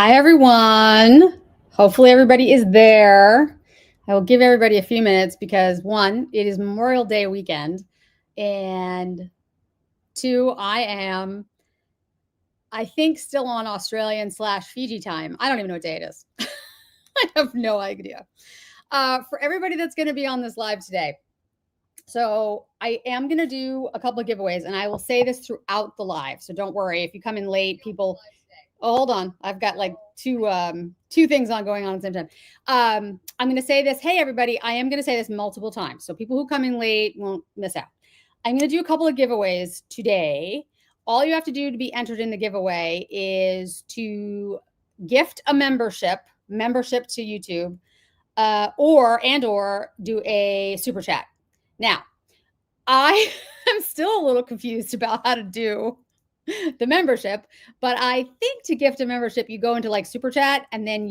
Hi, everyone. Hopefully, everybody is there. I will give everybody a few minutes because one, it is Memorial Day weekend, and two, I think, still on Australian/Fiji time. I don't even know what day it is. I have no idea. For everybody that's going to be on this live today, so I am going to do a couple of giveaways, and I will say this throughout the live. So don't worry if you come in late, people. Oh, hold on. I've got like two things going on at the same time. I'm going to say this. Hey, everybody. I am going to say this multiple times. So people who come in late won't miss out. I'm going to do a couple of giveaways today. All you have to do to be entered in the giveaway is to gift a membership to YouTube, or do a super chat. Now, I am still a little confused about how to do the membership, but I think to gift a membership, you go into like super chat and then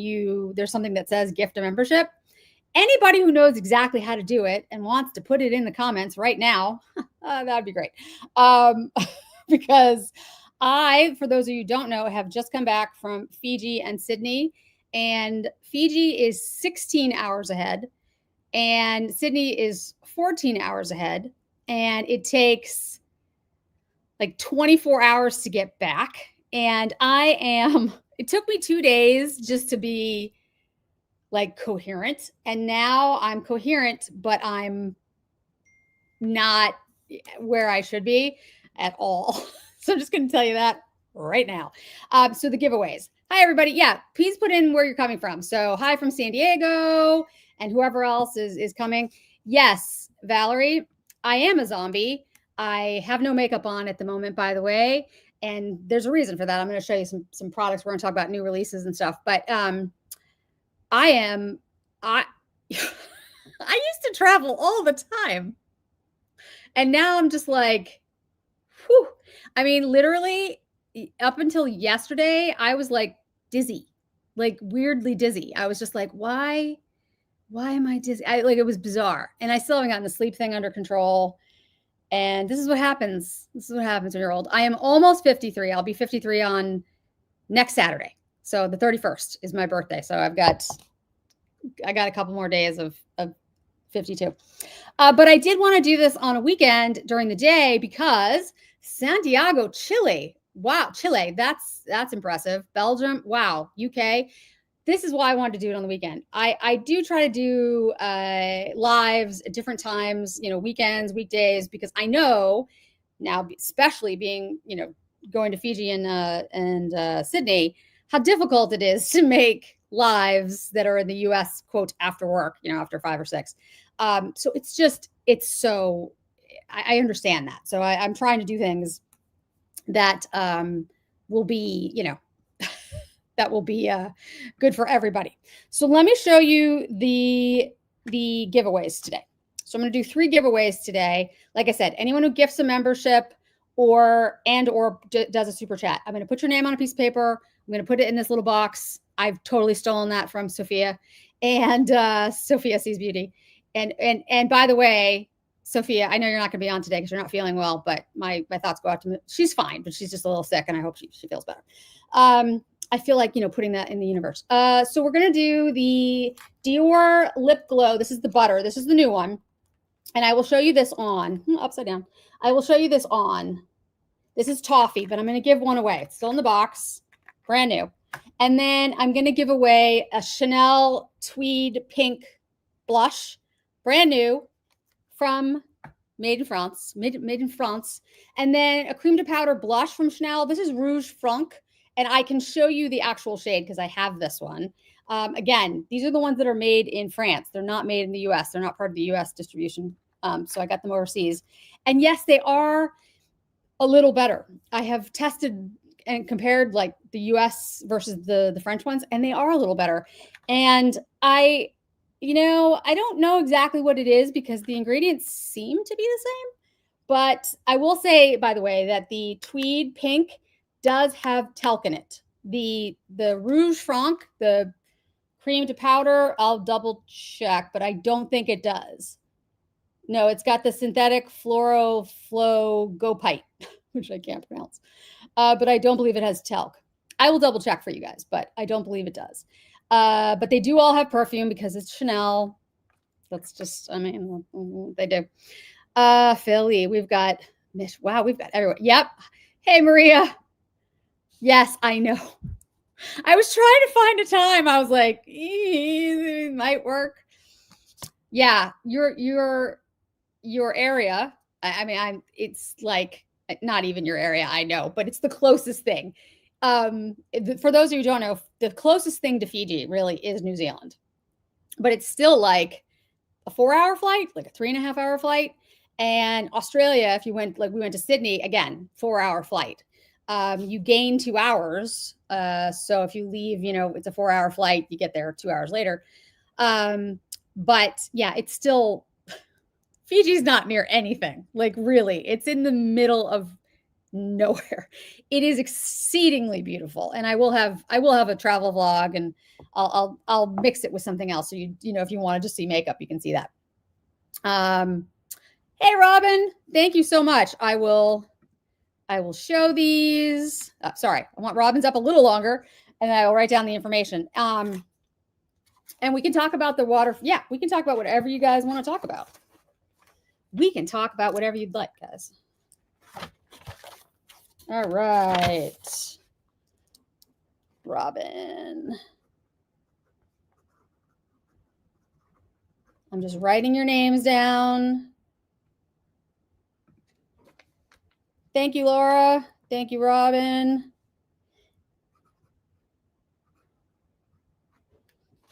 there's something that says gift a membership. Anybody who knows exactly how to do it and wants to put it in the comments right now, that'd be great. Because for those of you who don't know, have just come back from Fiji and Sydney, and Fiji is 16 hours ahead and Sydney is 14 hours ahead, and it takes like 24 hours to get back. And it took me 2 days just to be like coherent. And now I'm coherent, but I'm not where I should be at all. So I'm just going to tell you that right now. So the giveaways. Hi, everybody. Yeah, please put in where you're coming from. So hi from San Diego and whoever else is coming. Yes, Valerie, I am a zombie. I have no makeup on at the moment, by the way, and there's a reason for that. I'm going to show you some products. We're going to talk about new releases and stuff, but I I used to travel all the time, and now I'm just like, whew. I mean, literally, up until yesterday, I was like dizzy, like weirdly dizzy. I was just like, why am I dizzy? It was bizarre, and I still haven't gotten the sleep thing under control. And this is what happens. This is what happens when you're old. I am almost 53. I'll be 53 on next Saturday. So the 31st is my birthday. So I got a couple more days of 52. But I did want to do this on a weekend during the day because Santiago, Chile. Wow, Chile. That's impressive. Belgium. Wow. UK. This is why I wanted to do it on the weekend. I do try to do lives at different times, weekends, weekdays, because I know now, especially being, going to Fiji and Sydney, how difficult it is to make lives that are in the US, quote, after work, after 5 or 6. So I understand that. So I'm trying to do things that will be, that will be good for everybody. So let me show you the giveaways today. So I'm going to do 3 giveaways today. Like I said, anyone who gifts a membership or does a super chat, I'm going to put your name on a piece of paper. I'm going to put it in this little box. I've totally stolen that from Sophia, and Sophia Sees Beauty. And by the way, Sophia, I know you're not going to be on today because you're not feeling well, but my thoughts go out to. She's fine, but she's just a little sick, and I hope she feels better. I feel like, putting that in the universe. So we're going to do the Dior Lip Glow. This is the butter. This is the new one. And I will show you this on, upside down. I will show you this on. This is toffee, but I'm going to give one away. It's still in the box, brand new. And then I'm going to give away a Chanel Tweed Pink Blush, brand new, from made in France. And then a cream to powder blush from Chanel. This is Rouge Franc. And I can show you the actual shade because I have this one. Again, these are the ones that are made in France. They're not made in the US. They're not part of the US distribution. So I got them overseas. And yes, they are a little better. I have tested and compared like the US versus the French ones, and they are a little better. And I don't know exactly what it is because the ingredients seem to be the same. But I will say, by the way, that the Tweed Pink does have talc in it. The Rouge Franc, the cream to powder, I'll double check, but I don't think it does. No, it's got the synthetic fluorofluorogopite, which I can't pronounce. But I don't believe it has talc. I will double check for you guys, but I don't believe it does. But they do all have perfume because it's Chanel. That's just, I mean, they do. Philly, we've got, wow, we've got everyone. Yep. Hey, Maria. Yes, I know. I was trying to find a time. I was like, it might work. Yeah, your area. I mean, it's like not even your area. I know, but it's the closest thing. For those of you who don't know, the closest thing to Fiji really is New Zealand, but it's still like a 4-hour flight, like a 3.5-hour flight. And Australia, if you went, like we went to Sydney, again, 4-hour flight. You gain 2 hours. So if you leave, it's a 4-hour flight, you get there 2 hours later. But yeah, it's still, Fiji's not near anything. Like really, it's in the middle of nowhere. It is exceedingly beautiful, and I will have a travel vlog, and I'll mix it with something else. So if you want to just see makeup, you can see that. Hey Robin, thank you so much. I will show these. Sorry, I want Robin's up a little longer, and I will write down the information. And we can talk about the water. Yeah, we can talk about whatever you guys want to talk about. We can talk about whatever you'd like, guys. All right. Robin. I'm just writing your names down. Thank you, Laura. Thank you, Robin.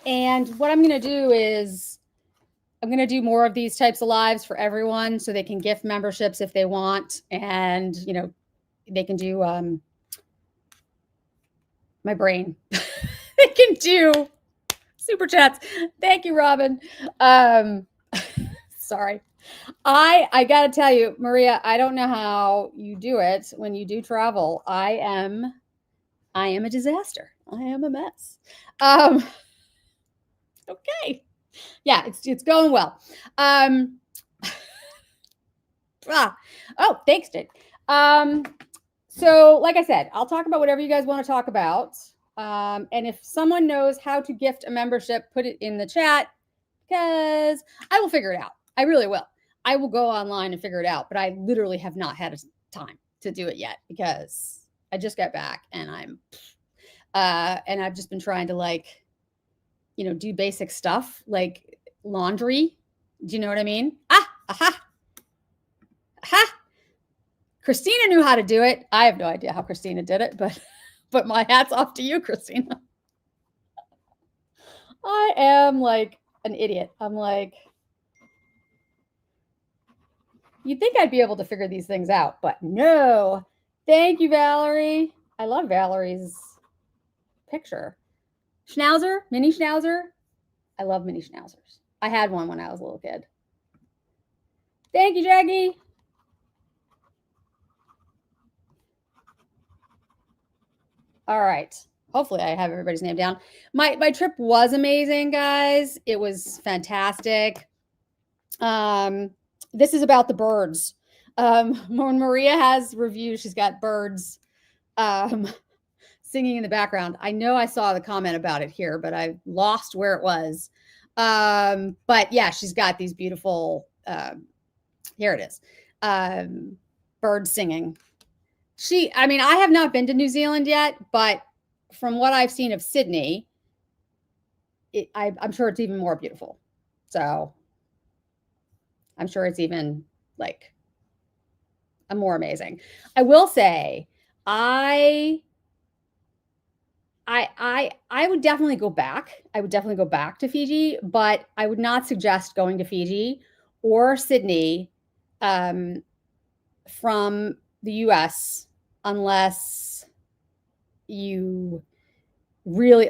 And what I'm going to do is I'm going to do more of these types of lives for everyone so they can gift memberships if they want. And, they can do my brain. They can do super chats. Thank you, Robin. Sorry. I got to tell you, Maria, I don't know how you do it when you do travel. I am a disaster. I am a mess. Okay. Yeah, it's going well. Oh, thanks, Dick. So like I said, I'll talk about whatever you guys want to talk about. And if someone knows how to gift a membership, put it in the chat because I will figure it out. I really will. I will go online and figure it out, but I literally have not had time to do it yet because I just got back and and I've just been trying to do basic stuff like laundry. Do you know what I mean? Aha. Christina knew how to do it. I have no idea how Christina did it, but my hat's off to you, Christina. I am like an idiot. I'm like, you'd think I'd be able to figure these things out, but no. Thank you, Valerie. I love Valerie's picture. Schnauzer, mini schnauzer. I love mini schnauzers. I had one when I was a little kid. Thank you, Jackie. All right. Hopefully I have everybody's name down. My trip was amazing, guys. It was fantastic. This is about the birds. When Maria has reviews, she's got birds singing in the background. I know I saw the comment about it here, but I lost where it was. But yeah, she's got these beautiful, here it is, birds singing. I have not been to New Zealand yet, but from what I've seen of Sydney, I'm sure it's even more beautiful. So I'm sure it's even more amazing. I will say, I would definitely go back. I would definitely go back to Fiji, but I would not suggest going to Fiji or Sydney from the US unless you really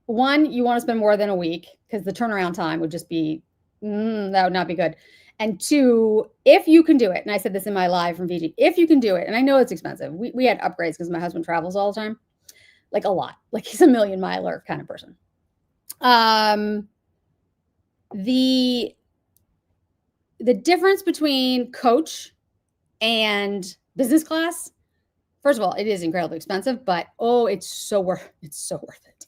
one, you want to spend more than a week because the turnaround time would just be, that would not be good. And two, if you can do it, and I said this in my live from Fiji, if you can do it, and I know it's expensive. We had upgrades because my husband travels all the time, like a lot. Like he's a million miler kind of person. The difference between coach and business class First of all, it is incredibly expensive, but oh, it's so worth it. So worth it.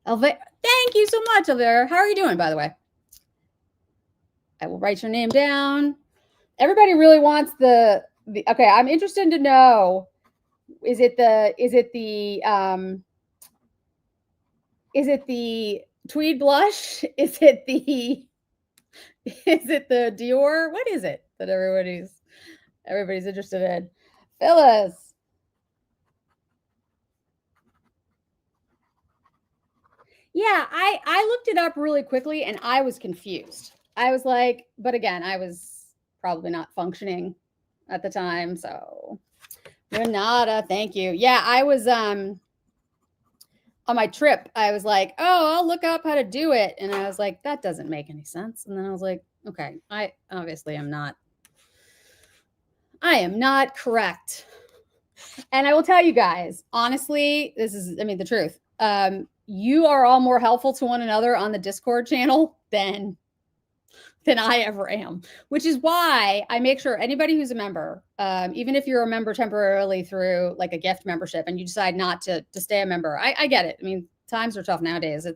Thank you so much, Elvira. How are you doing, by the way? I will write your name down. Everybody really wants the okay, I'm interested to know, is it the tweed blush? Is it the Dior? What is it that everybody's interested in? Phyllis. Yeah, I looked it up really quickly and I was confused. I was like, but again, I was probably not functioning at the time, so Renata, thank you. Yeah, I was on my trip. I was like, oh, I'll look up how to do it, and I was like, that doesn't make any sense. And then I was like, okay, I obviously am not. I am not correct. And I will tell you guys, honestly, this is, I mean, the truth. You are all more helpful to one another on the Discord channel than I ever am, which is why I make sure anybody who's a member, even if you're a member temporarily through like a gift membership and you decide not to stay a member, I get it. I mean, times are tough nowadays.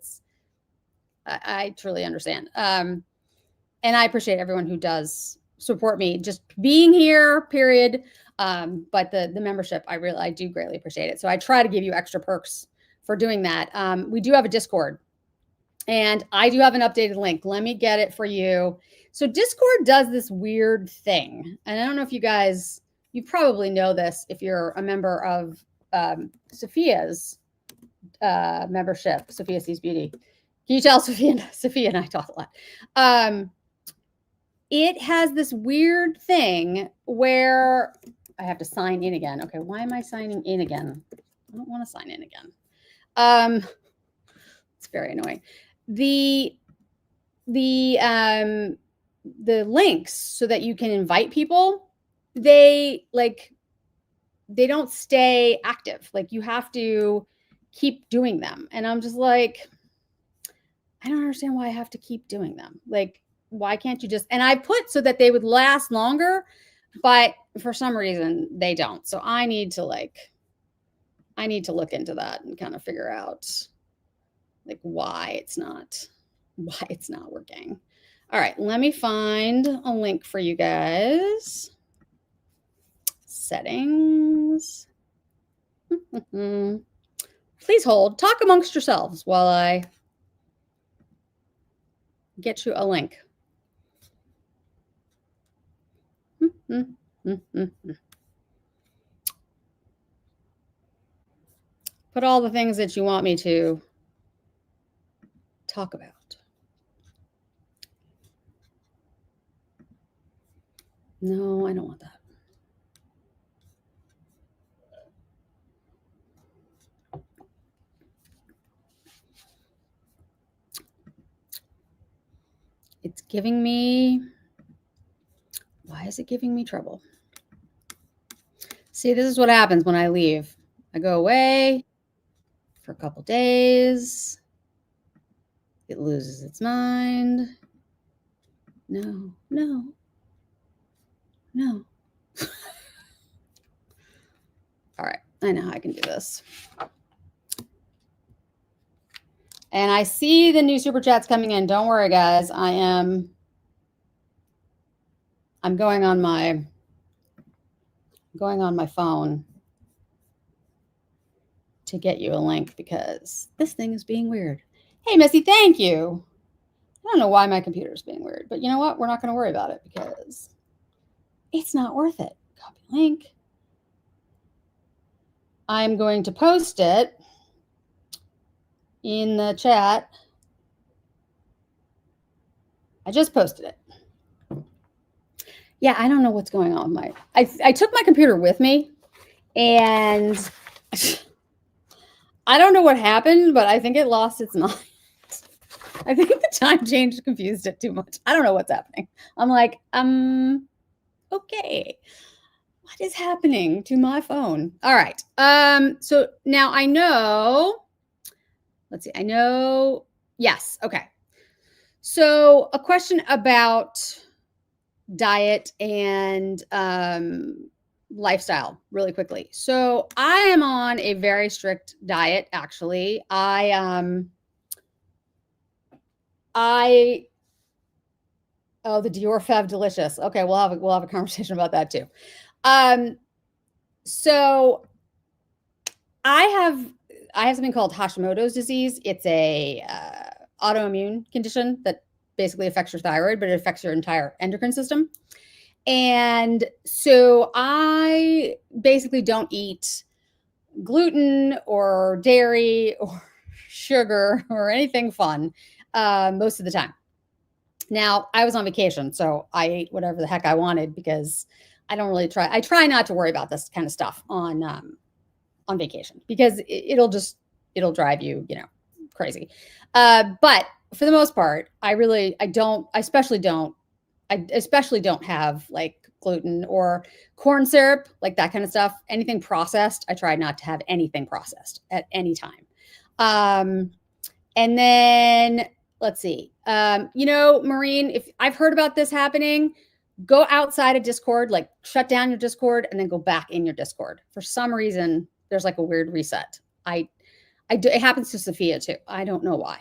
I truly understand. And I appreciate everyone who does support me just being here, period. But the membership, I do greatly appreciate it. So I try to give you extra perks for doing that. We do have a Discord. And I do have an updated link. Let me get it for you. So Discord does this weird thing. And I don't know if you probably know this if you're a member of Sophia's membership, Sophia Sees Beauty. Can you tell Sophia and I talk a lot? It has this weird thing where I have to sign in again. Okay, why am I signing in again? I don't want to sign in again. It's very annoying. The links so that you can invite people, they don't stay active. Like you have to keep doing them. And I'm just like, I don't understand why I have to keep doing them. Like, why can't you just, and I put so that they would last longer, but for some reason they don't. So I need to look into that and kind of figure out like why it's not working. All right, let me find a link for you guys. Settings. Please hold. Talk amongst yourselves while I get you a link. Put all the things that you want me to talk about. No, I don't want that. It's giving me, why is it giving me trouble? See, this is what happens when I leave. I go away for a couple days. It loses its mind. No. All right, I know how I can do this. And I see the new super chats coming in. Don't worry, guys. I'm going on my phone to get you a link because this thing is being weird. Hey, Missy, thank you. I don't know why my computer is being weird, but you know what? We're not going to worry about it because it's not worth it. Copy link. I'm going to post it in the chat. I just posted it. Yeah, I don't know what's going on with I took my computer with me and I don't know what happened, but I think it lost its mind. I think the time change confused it too much. I don't know what's happening. I'm like, okay. What is happening to my phone? All right. So now I know, let's see. I know, yes. Okay. So a question about diet and lifestyle really quickly. So I am on a very strict diet, actually. I oh, the Dior Fev delicious. Okay, we'll have a conversation about that too. So I have something called Hashimoto's disease. It's a autoimmune condition that basically affects your thyroid, but it affects your entire endocrine system. And so I basically don't eat gluten or dairy or sugar or anything fun most of the time. Now, I was on vacation, so I ate whatever the heck I wanted because I don't really try. I try not to worry about this kind of stuff on vacation because it'll drive you, crazy. But for the most part, I especially don't have like gluten or corn syrup, like that kind of stuff. Anything processed, I try not to have anything processed at any time. And then let's see. Maureen, if I've heard about this happening, go outside of Discord, like shut down your Discord and then go back in your Discord. For some reason, there's like a weird reset. It happens to Sophia too. I don't know why.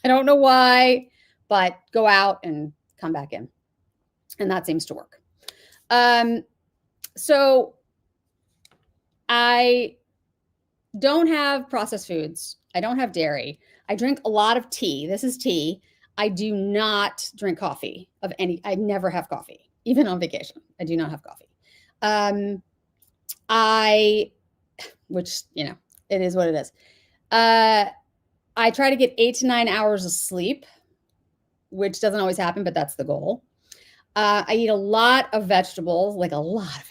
I don't know why, but go out and come back in. And that seems to work. So I don't have processed foods. I don't have dairy. I drink a lot of tea. This is tea. I do not drink coffee I never have coffee, even on vacation. I do not have coffee. Which, it is what it is. I try to get 8 to 9 hours of sleep, which doesn't always happen, but that's the goal. I eat a lot of vegetables, like a lot of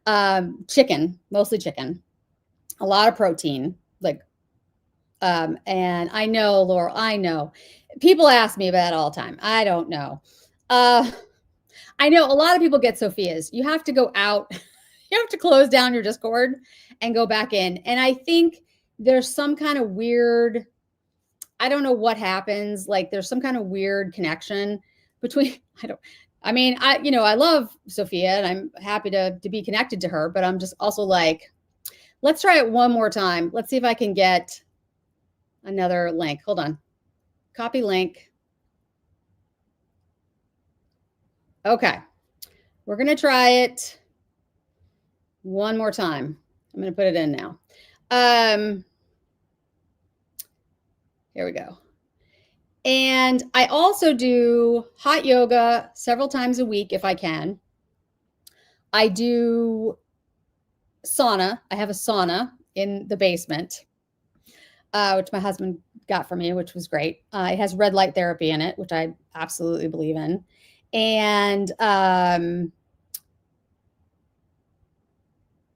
vegetables. Chicken, mostly chicken. A lot of protein, and I know, Laurel, I know. People ask me about it all the time. I don't know. I know a lot of people get Sophia's. You have to go out. You have to close down your Discord and go back in. And I think there's some kind of weird, I don't know what happens. Like there's some kind of weird connection between, I love Sophia and I'm happy to be connected to her, but I'm just also like, let's try it one more time. Let's see if I can get another link. Hold on. Copy link. Okay. We're going to try it one more time. I'm going to put it in now. Here we go. And I also do hot yoga several times a week if I can. I do sauna. I have a sauna in the basement, which my husband got for me, which was great. It has red light therapy in it, which I absolutely believe in. And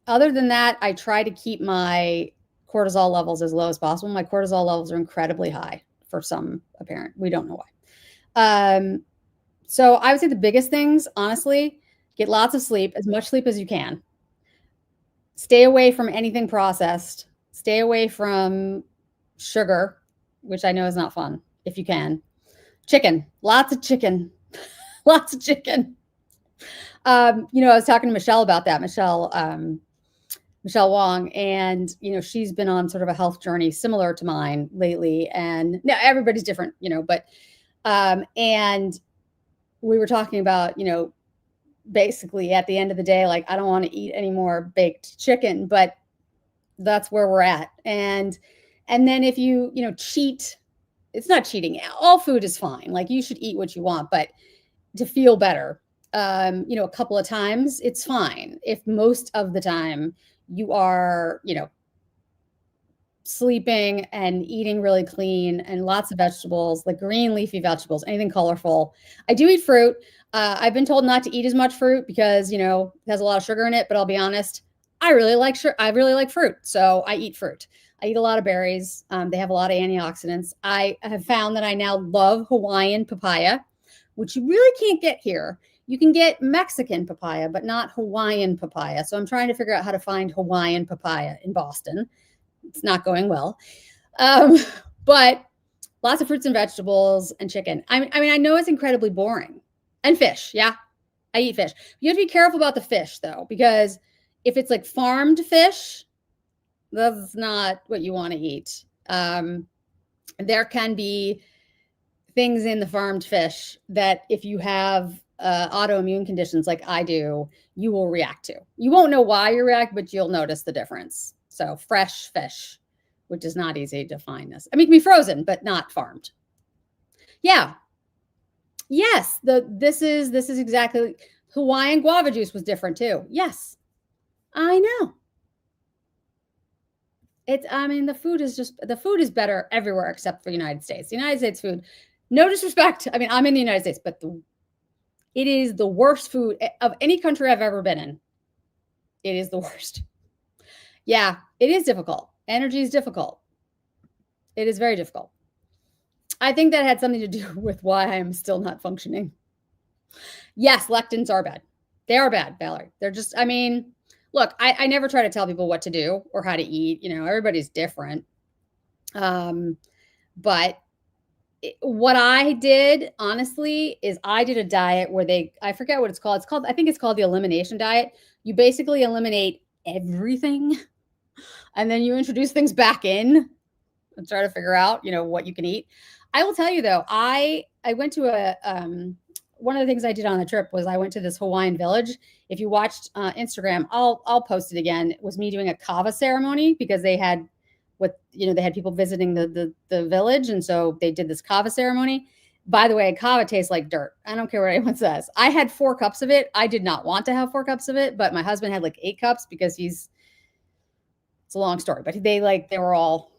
other than that, I try to keep my cortisol levels as low as possible. My cortisol levels are incredibly high for some apparent. We don't know why. So I would say the biggest things, honestly, get lots of sleep, as much sleep as you can. Stay away from anything processed. Stay away from sugar, which I know is not fun, if you can. Chicken, lots of chicken, lots of chicken. I was talking to Michelle about that, Michelle Wong, and, she's been on sort of a health journey similar to mine lately. And now everybody's different, but, and we were talking about, basically at the end of the day, like, I don't want to eat any more baked chicken, but that's where we're at. And then if you, cheat, it's not cheating. All food is fine. Like you should eat what you want, but to feel better, a couple of times, it's fine. If most of the time you are, sleeping and eating really clean and lots of vegetables, like green leafy vegetables, anything colorful. I do eat fruit. I've been told not to eat as much fruit because, it has a lot of sugar in it, but I'll be honest, I really like fruit. So I eat fruit. I eat a lot of berries. They have a lot of antioxidants. I have found that I now love Hawaiian papaya, which you really can't get here. You can get Mexican papaya, but not Hawaiian papaya. So I'm trying to figure out how to find Hawaiian papaya in Boston. It's not going well. But lots of fruits and vegetables and chicken. I mean, I know it's incredibly boring. And fish. Yeah, I eat fish. You have to be careful about the fish though, because if it's like farmed fish, that's not what you want to eat. There can be things in the farmed fish that if you have autoimmune conditions like I do, you will react to. You won't know why you react, but you'll notice the difference. So fresh fish, which is not easy to find this. I mean, it can be frozen, but not farmed. Yeah. Yes. This is exactly Hawaiian guava juice was different too. Yes. I know. I mean, the food is better everywhere except for the United States. The United States food, no disrespect. I mean, I'm in the United States, but it is the worst food of any country I've ever been in. It is the worst. Yeah, it is difficult. Energy is difficult. It is very difficult. I think that had something to do with why I am still not functioning. Yes, lectins are bad. They are bad, Valerie. They're just, I mean, look, I never try to tell people what to do or how to eat. You know, everybody's different. But what I did, honestly, is I did a diet where I forget what it's called. I think it's called the elimination diet. You basically eliminate everything and then you introduce things back in and try to figure out, you know, what you can eat. I will tell you though, I went to one of the things I did on the trip was I went to this Hawaiian village. If you watched Instagram, I'll post it again. It was me doing a kava ceremony because they had they had people visiting the village, and so they did this kava ceremony. By the way, kava tastes like dirt. I don't care what anyone says. I had 4 cups of it. I did not want to have 4 cups of it, but my husband had like 8 cups because it's a long story, but they were all,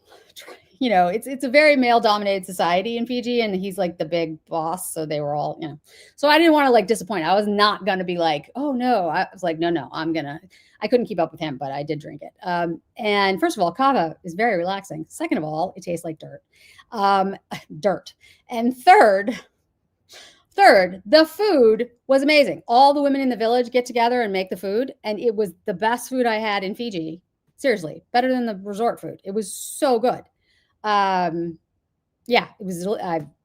you know, it's a very male dominated society in Fiji, and he's like the big boss. So they were all, you know, so I didn't want to like disappoint. I was not going to be like, oh no, I was like, no, I couldn't keep up with him, but I did drink it. And first of all, kava is very relaxing. Second of all, it tastes like dirt. Dirt. And third, the food was amazing. All the women in the village get together and make the food, and it was the best food I had in Fiji. Seriously, better than the resort food. It was so good. Yeah, it was,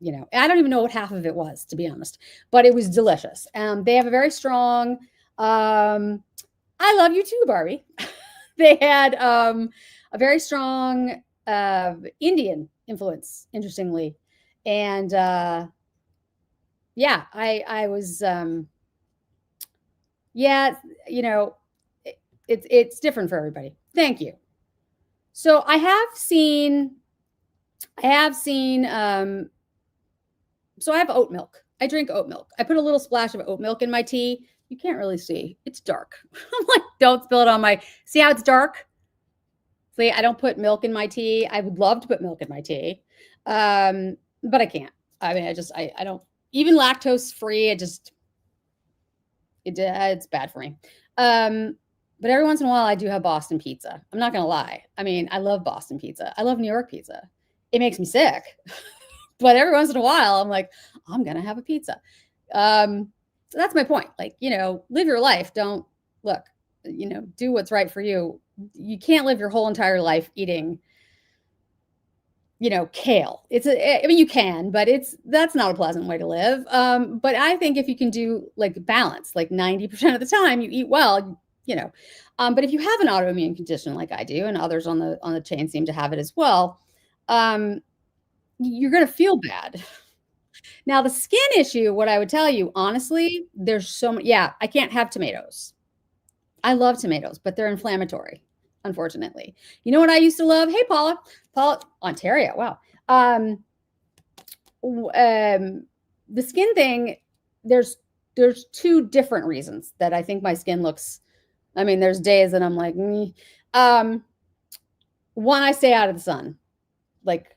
you know, I don't even know what half of it was, to be honest, but it was delicious. They have a very strong, I love you too, Barbie. They had a very strong Indian influence, interestingly. And yeah, I was, yeah, you know, it's different for everybody. Thank you. So I have seen, so I have oat milk. I drink oat milk. I put a little splash of oat milk in my tea. You can't really see. It's dark. I'm like, don't spill it on see how it's dark? See, I don't put milk in my tea. I would love to put milk in my tea. But I can't. I mean, I don't, even lactose free, it's bad for me. But every once in a while I do have Boston pizza. I'm not going to lie. I mean, I love Boston pizza. I love New York pizza. It makes me sick, but every once in a while I'm like, I'm going to have a pizza. So that's my point. Like, you know, live your life. Don't look, you know, do what's right for you. You can't live your whole entire life eating, you know, kale. I mean, you can, but that's not a pleasant way to live. But I think if you can do like balance, like 90% of the time you eat well, you know, but if you have an autoimmune condition like I do, and others on the chain seem to have it as well, you're going to feel bad. Now, the skin issue, what I would tell you, honestly, there's so many. Yeah, I can't have tomatoes. I love tomatoes, but they're inflammatory, unfortunately. You know what I used to love? Hey, Paula, Ontario. Wow. The skin thing, there's 2 different reasons that I think my skin looks. I mean, there's days that I'm like, one, I stay out of the sun. Like,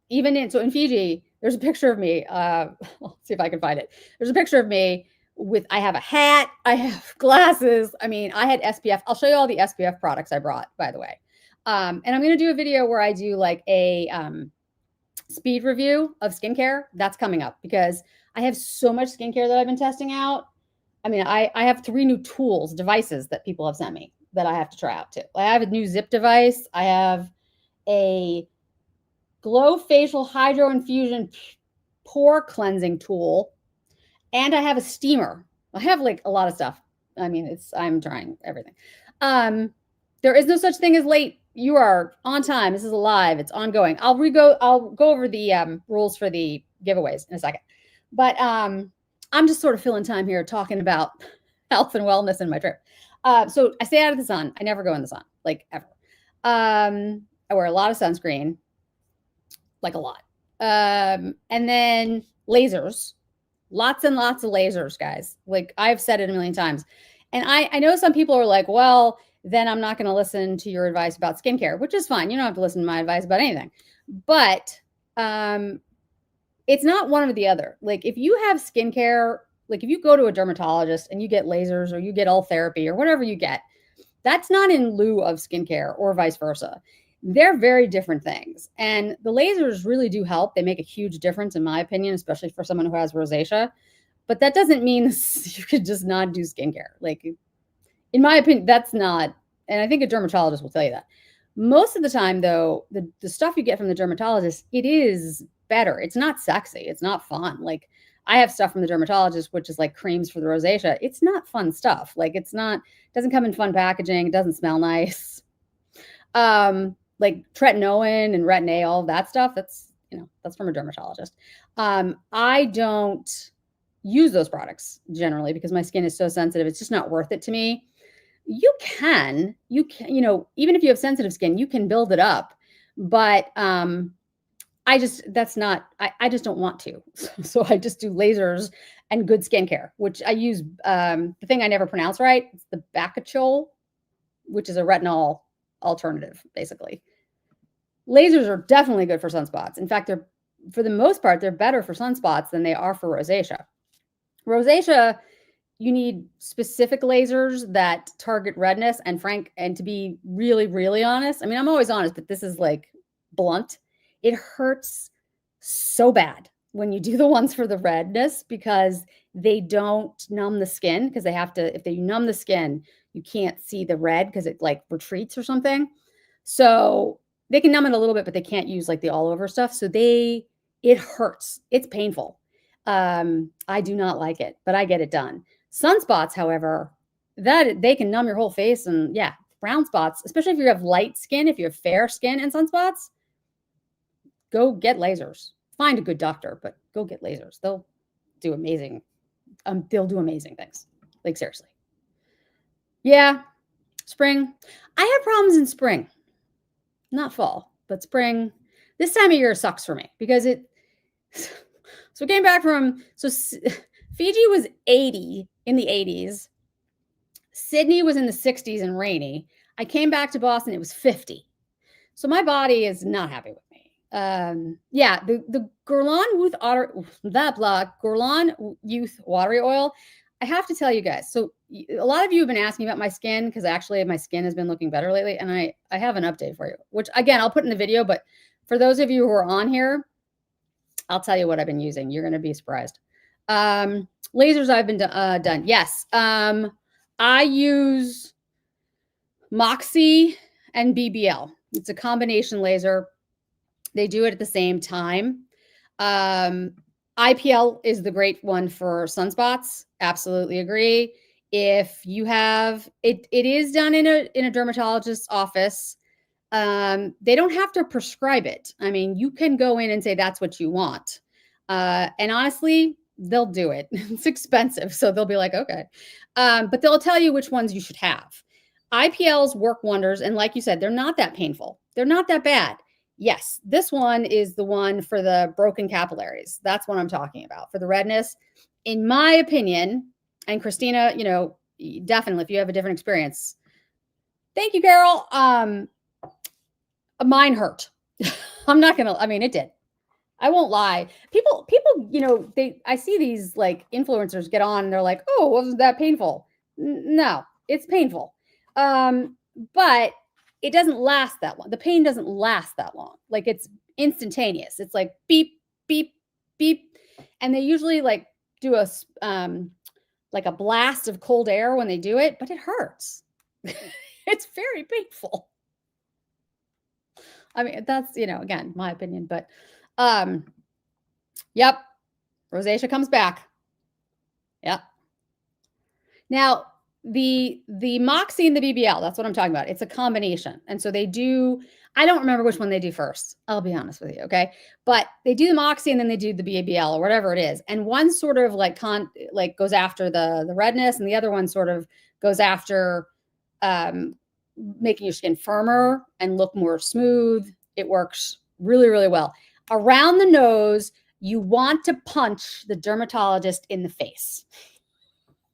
in Fiji, there's a picture of me. Let's see if I can find it. There's a picture of me I have a hat, I have glasses. I mean, I had SPF. I'll show you all the SPF products I brought, by the way. And I'm going to do a video where I do like a speed review of skincare. That's coming up because I have so much skincare that I've been testing out. I mean, I have 3 new devices that people have sent me that I have to try out too. I have a new zip device. I have a Glow Facial Hydro Infusion pore cleansing tool. and I have a steamer. I have like a lot of stuff. I mean, I'm trying everything. Um, there is no such thing as late. You are on time. This is live. It's ongoing. I'll go over the rules for the giveaways in a second. But I'm just sort of filling time here talking about health and wellness in my trip. So I stay out of the sun. I never go in the sun, like ever. I wear a lot of sunscreen, like a lot. And then lasers, lots and lots of lasers, guys. Like I've said it a million times. And I know some people are like, well, then I'm not going to listen to your advice about skincare, which is fine. You don't have to listen to my advice about anything. But it's not one or the other. Like if you have skincare, like if you go to a dermatologist and you get lasers or you get all therapy or whatever you get, that's not in lieu of skincare or vice versa. They're very different things. And the lasers really do help. They make a huge difference, in my opinion, especially for someone who has rosacea. But that doesn't mean you could just not do skincare. Like, in my opinion, that's not, and I think a dermatologist will tell you that. Most of the time, though, the stuff you get from the dermatologist, it is better. It's not sexy. It's not fun. Like, I have stuff from the dermatologist, which is like creams for the rosacea. It's not fun stuff. Like, it doesn't come in fun packaging. It doesn't smell nice. Like tretinoin and Retin-A, all of that stuff, that's from a dermatologist. I don't use those products generally because my skin is so sensitive. It's just not worth it to me. You can, even if you have sensitive skin, you can build it up. But I just don't want to. So I just do lasers and good skincare, which I use. The thing I never pronounce right, it's the Bacachol, which is a retinol alternative, basically. Lasers are definitely good for sunspots. In fact, for the most part, they're better for sunspots than they are for rosacea. Rosacea, you need specific lasers that target redness. And to be really, really honest, I mean, I'm always honest, but this is like blunt. It hurts so bad when you do the ones for the redness because they don't numb the skin because they have to, if they numb the skin, you can't see the red because it like retreats or something. So they can numb it a little bit, but they can't use like the all over stuff. So it hurts. It's painful. I do not like it, but I get it done. Sunspots, however, that they can numb your whole face and yeah, brown spots, especially if you have light skin, if you have fair skin and sunspots, go get lasers. Find a good doctor, but go get lasers. They'll do amazing things. Like seriously. Yeah. Spring. I have problems in spring. Not fall, but spring. This time of year sucks for me because so came back Fiji was 80 in the 80s. Sydney was in the 60s and rainy. I came back to Boston, it was 50. So my body is not happy with me. Yeah, the Guerlain Youth Watery Oil, I have to tell you guys. So a lot of you have been asking about my skin because actually my skin has been looking better lately. And I have an update for you, which again, I'll put in the video. But for those of you who are on here, I'll tell you what I've been using. You're going to be surprised. Lasers I've been done. Yes. I use Moxie and BBL. It's a combination laser. They do it at the same time. IPL is the great one for sunspots. Absolutely agree. If you have it is done in a dermatologist's office. They don't have to prescribe it. I mean, you can go in and say that's what you want. And honestly, they'll do it. It's expensive. So they'll be like, okay. But they'll tell you which ones you should have. IPLs work wonders. And like you said, they're not that painful. They're not that bad. Yes, this one is the one for the broken capillaries. That's what I'm talking about for the redness. In my opinion, and Christina, definitely if you have a different experience. Thank you, Carol. Mine hurt. It did. I won't lie. People, I see these like influencers get on and they're like, oh, wasn't that painful? No, it's painful. But it doesn't last that long. The pain doesn't last that long. Like it's instantaneous. It's like beep, beep, beep. And they usually like do like a blast of cold air when they do it, but it hurts. It's very painful. I mean, that's, again, my opinion, but, yep. Rosacea comes back. Yeah. Now, the Moxie and the BBL, that's what I'm talking about. It's a combination. And so they do, I don't remember which one they do first. I'll be honest with you, okay? But they do the Moxie and then they do the BBL or whatever it is. And one sort of like goes after the redness, and the other one sort of goes after um making your skin firmer and look more smooth. It works really, really well. Around the nose, you want to punch the dermatologist in the face.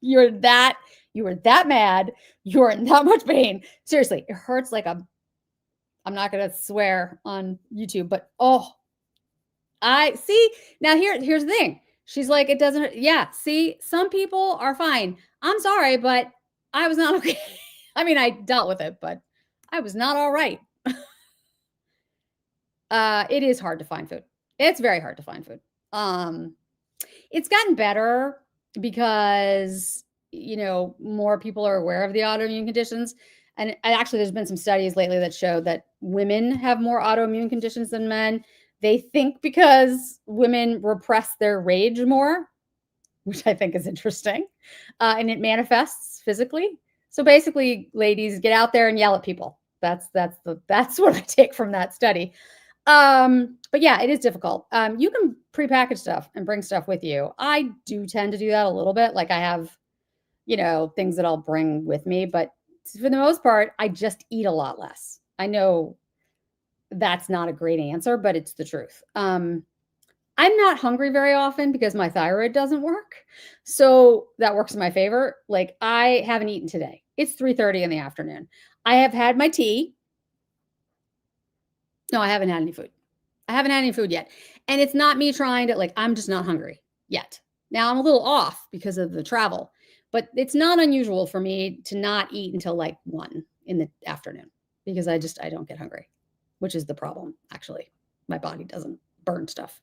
You were that mad. You were in that much pain. Seriously, it hurts like I'm not gonna swear on YouTube, but oh, I see. Now here's the thing. She's like, it doesn't, yeah. See, some people are fine. I'm sorry, but I was not okay. I mean, I dealt with it, but I was not all right. It is hard to find food. It's very hard to find food. It's gotten better because, more people are aware of the autoimmune conditions. And actually, there's been some studies lately that show that women have more autoimmune conditions than men. They think because women repress their rage more, which I think is interesting, and it manifests physically. So basically, ladies, get out there and yell at people. That's what I take from that study. But yeah, it is difficult. You can prepackage stuff and bring stuff with you. I do tend to do that a little bit. Like I have, things that I'll bring with me, but for the most part, I just eat a lot less. I know that's not a great answer, but it's the truth. I'm not hungry very often because my thyroid doesn't work. So that works in my favor. Like I haven't eaten today. It's 3:30 in the afternoon. I have had my tea. No, I haven't had any food. I haven't had any food yet. And it's not me trying to, like, I'm just not hungry yet. Now I'm a little off because of the travel, but it's not unusual for me to not eat until like 1 in the afternoon because I don't get hungry, which is the problem. Actually, my body doesn't burn stuff.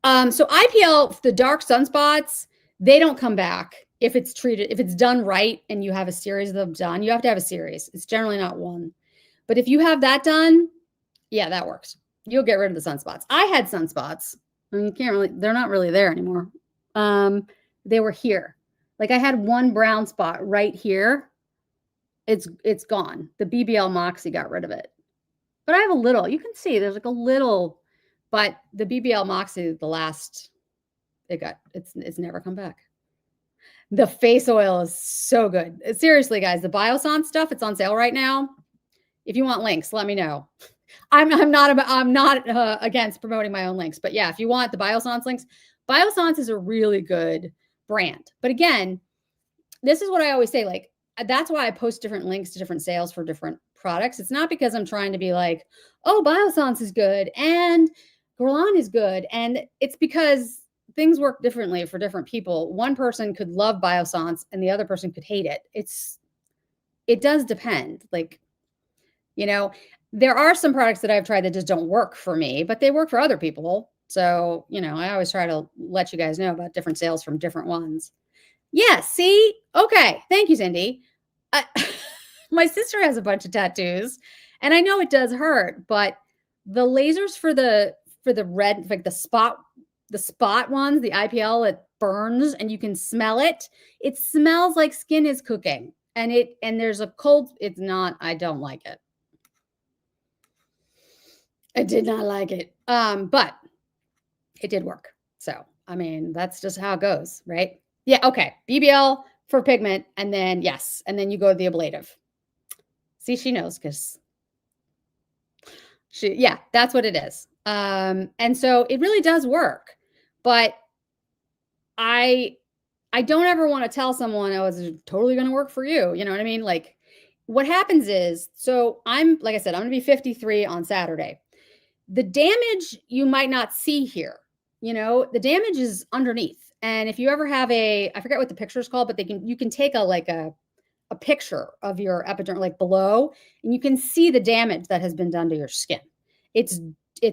So IPL, the dark sunspots, they don't come back if it's done right and you have a series of them done. You have to have a series. It's generally not one. But if you have that done, yeah, that works. You'll get rid of the sunspots. I had sunspots. I mean, they're not really there anymore. They were here. Like I had one brown spot right here. It's gone. The BBL Moxie got rid of it. But I have a little. You can see there's like a little, but the BBL Moxie, it's never come back. The face oil is so good. Seriously, guys, the Biossance stuff, it's on sale right now. If you want links, let me know. I'm not against promoting my own links, but yeah, if you want the Biossance links, Biossance is a really good brand. But again, this is what I always say. Like that's why I post different links to different sales for different products. It's not because I'm trying to be like, oh, Biossance is good and Guerlain is good, and it's because things work differently for different people. One person could love Biossance and the other person could hate it. It does depend. Like, there are some products that I've tried that just don't work for me, but they work for other people. So, I always try to let you guys know about different sales from different ones. Yeah, see? Okay. Thank you, Cindy. My sister has a bunch of tattoos, and I know it does hurt, but the lasers for the red, like the spot ones, the IPL, it burns and you can smell it. It smells like skin is cooking. And there's a cold, I don't like it. I did not like it. But it did work. So, I mean, that's just how it goes, right? Yeah, okay. BBL for pigment, and then yes, and then you go to the ablative. See, she knows because that's what it is. And so it really does work. But I don't ever want to tell someone, oh, it's totally going to work for you. You know what I mean? Like what happens is, so like I said, I'm going to be 53 on Saturday. The damage you might not see here, the damage is underneath. And if you ever have I forget what the picture is called, but you can take a picture of your epidermis like below, and you can see the damage that has been done to your skin. It's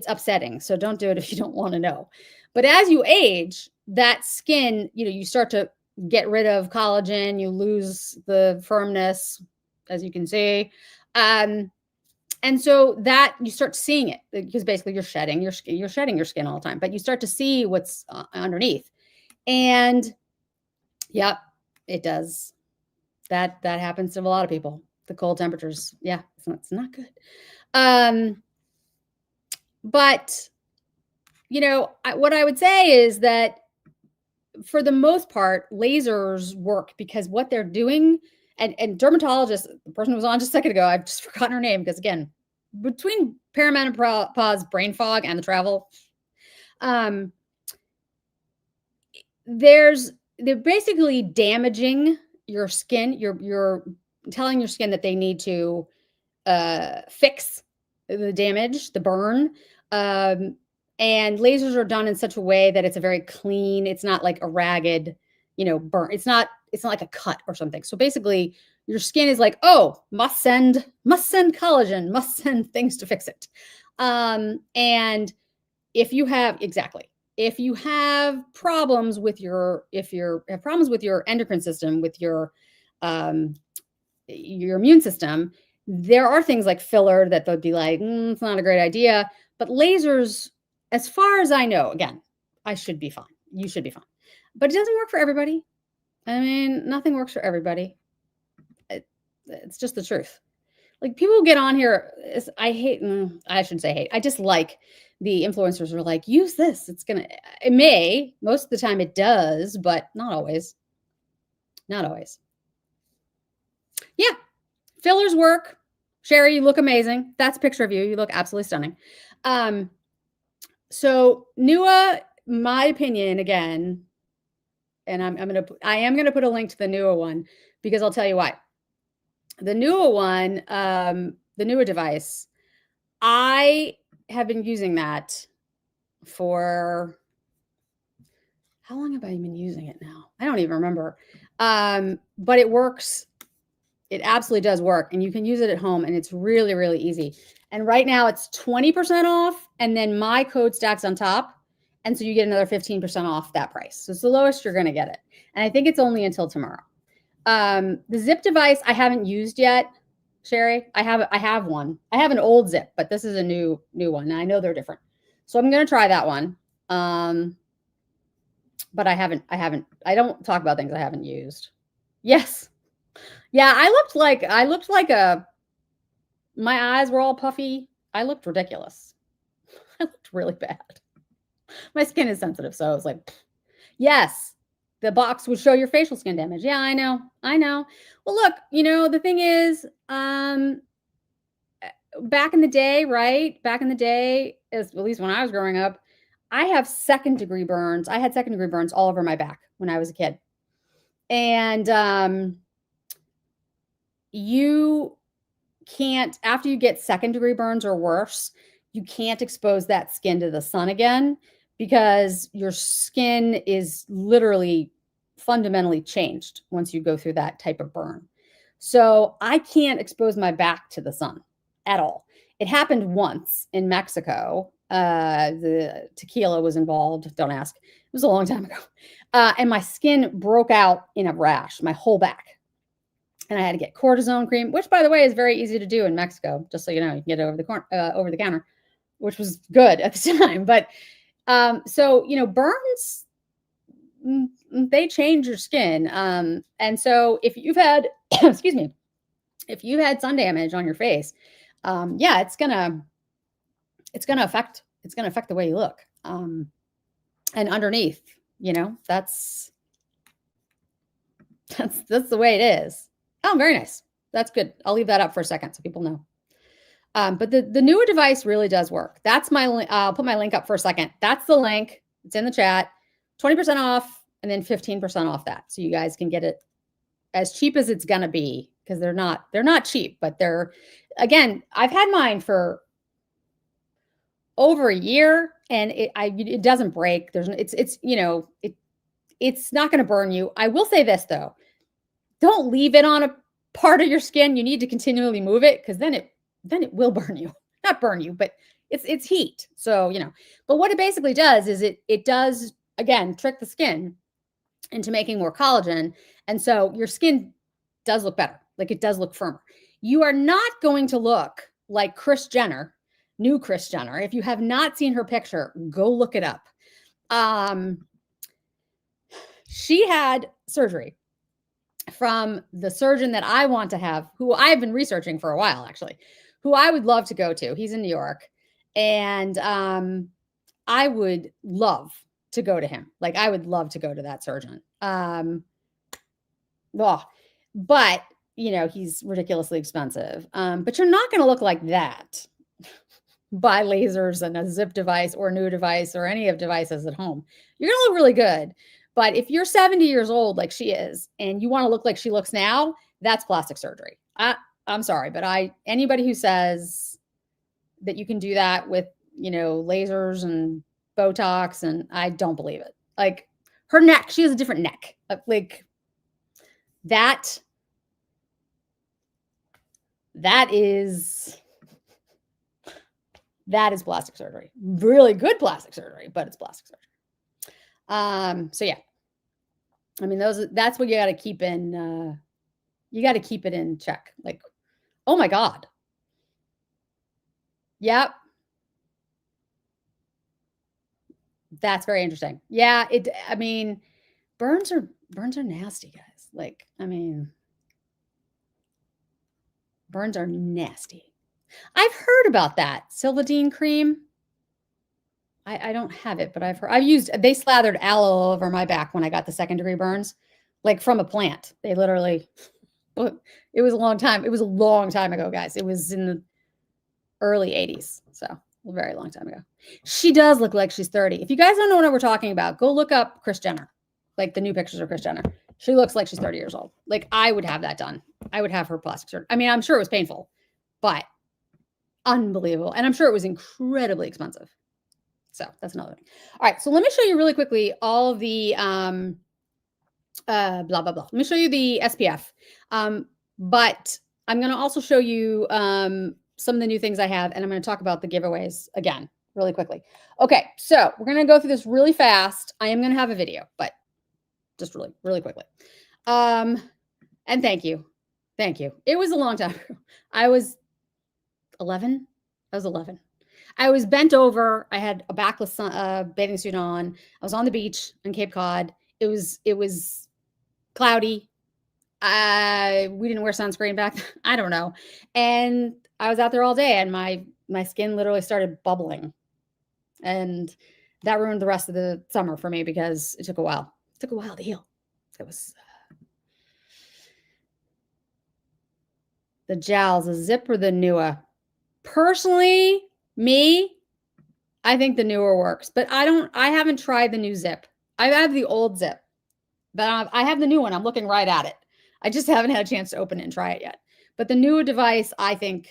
upsetting. So don't do it if you don't want to know. But as you age, that skin, you start to get rid of collagen, you lose the firmness, as you can see. And so that you start seeing it because basically you're shedding your skin all the time, but you start to see what's underneath. And Yep, it does. That happens to a lot of people. The cold temperatures. Yeah, it's not good. But what I would say is that for the most part, lasers work because what they're doing, and dermatologists, the person who was on just a second ago, I've just forgotten her name because again, between perimenopause, brain fog, and the travel, they're basically damaging your skin. You're telling your skin that they need to fix the damage, the burn. And lasers are done in such a way that it's a very clean, it's not like a ragged, burn. It's not like a cut or something. So basically your skin is like, oh, must send collagen, must send things to fix it. And if you have problems with your endocrine system, with your immune system, there are things like filler that they'll be like, it's not a great idea. But lasers, as far as I know, again, I should be fine. You should be fine. But it doesn't work for everybody. I mean, nothing works for everybody. It's just the truth. Like, people get on here, I shouldn't say hate. I just like the influencers are like, use this. It may, most of the time it does, but not always. Not always. Yeah. Fillers work. Sherry, you look amazing. That's a picture of you. You look absolutely stunning. So NUA, my opinion, again, and I am gonna put a link to the NUA one because I'll tell you why. The NUA one, the NUA device, I have been using that for, how long have I been using it now? I don't even remember. But it works. It absolutely does work, and you can use it at home, and it's really, really easy. And right now it's 20% off, and then my code stacks on top, and so you get another 15% off that price. So it's the lowest you're going to get it, and I think it's only until tomorrow. The Zip device I haven't used yet, Sherry. I have one. I have an old Zip, but this is a new one, and I know they're different, so I'm going to try that one. But I don't talk about things I haven't used. Yes. Yeah, I looked like my eyes were all puffy. I looked ridiculous. I looked really bad. My skin is sensitive, so I was like, yes, the box would show your facial skin damage. Yeah, I know. Well, look, the thing is, back in the day, right? Back in the day, at least when I was growing up, I have second-degree burns. I had second-degree burns all over my back when I was a kid. And you can't, after you get second-degree burns or worse, you can't expose that skin to the sun again because your skin is literally fundamentally changed once you go through that type of burn. So I can't expose my back to the sun at all. It happened once in Mexico. The tequila was involved. Don't ask. It was a long time ago. And my skin broke out in a rash, my whole back. And I had to get cortisone cream, which, by the way, is very easy to do in Mexico. Just so you know, you can get it over the counter, which was good at the time. But so burns, they change your skin. And so if you've had, excuse me, if you've had sun damage on your face, yeah, it's gonna affect the way you look. And underneath, that's the way it is. Oh, very nice. That's good. I'll leave that up for a second so people know. But the NUA device really does work. That's my link. I'll put my link up for a second. That's the link. It's in the chat. 20% off and then 15% off that. So you guys can get it as cheap as it's going to be, because they're not cheap, but again, I've had mine for over a year and it doesn't break. It's not going to burn you. I will say this though. Don't leave it on a part of your skin. You need to continually move it, because then it will burn you. Not burn you, but it's heat. So, but what it basically does is it does, again, trick the skin into making more collagen. And so your skin does look better. Like, it does look firmer. You are not going to look like Kris Jenner, new Kris Jenner. If you have not seen her picture, go look it up. She had surgery from the surgeon that I want to have, who I've been researching for a while, actually, who I would love to go to. He's in New York. And I would love to go to him. Like, I would love to go to that surgeon. But, you know, he's ridiculously expensive. But you're not going to look like that by lasers and a zip device or a new device or any of devices at home. You're going to look really good. But if you're 70 years old, like she is, and you want to look like she looks now, that's plastic surgery. I'm sorry, but anybody who says that you can do that with, you know, lasers and Botox, and I don't believe it. Like, her neck, she has a different neck. Like, that is plastic surgery. Really good plastic surgery, but it's plastic surgery. So yeah. I mean, that's what you got to keep in, you got to keep it in check. Like, oh my God. Yep. That's very interesting. Yeah. I mean, burns are nasty, guys. Like, I mean, burns are nasty. I've heard about that Silvadene cream. I don't have it, but they slathered aloe all over my back when I got the 2nd-degree burns, like from a plant. They literally, it was a long time. It was a long time ago, guys. It was in the early 80s. So a very long time ago. She does look like she's 30. If you guys don't know what we're talking about, go look up Kris Jenner, like the new pictures of Kris Jenner. She looks like she's 30 years old. Like, I would have that done. I would have her plastic surgery. I mean, I'm sure it was painful, but unbelievable. And I'm sure it was incredibly expensive. So that's another thing. All right. So let me show you really quickly all of the, blah, blah, blah. Let me show you the SPF. But I'm going to also show you, some of the new things I have, and I'm going to talk about the giveaways again, really quickly. Okay. So we're going to go through this really fast. I am going to have a video, but just really, really quickly. And thank you. Thank you. It was a long time ago. I was 11. I was 11. I was bent over. I had a backless bathing suit on. I was on the beach in Cape Cod. It was cloudy. We didn't wear sunscreen back then. I don't know. And I was out there all day, and my skin literally started bubbling. And that ruined the rest of the summer for me because it took a while. It took a while to heal. It was the gels, the Zip or the Nua. Personally, I think the newer works, but I haven't tried the new Zip. I have the old Zip, but I have the new one. I'm looking right at it. I just haven't had a chance to open it and try it yet. But the newer device, I think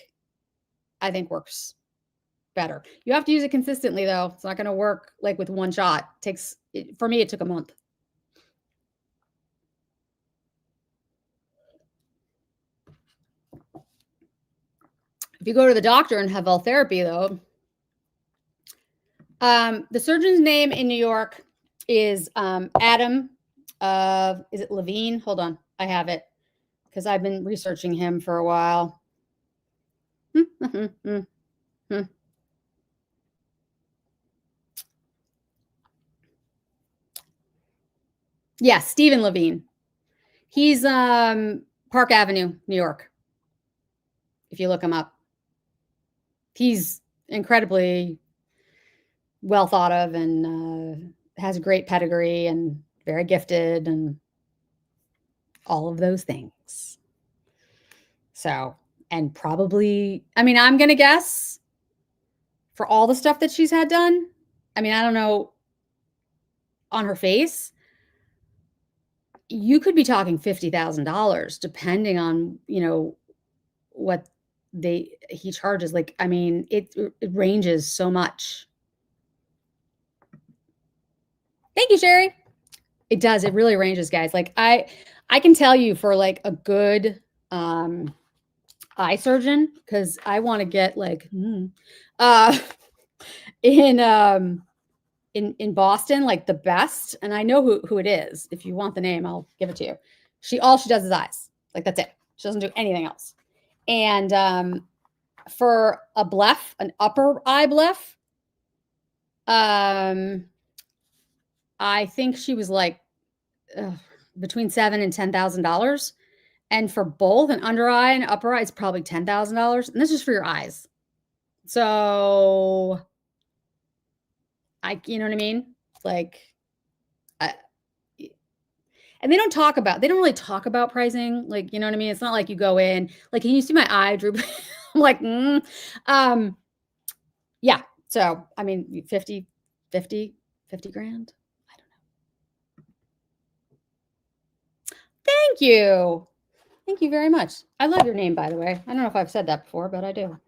works better. You have to use it consistently, though. It's not going to work like with one shot. For me, it took a month. If you go to the doctor and have L therapy, though, the surgeon's name in New York is Adam. Is it Levine? Hold on, I have it because I've been researching him for a while. Yeah, Stephen Levine. He's Park Avenue, New York. If you look him up, he's incredibly well thought of and has a great pedigree and very gifted and all of those things. So, and probably, I mean, I'm going to guess for all the stuff that she's had done, I mean, I don't know, on her face, you could be talking $50,000 depending on, you know, what he charges. Like, I mean, it ranges so much. Thank you, Sherry. It does. It really ranges, guys. Like, I can tell you for like a good eye surgeon, because I want to get like in Boston, like the best, and I know who it is. If you want the name, I'll give it to you. All she does is eyes. Like, that's it. She doesn't do anything else. And for a bleph, an upper eye bleph, I think she was like between $7,000 and $10,000. And for both an under eye and upper eye, it's probably $10,000. And this is for your eyes. So you know what I mean? Like, I, and they don't really talk about pricing. Like, you know what I mean? It's not like you go in, like, can you see my eye droop? I'm like, yeah. So, I mean, 50 grand. I don't know. Thank you. Thank you very much. I love your name, by the way. I don't know if I've said that before, but I do.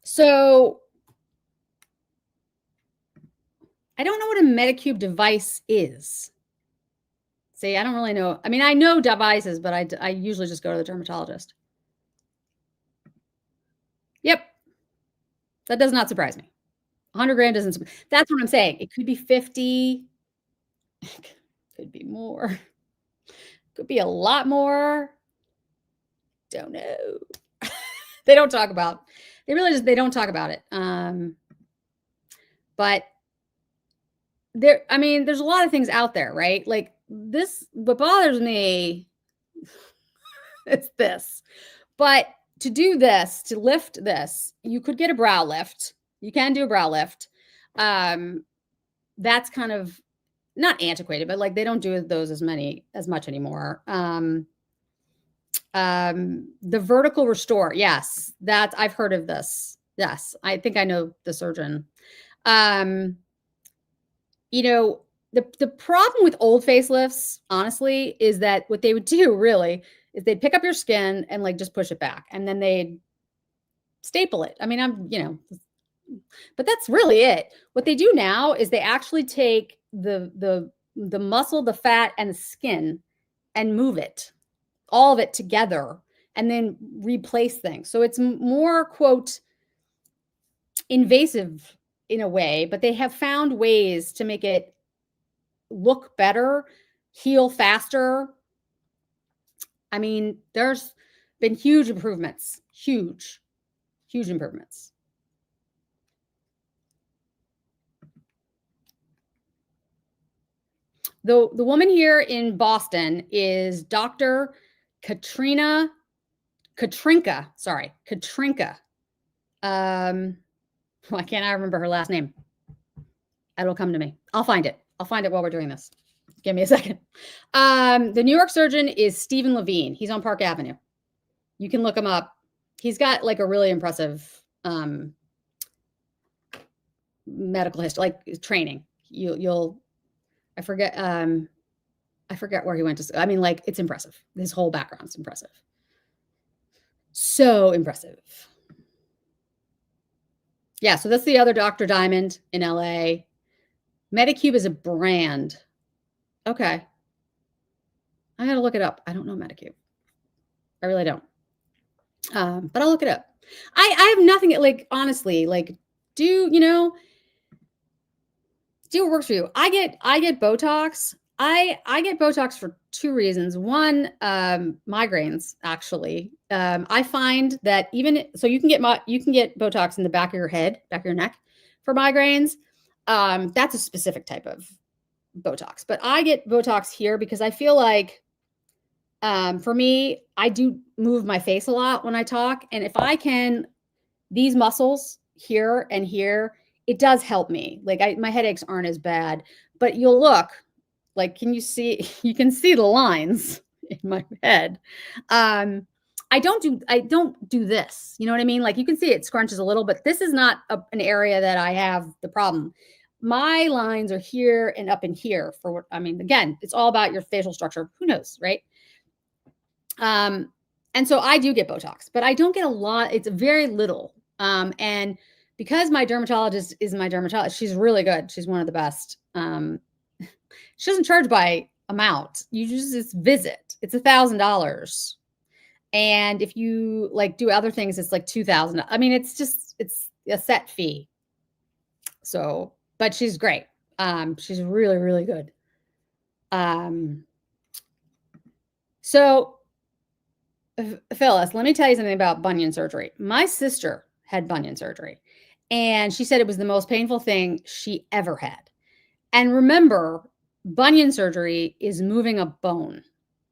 So I don't know what a Medicube device is. See, I don't really know. I mean, I know devices, but I usually just go to the dermatologist. Yep. That does not surprise me. 100 grand doesn't. That's what I'm saying. It could be 50. Could be more. Could be a lot more. Don't know. They don't talk about. They don't talk about it. But I mean, there's a lot of things out there, right? Like this, what bothers me is this. But to do this, to lift this, you could get a brow lift. You can do a brow lift. That's kind of not antiquated, but like they don't do those as much anymore. The vertical restore. Yes, I've heard of this. Yes, I think I know the surgeon. You know, the problem with old facelifts, honestly, is that what they would do really is they'd pick up your skin and like just push it back, and then they'd staple it. I mean, but that's really it. What they do now is they actually take the muscle, the fat, and the skin and move it, all of it together, and then replace things. So it's more, quote, invasive in a way, but they have found ways to make it look better, heal faster. I mean, there's been huge improvements, huge improvements. The woman here in Boston is Dr. Katrinka. Why can't I remember her last name? It'll come to me. I'll find it while we're doing this. Give me a second. The New York surgeon is Stephen Levine. He's on Park Avenue. You can look him up. He's got like a really impressive medical history, like training. I forget where he went to. I mean, like, it's impressive. His whole background's impressive. So impressive. Yeah, so that's the other Dr. Diamond in LA. Medicube is a brand. Okay. I gotta look it up. I don't know Medicube. I really don't. But I'll look it up. I have nothing, like, honestly, like, do what works for you. I get Botox. I get Botox for two reasons. One, migraines, actually. I find that so you can get Botox in the back of your head, back of your neck for migraines. That's a specific type of Botox. But I get Botox here because I feel like, for me, I do move my face a lot when I talk. And if I can, these muscles here and here, it does help me. Like my headaches aren't as bad, but you'll look like, you can see the lines in my head. I don't do this. You know what I mean? Like you can see it scrunches a little, but this is not an area that I have the problem. My lines are here and up in here for what, I mean, again, it's all about your facial structure. Who knows, right? And so I do get Botox, but I don't get a lot. It's very little. And because my dermatologist is my dermatologist, she's really good. She's one of the best. She doesn't charge by amount. You just visit. It's $1,000. And if you like do other things, it's like $2,000. I mean, it's a set fee. So, but she's great. She's really, really good. So Phyllis, let me tell you something about bunion surgery. My sister had bunion surgery, And she said it was the most painful thing she ever had. And remember, bunion surgery is moving a bone.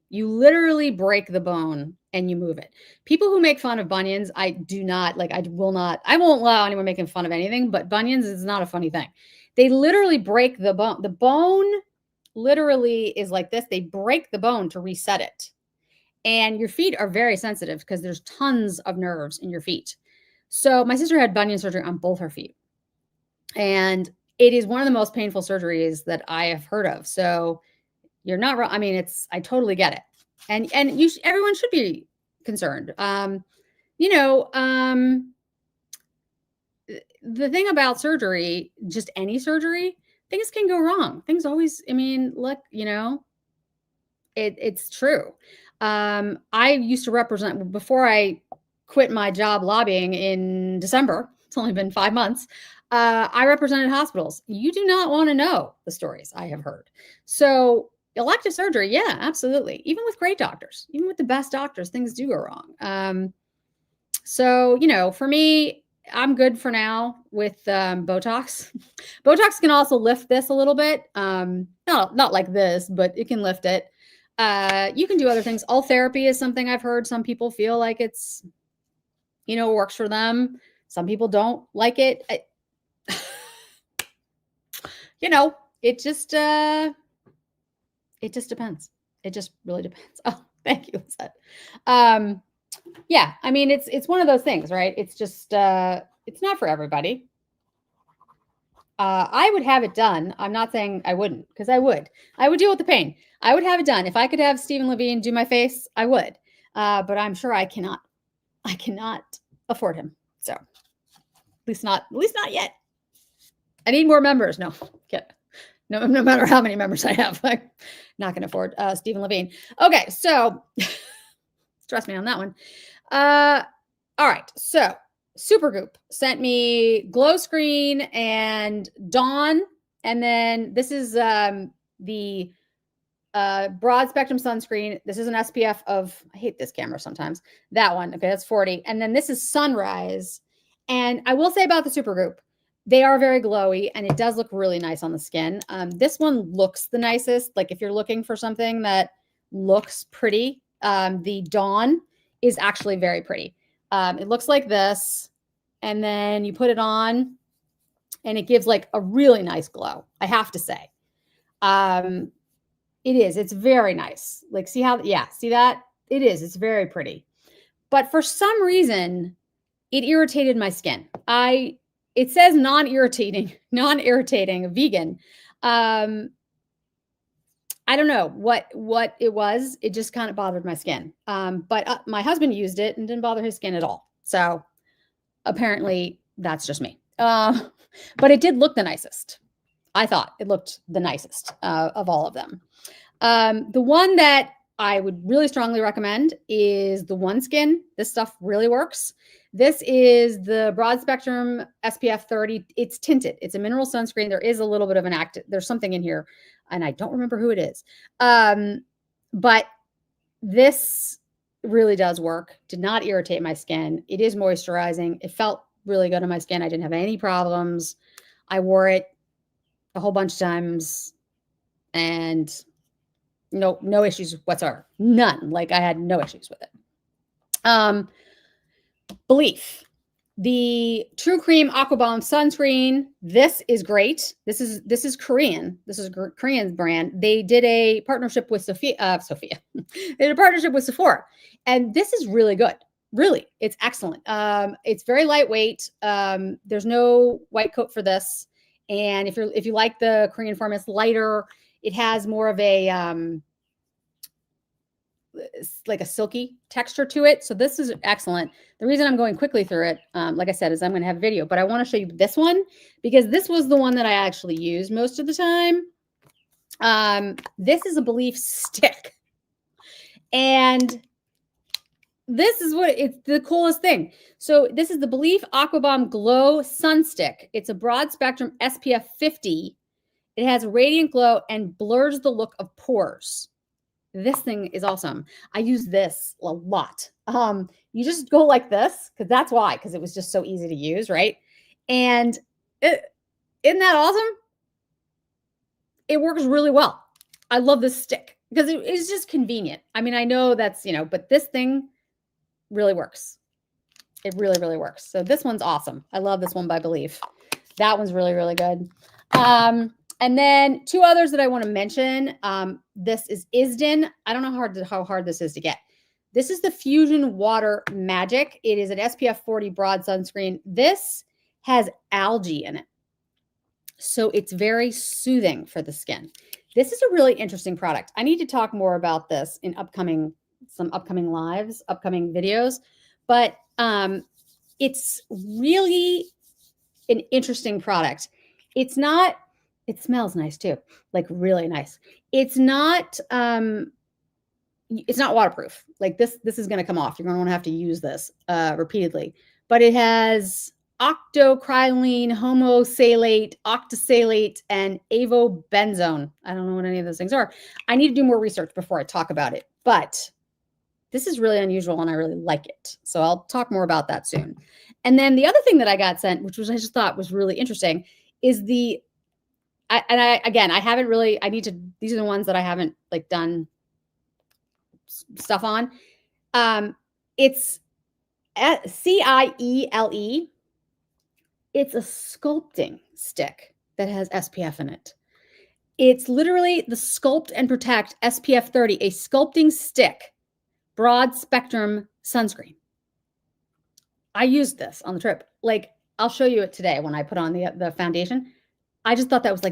You literally break the bone and you move it. People who make fun of bunions, I do not like, I won't allow anyone making fun of anything, but bunions is not a funny thing. They literally break the bone. The bone literally is like this. They break the bone to reset it. And your feet are very sensitive because there's tons of nerves in your feet. So my sister had bunion surgery on both her feet. And it is one of the most painful surgeries that I have heard of. So you're not wrong. I mean, I totally get it. And everyone should be concerned. The thing about surgery, just any surgery, things can go wrong. Things always, I mean, look, it's true. I used to represent, before I quit my job lobbying in December, it's only been 5 months, I represented hospitals. You do not want to know the stories I have heard. So elective surgery, yeah, absolutely. Even with great doctors, even with the best doctors, things do go wrong. So, for me, I'm good for now with Botox. Botox can also lift this a little bit. Not like this, but it can lift it. You can do other things. All therapy is something I've heard. Some people feel like it's, works for them. Some people don't like it. It just depends. It just really depends. Oh, thank you, Lizette. Yeah, I mean, it's one of those things, right? It's just, it's not for everybody. I would have it done. I'm not saying I wouldn't, because I would deal with the pain. I would have it done. If I could have Stephen Levine do my face, I would. But I'm sure I cannot afford him. So at least not yet. I need more members. No matter how many members I have, I'm not going to afford Stephen Levine. Okay, so stress me on that one. All right, so Supergoop sent me Glow Screen and Dawn, and then this is the broad spectrum sunscreen. This is an SPF of, I hate this camera sometimes, that one. Okay, that's 40. And then this is Sunrise. And I will say about the Supergoop, they are very glowy and it does look really nice on the skin. This one looks the nicest. Like if you're looking for something that looks pretty, the Dawn is actually very pretty. It looks like this, and then you put it on and it gives like a really nice glow, I have to say. It's very nice. Like, see that? It's very pretty. But for some reason, it irritated my skin. It says non-irritating, vegan. I don't know what it was. It just kind of bothered my skin. But my husband used it and didn't bother his skin at all. So apparently that's just me. But it did look the nicest. I thought it looked the nicest of all of them. The one that I would really strongly recommend is the One Skin. This stuff really works. This is the broad spectrum SPF 30. It's tinted. It's a mineral sunscreen. There is a little bit of there's something in here, and I don't remember who it is. But this really does work. Did not irritate my skin. It is moisturizing. It felt really good on my skin. I didn't have any problems. I wore it a whole bunch of times and no issues whatsoever. None. Like I had no issues with it. Belief. The True Cream Aqua Bomb sunscreen. This is great. This is Korean. This is a Korean brand. They did a partnership with Sophia. They did a partnership with Sephora, and this is really good. Really, it's excellent. It's very lightweight. There's no white coat for this, and if you like the Korean form, it's lighter. It has more of a like a silky texture to it. So this is excellent. The reason I'm going quickly through it, like I said, is I'm going to have a video, but I want to show you this one because this was the one that I actually used most of the time. This is a Belief stick. And this is it's the coolest thing. So this is the Belief Aqua Bomb Glow Sun Stick. It's a broad spectrum SPF 50. It has a radiant glow and blurs the look of pores. This thing is awesome. I use this a lot. You just go like this, because it was just so easy to use, right? And isn't that awesome? It works really well. I love this stick because it's just convenient. I mean, I know that's, but this thing really works. It really, really works. So this one's awesome. I love this one by Believe. That one's really, really good. And then two others that I want to mention. This is Isden. I don't know how hard this is to get. This is the Fusion Water Magic. It is an SPF 40 broad sunscreen. This has algae in it. So it's very soothing for the skin. This is a really interesting product. I need to talk more about this in some upcoming lives, upcoming videos, but it's really an interesting product. It smells nice too, like really nice. It's not waterproof. Like this is going to come off. You're going to want to have to use this repeatedly, but it has octocrylene, homosalate, octosalate, and avobenzone. I don't know what any of those things are. I need to do more research before I talk about it, but this is really unusual and I really like it. So I'll talk more about that soon. And then the other thing that I got sent, which I just thought was really interesting, is these are the ones that I haven't like done stuff on. It's CIELE. It's a sculpting stick that has SPF in it. It's literally the Sculpt and Protect SPF 30, a sculpting stick, broad spectrum sunscreen. I used this on the trip. Like, I'll show you it today when I put on the foundation. I just thought that was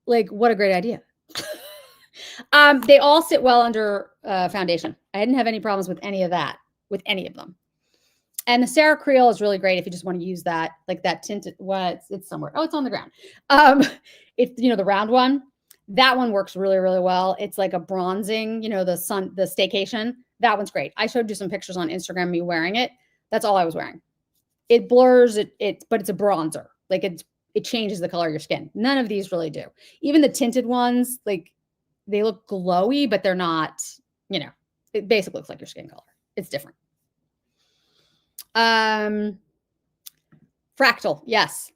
what a great idea. They all sit well under foundation. I didn't have any problems with any of that, with any of them. And the Sarah Creel is really great if you just want to use that, like that tinted, it's somewhere. Oh, it's on the ground. It's, the round one. That one works really, really well. It's like a bronzing, the staycation. That one's great. I showed you some pictures on Instagram of me wearing it. That's all I was wearing. It blurs but it's a bronzer. Like it changes the color of your skin. None of these really do. Even the tinted ones, like they look glowy, but they're not, it basically looks like your skin color. It's different. Fractal. Yes.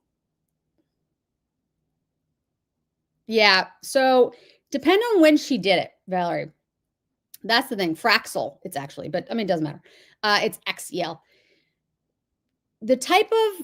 Yeah. So depend on when she did it, Valerie. That's the thing. Fraxel. It's actually, but I mean, it doesn't matter. It's XEL. The type of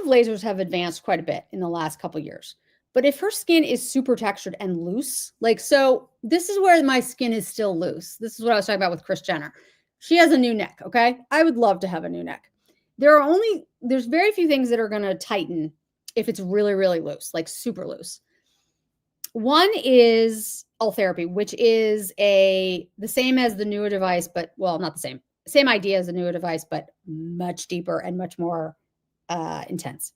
lasers have advanced quite a bit in the last couple of years. But if her skin is super textured and loose, so this is where my skin is still loose. This is what I was talking about with Kris Jenner. She has a new neck, okay? I would love to have a new neck. There's very few things that are going to tighten if it's really, really loose, like super loose. One is Ultherapy, which is the same as the newer device, but not the same. Same idea as the newer device, but much deeper and much more intense.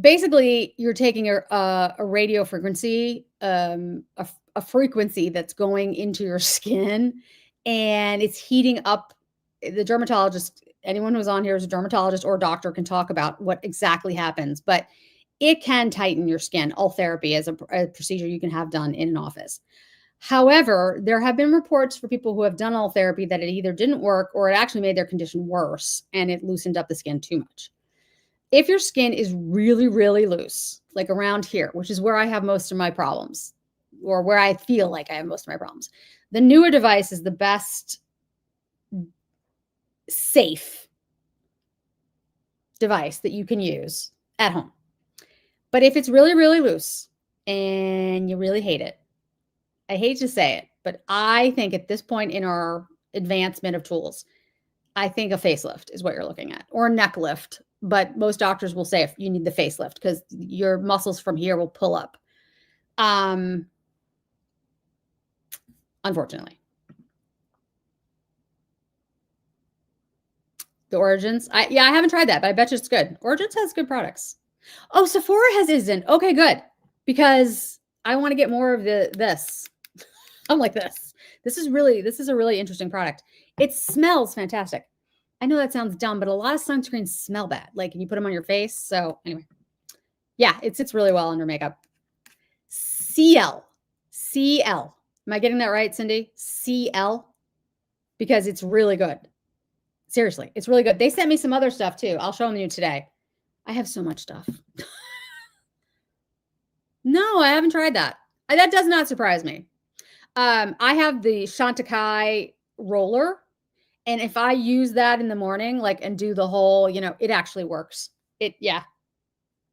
Basically, you're taking a radio frequency, a frequency that's going into your skin, and it's heating up. The dermatologist, anyone who's on here is a dermatologist or a doctor, can talk about what exactly happens, but it can tighten your skin. Ultherapy is a procedure you can have done in an office. However, there have been reports for people who have done Ultherapy that it either didn't work or it actually made their condition worse and it loosened up the skin too much. If your skin is really, really loose, like around here, which is where I have most of my problems, or where I feel like I have most of my problems, the newer device is the best safe device that you can use at home. But if it's really, really loose and you really hate it, I hate to say it, but I think at this point in our advancement of tools, I think a facelift is what you're looking at, or a neck lift. But most doctors will say if you need the facelift because your muscles from here will pull up. Unfortunately. The Origins. I haven't tried that, but I bet you it's good. Origins has good products. Oh, Sephora has Isden. Okay, good. Because I want to get more of this. I'm like this. This is a really interesting product. It smells fantastic. I know that sounds dumb, but a lot of sunscreens smell bad. Like, you put them on your face. So anyway, yeah, it sits really well under makeup. CL. Am I getting that right, Cindy? CL? Because it's really good. Seriously, it's really good. They sent me some other stuff too. I'll show them you today. I have so much stuff. No, I haven't tried that. That does not surprise me. I have the Chantecaille roller, and if I use that in the morning, like, and do the whole, it actually works. Yeah.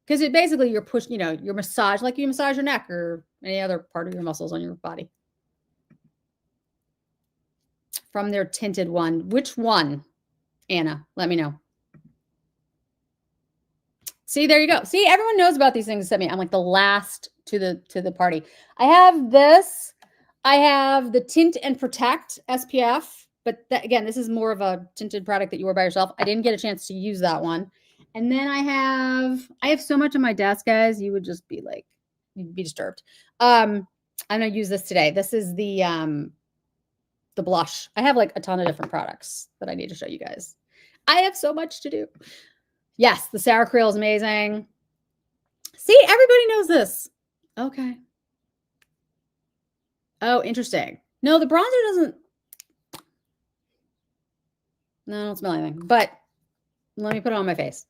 Because it basically, you're pushing, your massage, like you massage your neck or any other part of your muscles on your body. From their tinted one. Which one, Anna? Let me know. See, there you go. See, everyone knows about these things except me. I'm like the last to the party. I have this. I have the Tint and Protect SPF, but again, this is more of a tinted product that you wear by yourself. I didn't get a chance to use that one. And then I have so much on my desk, guys. You would just be like, you'd be disturbed. I'm gonna use this today. This is the blush. I have like a ton of different products that I need to show you guys. I have so much to do. Yes, the Sour Creole is amazing. See, everybody knows this. Okay. Oh, interesting. No, the bronzer doesn't. No, I don't smell anything. But let me put it on my face.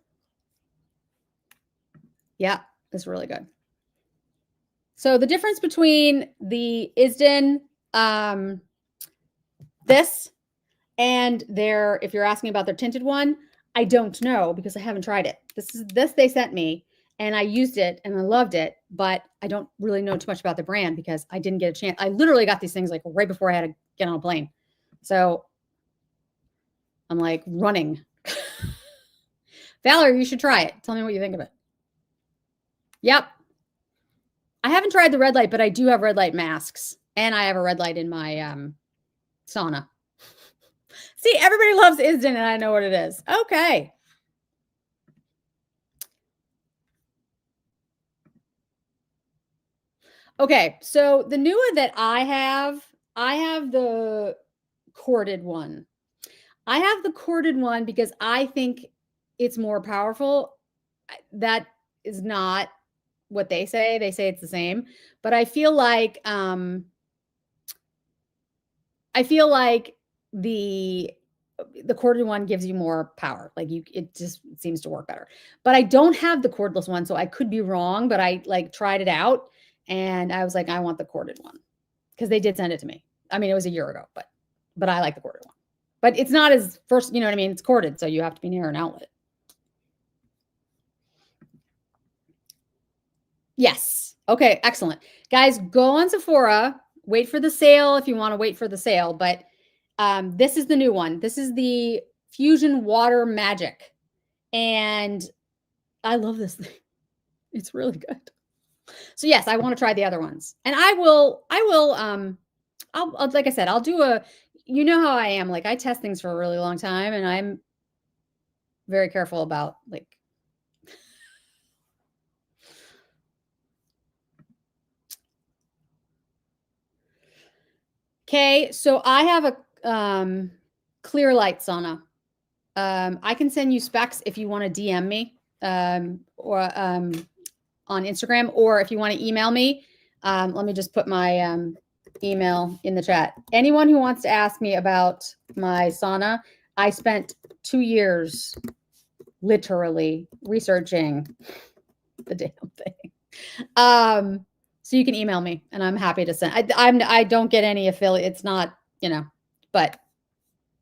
Yeah, it's really good. So the difference between the Isden, this, and their, if you're asking about their tinted one, I don't know because I haven't tried it. This they sent me, and I used it and I loved it, but I don't really know too much about the brand because I didn't get a chance. I literally got these things like right before I had to get on a plane. So I'm like running. Valerie, you should try it. Tell me what you think of it. Yep. I haven't tried the red light, but I do have red light masks, and I have a red light in my sauna. See, everybody loves Isden, and I know what it is. Okay. Okay, so the new one that I have the corded one. I have the corded one because I think it's more powerful. That is not what they say. They say it's the same, but I feel like the corded one gives you more power. Like it just seems to work better. But I don't have the cordless one, so I could be wrong, but I like tried it out and I was like, I want the corded one because they did send it to me. I mean, it was a year ago, but I like the corded one. But it's not as first, you know what I mean? It's corded, so you have to be near an outlet. Yes. Okay, excellent. Guys, go on Sephora. Wait for the sale if you want to wait for the sale, but this is the new one. This is the Fusion Water Magic. And I love this thing. It's really good. So yes, I want to try the other ones. And I'll like I said, I'll do you know how I am. Like I test things for a really long time and I'm very careful about like okay, so I have a clear light sauna. I can send you specs if you want to DM me or on Instagram, or if you want to email me. Let me just put my email in the chat. Anyone who wants to ask me about my sauna, I spent 2 years literally researching the damn thing. So you can email me and I'm happy to send. I don't get any affiliate. It's not, but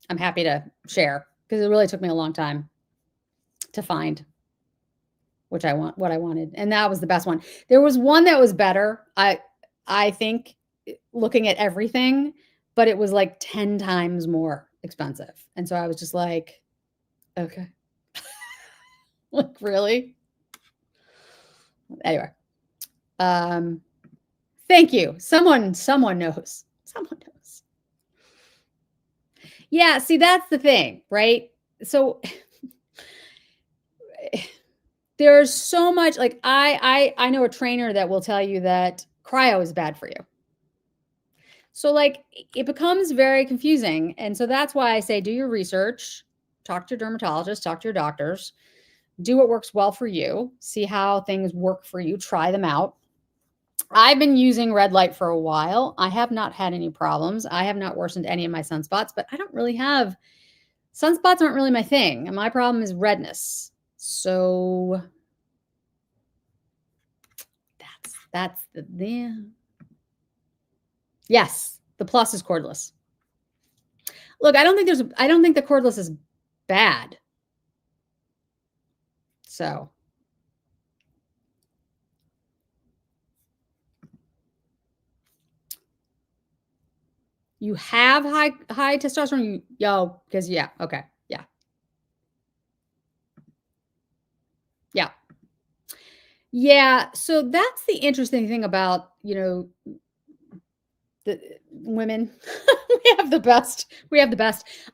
I'm happy to share because it really took me a long time to find what I wanted. And that was the best one. There was one that was better. I think looking at everything, but it was like 10 times more expensive. And so I was just like, okay. Like really? Anyway. Thank you. Someone knows. Someone knows. Yeah, see, that's the thing, right? So there's so much, like I know a trainer that will tell you that cryo is bad for you. So like it becomes very confusing. And so that's why I say do your research, talk to your dermatologist, talk to your doctors, do what works well for you, see how things work for you, try them out. I've been using red light for a while. I have not had any problems. I have not worsened any of my sunspots, but I don't really have Sunspots aren't really my thing, and my problem is redness. So that's the yes, the plus is cordless. Look, I don't think the cordless is bad. So you have high testosterone, because yeah, okay. Yeah. Yeah. Yeah, so that's the interesting thing about, the women. We have the best.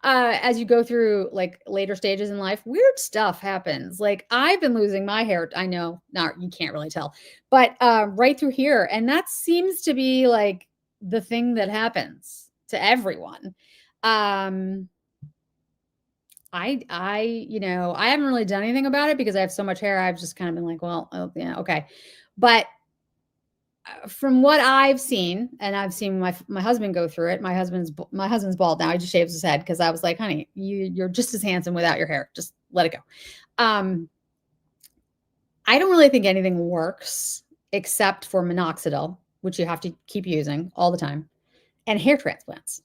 As you go through like later stages in life, weird stuff happens. Like I've been losing my hair. I know, not you can't really tell, but right through here, and that seems to be like the thing that happens to everyone. Um, I haven't really done anything about it because I have so much hair. I've just kind of been like, well, oh, yeah, okay. But from what I've seen, and I've seen my husband go through it. My husband's bald now. He just shaves his head because I was like, honey, you're just as handsome without your hair. Just let it go. I don't really think anything works except for minoxidil, which you have to keep using all the time, and hair transplants.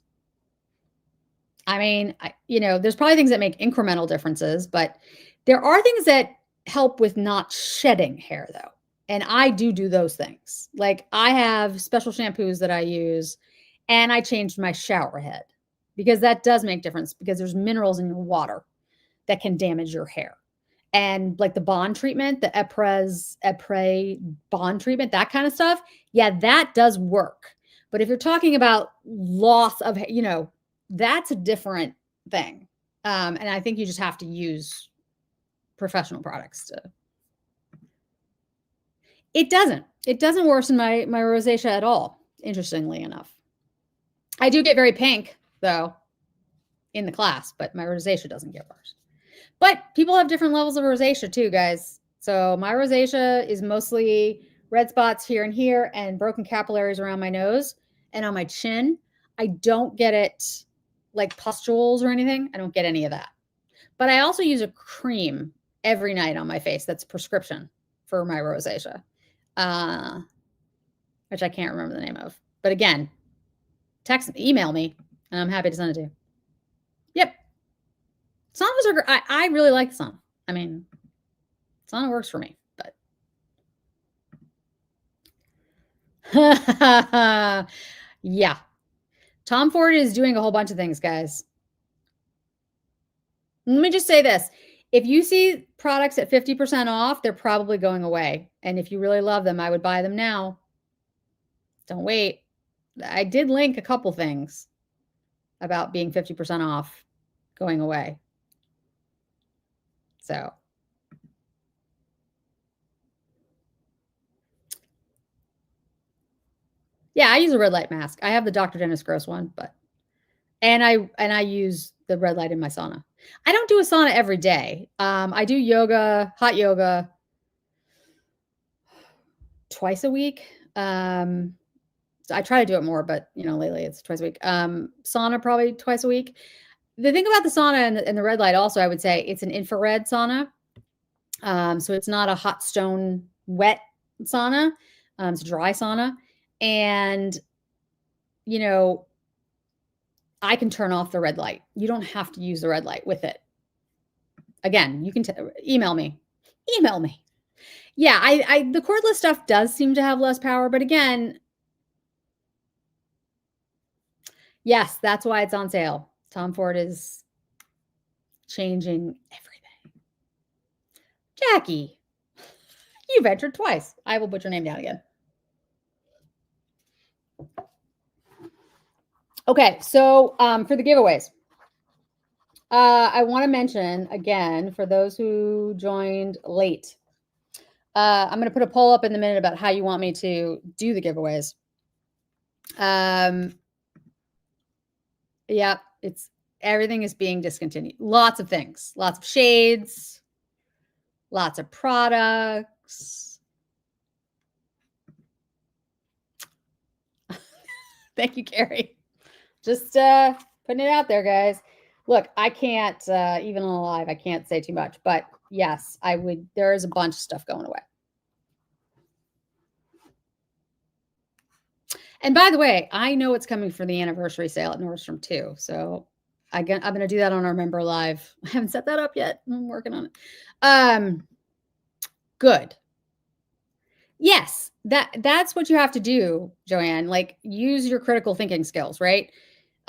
I mean, there's probably things that make incremental differences, but there are things that help with not shedding hair, though. And I do those things. Like I have special shampoos that I use, and I changed my shower head because that does make difference because there's minerals in your water that can damage your hair. And like the bond treatment, the Epres bond treatment, that kind of stuff, yeah, that does work. But if you're talking about loss of, that's a different thing. And I think you just have to use professional products to. It doesn't worsen my rosacea at all, interestingly enough. I do get very pink though in the class, but my rosacea doesn't get worse. But people have different levels of rosacea too, guys. So my rosacea is mostly red spots here and here and broken capillaries around my nose and on my chin. I don't get it like pustules or anything. I don't get any of that. But I also use a cream every night on my face that's prescription for my rosacea, which I can't remember the name of. But again, email me, and I'm happy to send it to you. Yep. Saunas are great. I really like the sauna. I mean, sauna works for me, but. Yeah. Tom Ford is doing a whole bunch of things, guys. Let me just say this. If you see products at 50% off, they're probably going away. And if you really love them, I would buy them now. Don't wait. I did link a couple things about being 50% off going away. So. Yeah, I use a red light mask. I have the Dr. Dennis Gross one, but and I use the red light in my sauna. I don't do a sauna every day. I do yoga, hot yoga twice a week. I try to do it more, but lately it's twice a week. Sauna probably twice a week. The thing about the sauna and the red light also, I would say it's an infrared sauna. So it's not a hot stone wet sauna. It's a dry sauna. And, I can turn off the red light. You don't have to use the red light with it. Again, you can email me. Email me. Yeah, the cordless stuff does seem to have less power, but again, yes, that's why it's on sale. Tom Ford is changing everything. Jackie, you've entered twice. I will put your name down again. Okay, so for the giveaways, I want to mention again for those who joined late. I'm going to put a poll up in a minute about how you want me to do the giveaways. Yeah, everything is being discontinued. Lots of things, lots of shades, lots of products. Thank you, Carrie. Just putting it out there, guys. Look, I can't, even on live, I can't say too much, but yes, I would, there is a bunch of stuff going away. And by the way, I know it's coming for the anniversary sale at Nordstrom too. So I'm going to do that on our member live. I haven't set that up yet. I'm working on it. Good. Yes, that's what you have to do, Joanne. Like, use your critical thinking skills, right?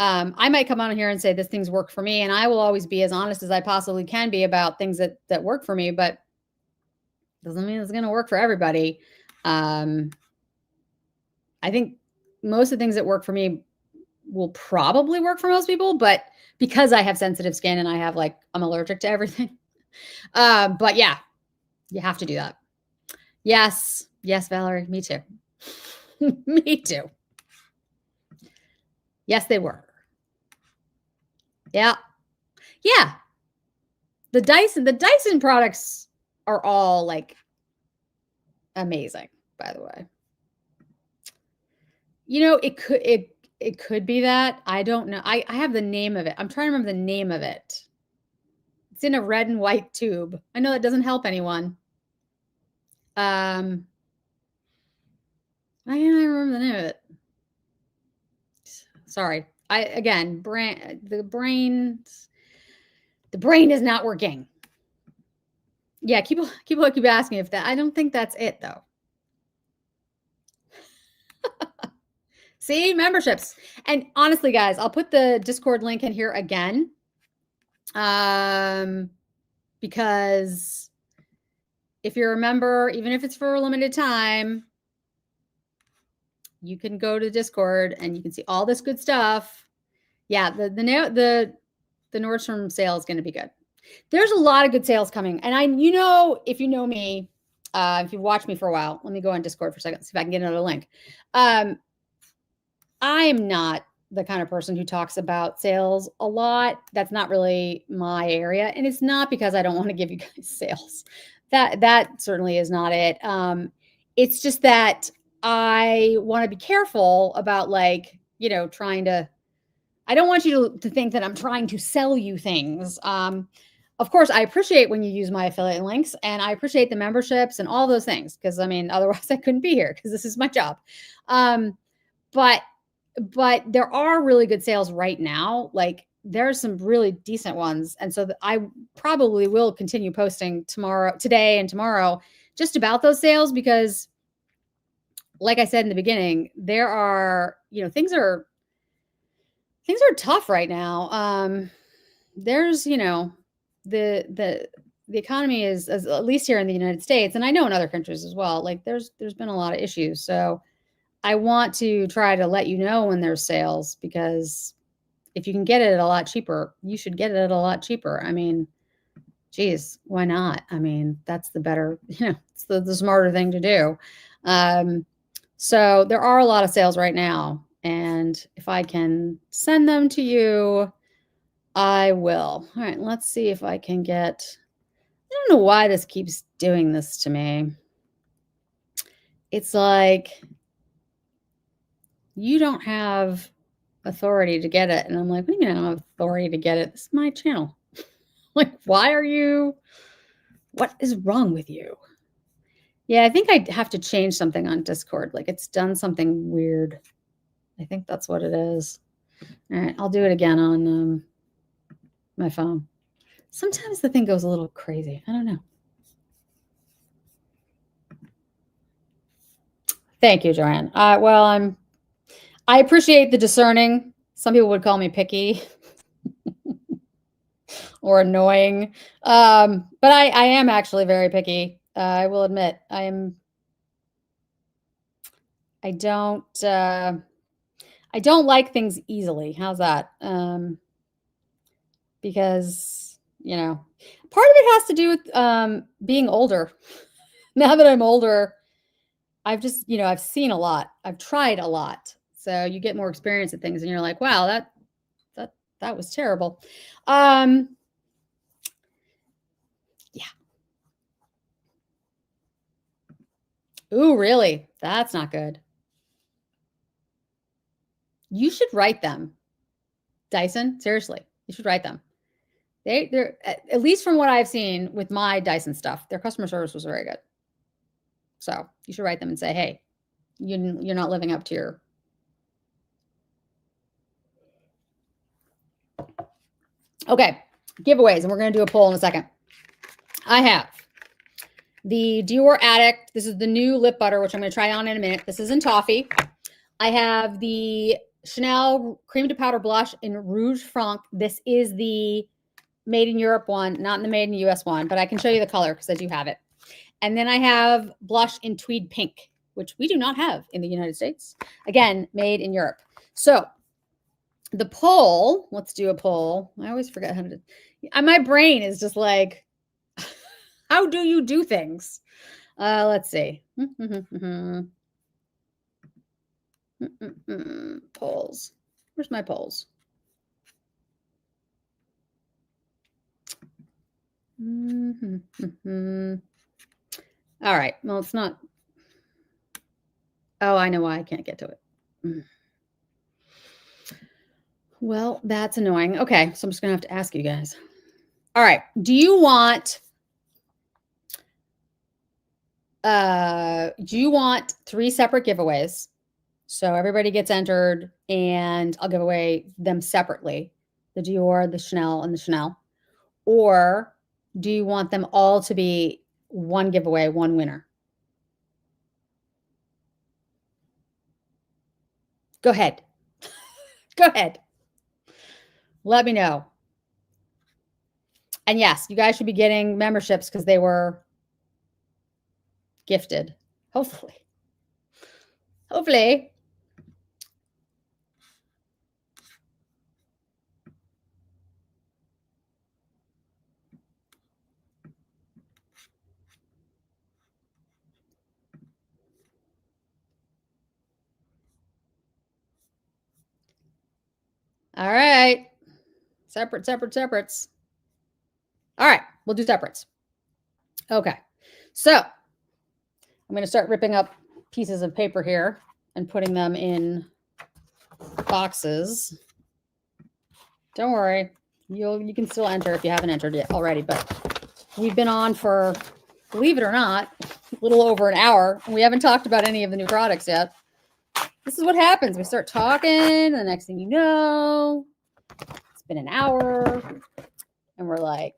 I might come on here and say this things work for me, and I will always be as honest as I possibly can be about things that work for me, but doesn't mean it's going to work for everybody. I think most of the things that work for me will probably work for most people, but because I have sensitive skin and I have I'm allergic to everything. But yeah, you have to do that. Yes. Yes, Valerie, me too. Me too. Yes, they were. Yeah. Yeah. The Dyson products are all amazing, by the way. You know, it could be that. I don't know. I have the name of it. I'm trying to remember the name of it. It's in a red and white tube. I know that doesn't help anyone. I can't remember the name of it. Sorry. The brain is not working. Yeah, people keep asking if that. I don't think that's it though. See, memberships. And honestly, guys, I'll put the Discord link in here again. Because if you're a member, even if it's for a limited time, you can go to Discord and you can see all this good stuff. Yeah, the Nordstrom sale is going to be good. There's a lot of good sales coming, and if you know me, if you've watched me for a while, let me go on Discord for a second, see if I can get another link. I am not the kind of person who talks about sales a lot. That's not really my area, and it's not because I don't want to give you guys sales. That certainly is not it. It's just that I want to be careful about trying to. I don't want you to think that I'm trying to sell you things. Of course, I appreciate when you use my affiliate links, and I appreciate the memberships and all those things, because otherwise I couldn't be here because this is my job. But there are really good sales right now. There's some really decent ones, and so I probably will continue posting today and tomorrow, just about those sales, because, like I said in the beginning, there are things are tough right now. There's the economy is, at least here in the United States, and I know in other countries as well, there's been a lot of issues. So I want to try to let you know when there's sales, because if you can get it at a lot cheaper, you should get it at a lot cheaper. Geez, why not? That's the better, it's the smarter thing to do. So there are a lot of sales right now, and if I can send them to you, I will. All right, let's see if I can get, I don't know why this keeps doing this to me. It's like, you don't have authority to get it. And I'm like, what do you mean I don't have authority to get it? This is my channel. What is wrong with you? Yeah, I think I have to change something on Discord. It's done something weird. I think that's what it is. All right, I'll do it again on my phone. Sometimes the thing goes a little crazy. I don't know. Thank you, Joanne. Well, I appreciate the discerning. Some people would call me picky or annoying. But I am actually very picky. I will admit, I don't like things easily. How's that? Because, part of it has to do with being older. Now that I'm older, I've just, I've seen a lot. I've tried a lot. So you get more experience at things, and you're like, wow, that was terrible. Yeah. Ooh, really? That's not good. You should write them. Dyson, seriously, you should write them. They're at least from what I've seen with my Dyson stuff, their customer service was very good. So you should write them and say, hey, you're not living up to your. Okay, giveaways, and we're going to do a poll in a second. I have the Dior Addict. This is the new lip butter, which I'm going to try on in a minute. This is in toffee. I have the Chanel Cream to Powder Blush in Rouge Franc. This is the Made in Europe one, not in the Made in the US one, but I can show you the color because I do have it. And then I have blush in Tweed Pink, which we do not have in the United States. Again, made in Europe. So the poll, let's do a poll. I always forget how to do. My brain is just like, how do you do things? Let's see. Polls. Where's my polls? All right. Well, it's not. Oh, I know why I can't get to it. Well, that's annoying. Okay, so I'm just going to have to ask you guys. All right. Do you want 3 separate giveaways? So everybody gets entered and I'll give away them separately, the Dior, the Chanel, and the Chanel. Or do you want them all to be one giveaway, one winner? Go ahead. Go ahead. Let me know. And yes, you guys should be getting memberships because they were gifted. Hopefully. Hopefully. All right. Separates. All right. We'll do separates. Okay. So I'm going to start ripping up pieces of paper here and putting them in boxes. Don't worry. You can still enter if you haven't entered yet already, but we've been on for, believe it or not, a little over an hour, and we haven't talked about any of the new products yet. This is what happens. We start talking, and the next thing you know, it's been an hour, and we're like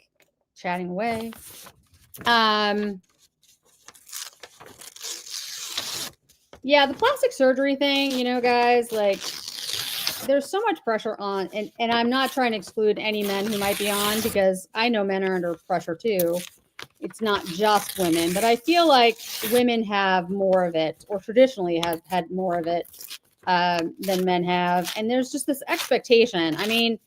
chatting away. Yeah, the plastic surgery thing, you know, guys, like there's so much pressure on, and I'm not trying to exclude any men who might be on because I know men are under pressure too. It's not just women, but I feel like women have more of it, or traditionally have had more of it than men have. And there's just this expectation. I mean,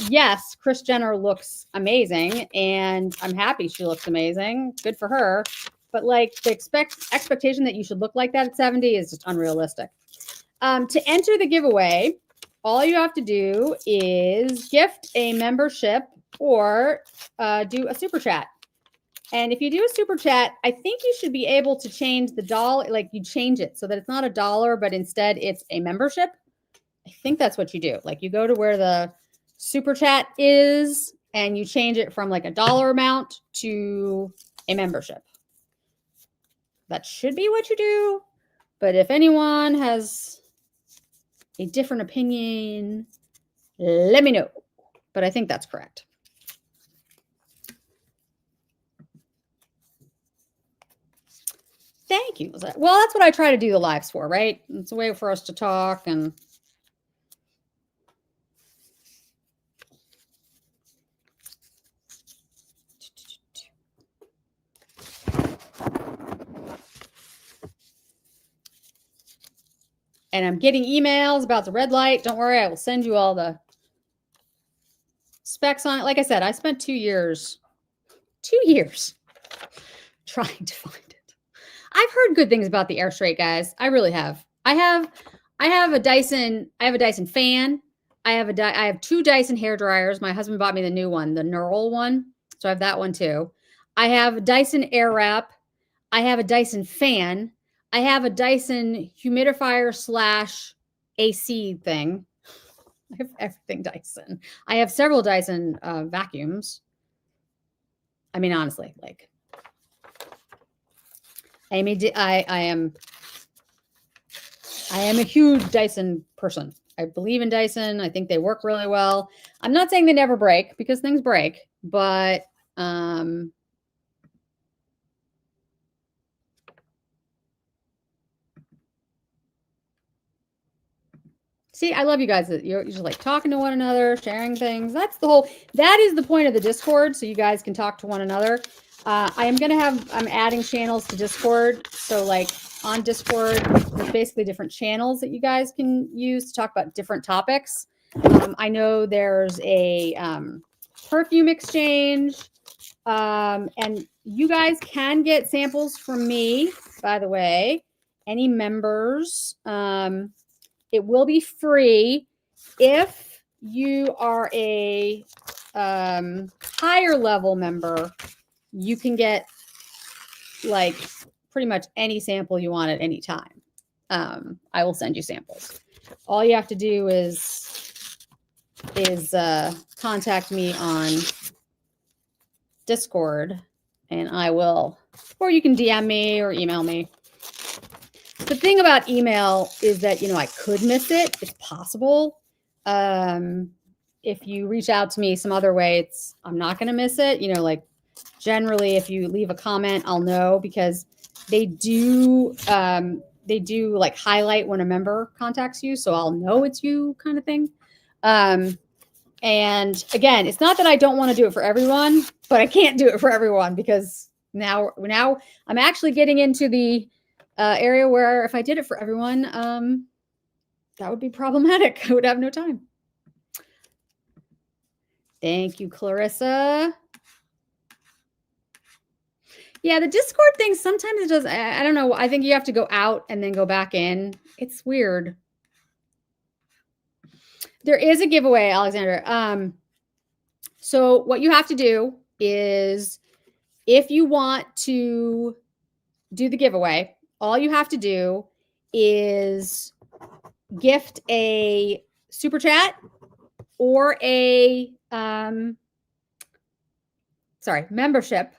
yes, Kris Jenner looks amazing, and I'm happy she looks amazing. Good for her. But like the expectation that you should look like that at 70 is just unrealistic. To enter the giveaway, all you have to do is gift a membership or do a super chat. And if you do a super chat, I think you should be able to change the dollar, like you change it so that it's not $1, but instead it's a membership. I think that's what you do. Like you go to where the super chat is and you change it from like $1 amount to a membership. That should be what you do. But if anyone has a different opinion, let me know. But I think that's correct. Thank you. Well, that's what I try to do the lives for, right? It's a way for us to talk and I'm getting emails about the red light. Don't worry, I will send you all the specs on it. Like I said, I spent 2 years trying to find it. I've heard good things about the Air Straight, guys. I really have. I have a Dyson. I have a Dyson fan. I have 2 Dyson hair dryers. My husband bought me the new one, the Neural one. So I have that one too. I have a Dyson Airwrap. I have a Dyson fan. I have a Dyson humidifier / AC thing. I have everything Dyson. I have several Dyson vacuums. I mean, honestly, like I am a huge Dyson person. I believe in Dyson. I think they work really well. I'm not saying they never break because things break, but see, I love you guys. You're just like talking to one another, sharing things. That is the point of the Discord. So you guys can talk to one another. I'm adding channels to Discord. So like on Discord, there's basically different channels that you guys can use to talk about different topics. I know there's a perfume exchange. And you guys can get samples from me, by the way, any members. It will be free if you are a higher level member. You can get like pretty much any sample you want at any time. I will send you samples. All you have to do is contact me on Discord, and I will, or you can DM me or email me. The thing about email is that, I could miss it. It's possible. If you reach out to me some other way, I'm not going to miss it. Like generally, if you leave a comment, I'll know because they do like highlight when a member contacts you. So I'll know it's you kind of thing. And again, it's not that I don't want to do it for everyone, but I can't do it for everyone because now I'm actually getting into the area where if I did it for everyone, that would be problematic. I would have no time. Thank you, Clarissa. Yeah, the Discord thing, sometimes it does. I don't know. I think you have to go out and then go back in. It's weird. There is a giveaway, Alexander. So what you have to do is if you want to do the giveaway, all you have to do is gift a super chat or a membership.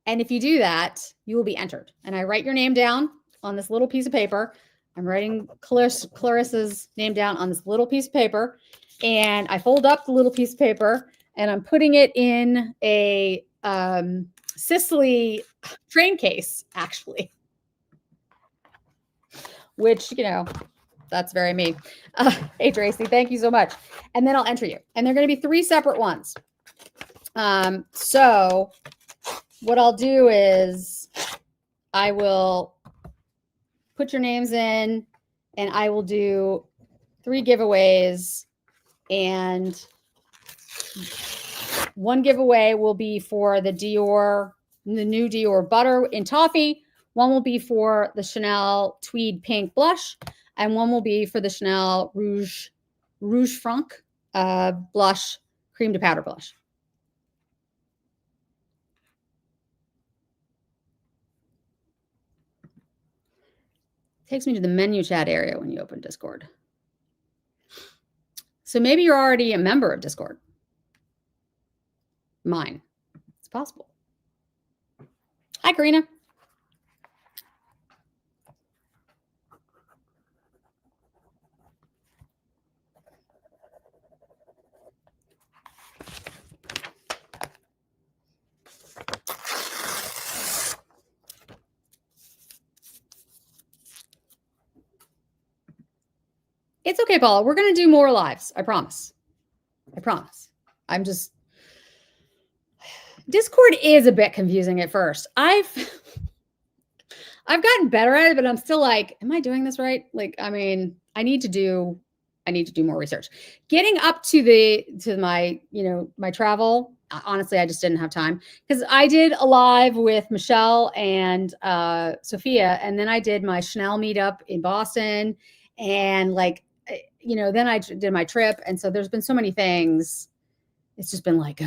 And if you do that, you will be entered. And I write your name down on this little piece of paper. I'm writing Clarissa's name down on this little piece of paper. And I fold up the little piece of paper and I'm putting it in a Sicily train case, actually. Which, that's very me. Hey, Tracy, thank you so much. And then I'll enter you. And they're going to be 3 separate ones. So what I'll do is I will put your names in and I will do 3 giveaways. And one giveaway will be for the new Dior Butter in Toffee. One will be for the Chanel Tweed Pink Blush. And one will be for the Chanel Rouge Franc Blush, Cream to Powder Blush. Takes me to the menu chat area when you open Discord. So maybe you're already a member of Discord. Mine. It's possible. Hi, Karina. It's okay, Paula. We're going to do more lives. I promise. I promise. Discord is a bit confusing at first. I've gotten better at it, but I'm still like, am I doing this right? Like, I mean, I need to do more research. Getting up to my, my travel, honestly, I just didn't have time because I did a live with Michelle and Sophia, and then I did my Chanel meetup in Boston, and then I did my trip, and so there's been so many things. It's just been like,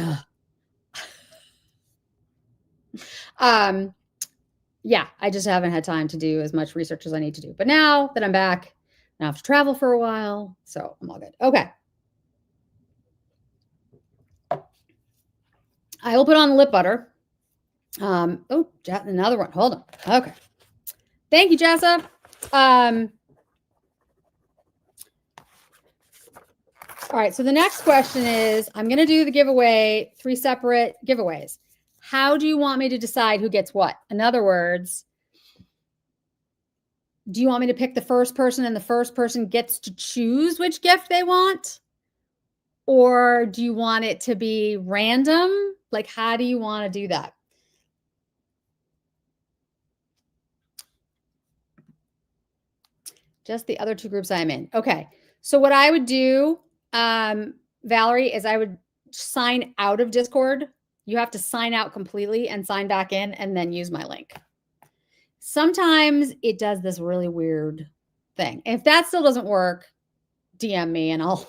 yeah, I just haven't had time to do as much research as I need to do. But now that I'm back, I have to travel for a while, so I'm all good. Okay. I will put on the lip butter. Oh, another one. Hold on. Okay. Thank you, Jessa. All right, so the next question is, I'm going to do the giveaway, 3 separate giveaways. How do you want me to decide who gets what? In other words, do you want me to pick the first person and the first person gets to choose which gift they want? Or do you want it to be random? Like, how do you want to do that? Just the other 2 groups I'm in. Okay. So what I would do, Valerie, is I would sign out of Discord. You have to sign out completely and sign back in and then use my link. Sometimes it does this really weird thing. If that still doesn't work, DM me and I'll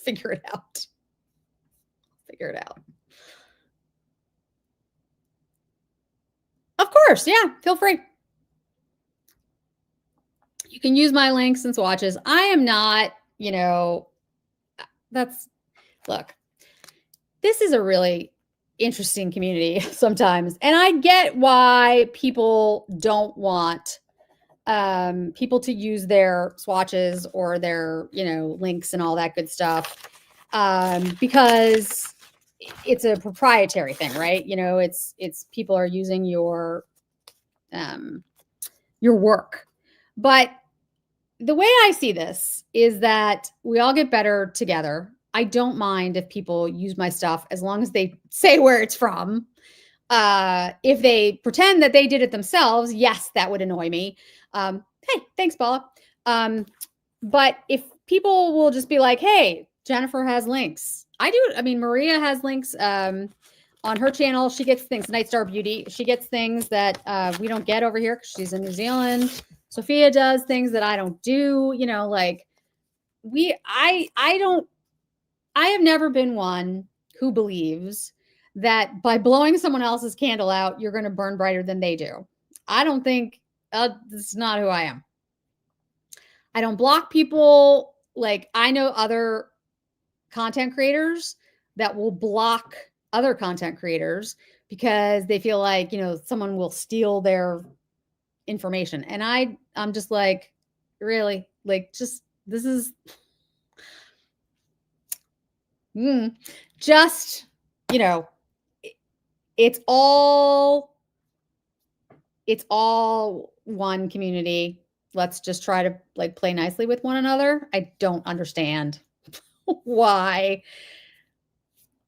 figure it out. Figure it out. Of course. Yeah. Feel free. You can use my links and swatches. I am not, look, this is a really interesting community sometimes. And I get why people don't want people to use their swatches or their, links and all that good stuff, because it's a proprietary thing, right? It's people are using your work. But the way I see this is that we all get better together. I don't mind if people use my stuff as long as they say where it's from. If they pretend that they did it themselves, yes, that would annoy me. Hey, thanks, Paula. But if people will just be like, hey, Jennifer has links. I do. I mean, Maria has links on her channel. She gets things, Night Star Beauty. She gets things that we don't get over here because she's in New Zealand. Sophia does things that I don't do, I have never been one who believes that by blowing someone else's candle out, you're going to burn brighter than they do. I don't think that's not who I am. I don't block people. Like, I know other content creators that will block other content creators because they feel like, someone will steal their information. And I'm just like, really, like, just, this is just, it's all one community. Let's just try to play nicely with one another. I don't understand why.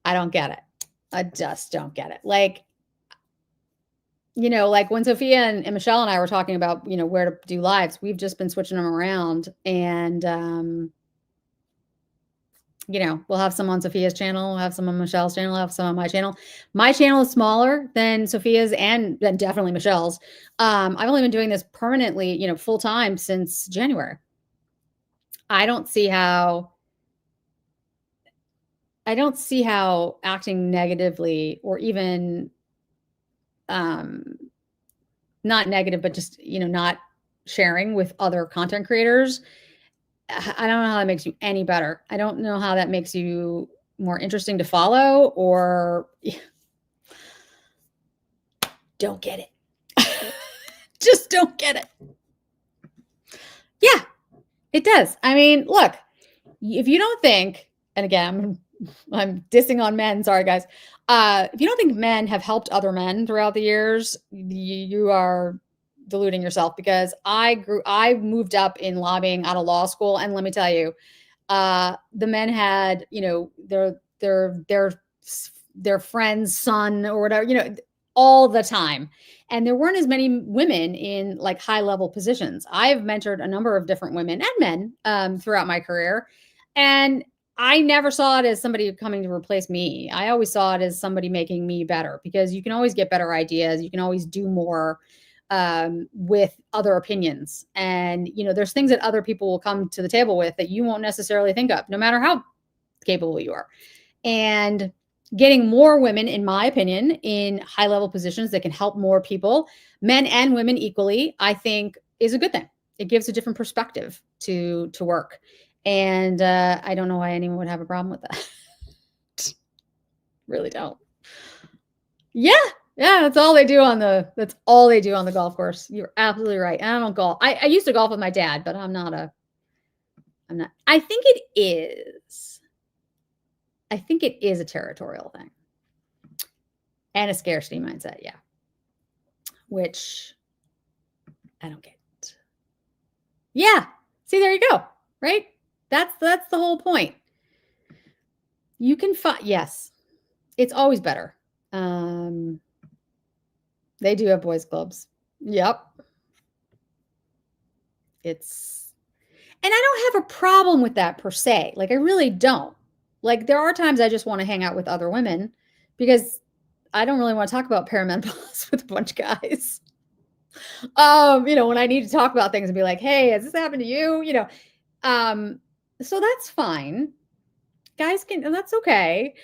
I don't get it. I just don't get it. Like when Sophia and Michelle and I were talking about, where to do lives, we've just been switching them around. And, we'll have some on Sophia's channel, we'll have some on Michelle's channel, we'll have some on my channel. My channel is smaller than Sophia's and then definitely Michelle's. I've only been doing this permanently, full time since January. I don't see how acting negatively or even not negative, but just, not sharing with other content creators. I don't know how that makes you any better. I don't know how that makes you more interesting to follow or don't get it. Just don't get it. Yeah, it does. I mean, look, if you don't think, and again, I'm dissing on men. Sorry, guys. If you don't think men have helped other men throughout the years, you are deluding yourself, because I moved up in lobbying out of law school. And let me tell you, the men had, their friend's son or whatever, all the time. And there weren't as many women in high level positions. I've mentored a number of different women and men throughout my career. And I never saw it as somebody coming to replace me. I always saw it as somebody making me better, because you can always get better ideas. You can always do more with other opinions. And, there's things that other people will come to the table with that you won't necessarily think of, no matter how capable you are. And getting more women, in my opinion, in high level positions that can help more people, men and women equally, I think is a good thing. It gives a different perspective to work. And I don't know why anyone would have a problem with that. Really don't. Yeah. Yeah, that's all they do on the golf course. You're absolutely right. And I don't golf. I used to golf with my dad, but I'm not. I think it is. I think it is a territorial thing and a scarcity mindset. Yeah. Which I don't get. Yeah. See, there you go. Right? That's the whole point. You can find, yes. It's always better. They do have boys clubs. Yep. It's, and I don't have a problem with that per se. Like, I really don't. Like, there are times I just want to hang out with other women because I don't really want to talk about perimenopause with a bunch of guys. When I need to talk about things and be like, hey, has this happened to you? So that's fine. Guys can, and that's okay,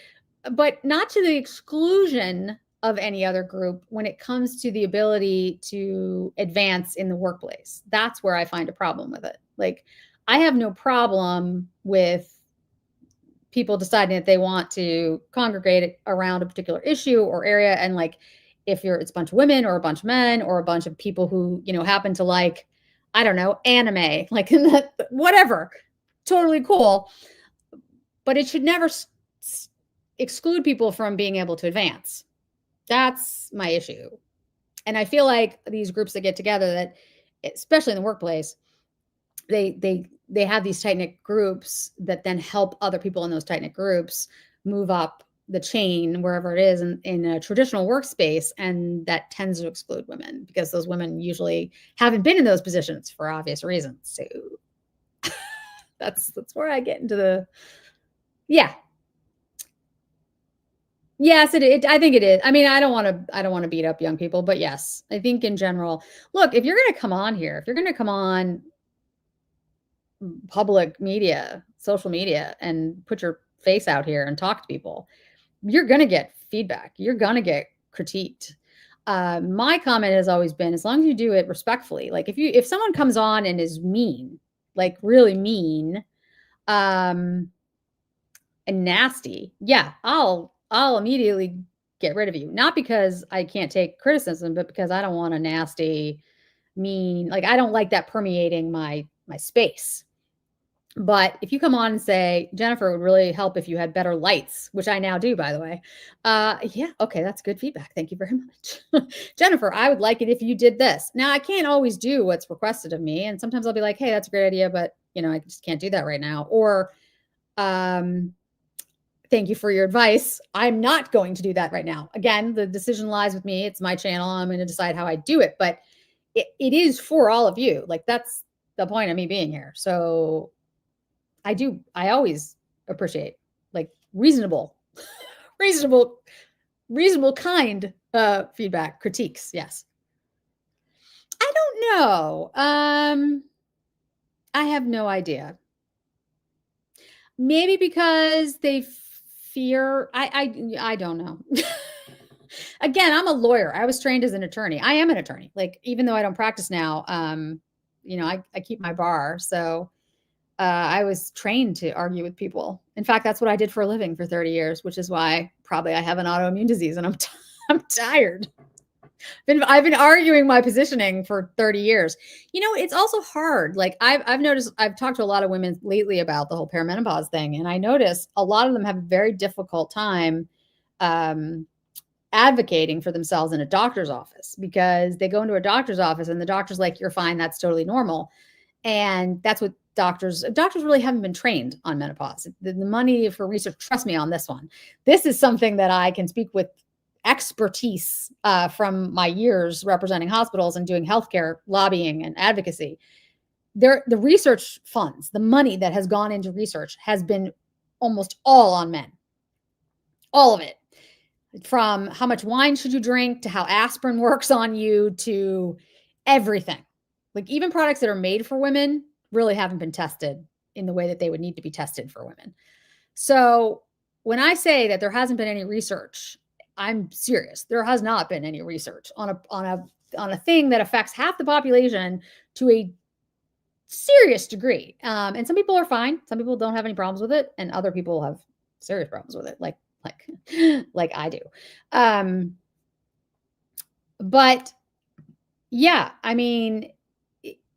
but not to the exclusion of any other group when it comes to the ability to advance in the workplace. That's where I find a problem with it. Like, I have no problem with people deciding that they want to congregate around a particular issue or area. And like, if it's a bunch of women or a bunch of men or a bunch of people who, happen to like, I don't know, anime, like whatever, totally cool. But it should never exclude people from being able to advance. That's my issue. And I feel like these groups that get together, that especially in the workplace, they have these tight-knit groups that then help other people in those tight-knit groups move up the chain wherever it is in a traditional workspace, and that tends to exclude women because those women usually haven't been in those positions for obvious reasons. So that's where I get into the, yeah. Yes, I think it is. I mean, I don't want to beat up young people, but yes, I think in general, look, if you're going to come on here, if you're going to come on public media, social media, and put your face out here and talk to people, you're going to get feedback. You're going to get critiqued. My comment has always been, as long as you do it respectfully, like if someone comes on and is mean, like really mean, and nasty, yeah, I'll immediately get rid of you. Not because I can't take criticism, but because I don't want a nasty, mean, like I don't like that permeating my space. But if you come on and say, Jennifer, it would really help if you had better lights, which I now do, by the way. Yeah, okay, that's good feedback. Thank you very much. Jennifer, I would like it if you did this. Now, I can't always do what's requested of me. And sometimes I'll be like, hey, that's a great idea, but I just can't do that right now. Or, thank you for your advice. I'm not going to do that right now. Again, the decision lies with me. It's my channel. I'm going to decide how I do it. But it is for all of you. Like, that's the point of me being here. So I always appreciate like reasonable, kind feedback, critiques. Yes. I don't know. I have no idea. Maybe because they fear, I don't know. Again, I'm a lawyer. I was trained as an attorney. I am an attorney. Like, even though I don't practice now, I keep my bar. So I was trained to argue with people. In fact, that's what I did for a living for 30 years, which is why probably I have an autoimmune disease and I'm tired. I've been arguing my positioning for 30 years. It's also hard. Like, I've noticed, I've talked to a lot of women lately about the whole perimenopause thing, and I notice a lot of them have a very difficult time advocating for themselves in a doctor's office, because they go into a doctor's office and the doctor's like, you're fine, that's totally normal. And that's what doctors really haven't been trained on menopause. The money for research, trust me on this one. This is something that I can speak with expertise from my years representing hospitals and doing healthcare lobbying and advocacy. The research funds, the money that has gone into research has been almost all on men. All of it. From how much wine should you drink, to how aspirin works on you, to everything. Like, even products that are made for women really haven't been tested in the way that they would need to be tested for women. So when I say that there hasn't been any research, I'm serious. There has not been any research on a thing that affects half the population to a serious degree. And some people are fine. Some people don't have any problems with it, and other people have serious problems with it, like I do. But yeah, I mean,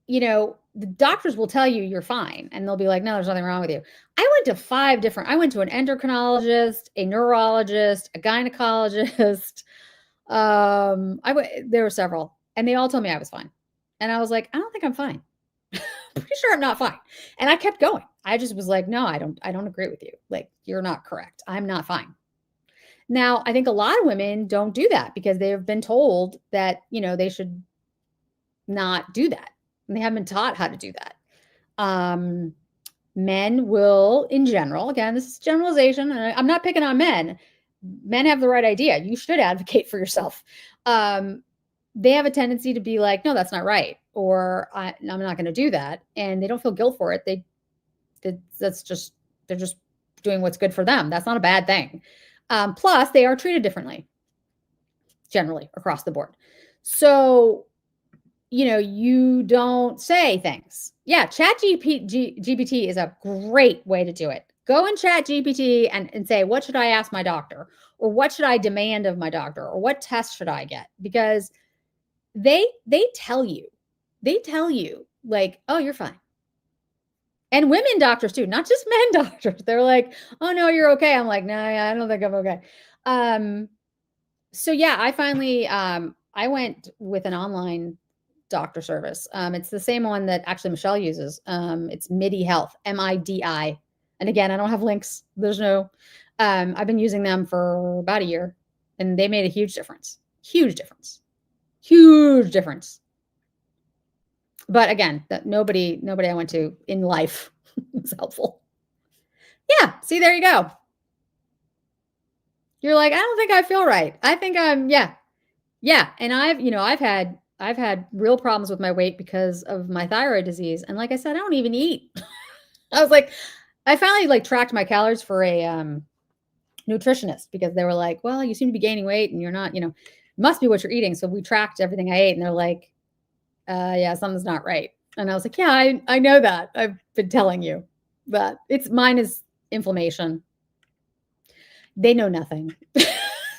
the doctors will tell you you're fine and they'll be like, no, there's nothing wrong with you. I went to an endocrinologist, a neurologist, a gynecologist. There were several and they all told me I was fine. And I was like, I don't think I'm fine. Pretty sure I'm not fine. And I kept going. I just was like, no, I don't agree with you. Like, you're not correct. I'm not fine. Now, I think a lot of women don't do that because they have been told that, they should not do that. And they haven't been taught how to do that. Men will, in general, again, this is generalization, and I'm not picking on men. Men have the right idea. You should advocate for yourself. They have a tendency to be like, no, that's not right. Or I'm not going to do that. And they don't feel guilt for it. They're just doing what's good for them. That's not a bad thing. Plus, they are treated differently, generally, across the board. So, you don't say things. Yeah, GPT is a great way to do it. Go and chat GPT and say, what should I ask my doctor? Or what should I demand of my doctor? Or what test should I get? Because they tell you. They tell you, like, oh, you're fine. And women doctors too, not just men doctors. They're like, oh no, you're okay. I'm like, no, I don't think I'm okay. So yeah, I finally I went with an online doctor service. It's the same one that actually Michelle uses. It's MIDI Health, MIDI. And again, I don't have links. There's no I've been using them for about a year and they made a huge difference. Huge difference. Huge difference. But again, that nobody I went to in life was helpful. Yeah, see, there you go. You're like, I don't think I feel right. I think yeah. And I've had real problems with my weight because of my thyroid disease. And like I said, I don't even eat. I was like, I finally tracked my calories for a nutritionist because they were like, well, you seem to be gaining weight and you're not, must be what you're eating. So we tracked everything I ate and they're like, yeah, something's not right. And I was like, yeah, I know that. I've been telling you that mine is inflammation. They know nothing.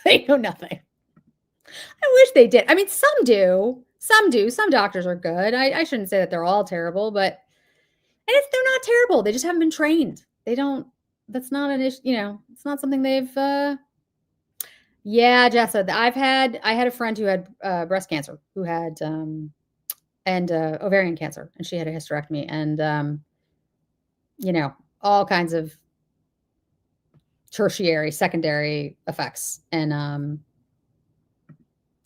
They know nothing. I wish they did. I mean, some do. Some do. Some doctors are good. I shouldn't say that they're all terrible, but they're not terrible. They just haven't been trained. They don't. That's not an issue. It's not something they've. Yeah, Jessa. I had a friend who had breast cancer, who had and ovarian cancer, and she had a hysterectomy, and all kinds of tertiary, secondary effects, and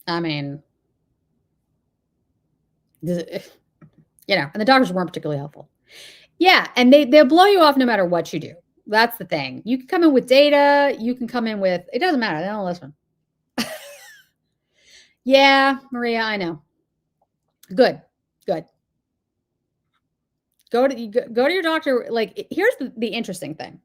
I mean, and the doctors weren't particularly helpful. Yeah, and they'll blow you off no matter what you do. That's the thing. You can come in with data. You can come in with, it doesn't matter. They don't listen. Yeah, Maria, I know. Good. Go to your doctor. Like, here's the interesting thing.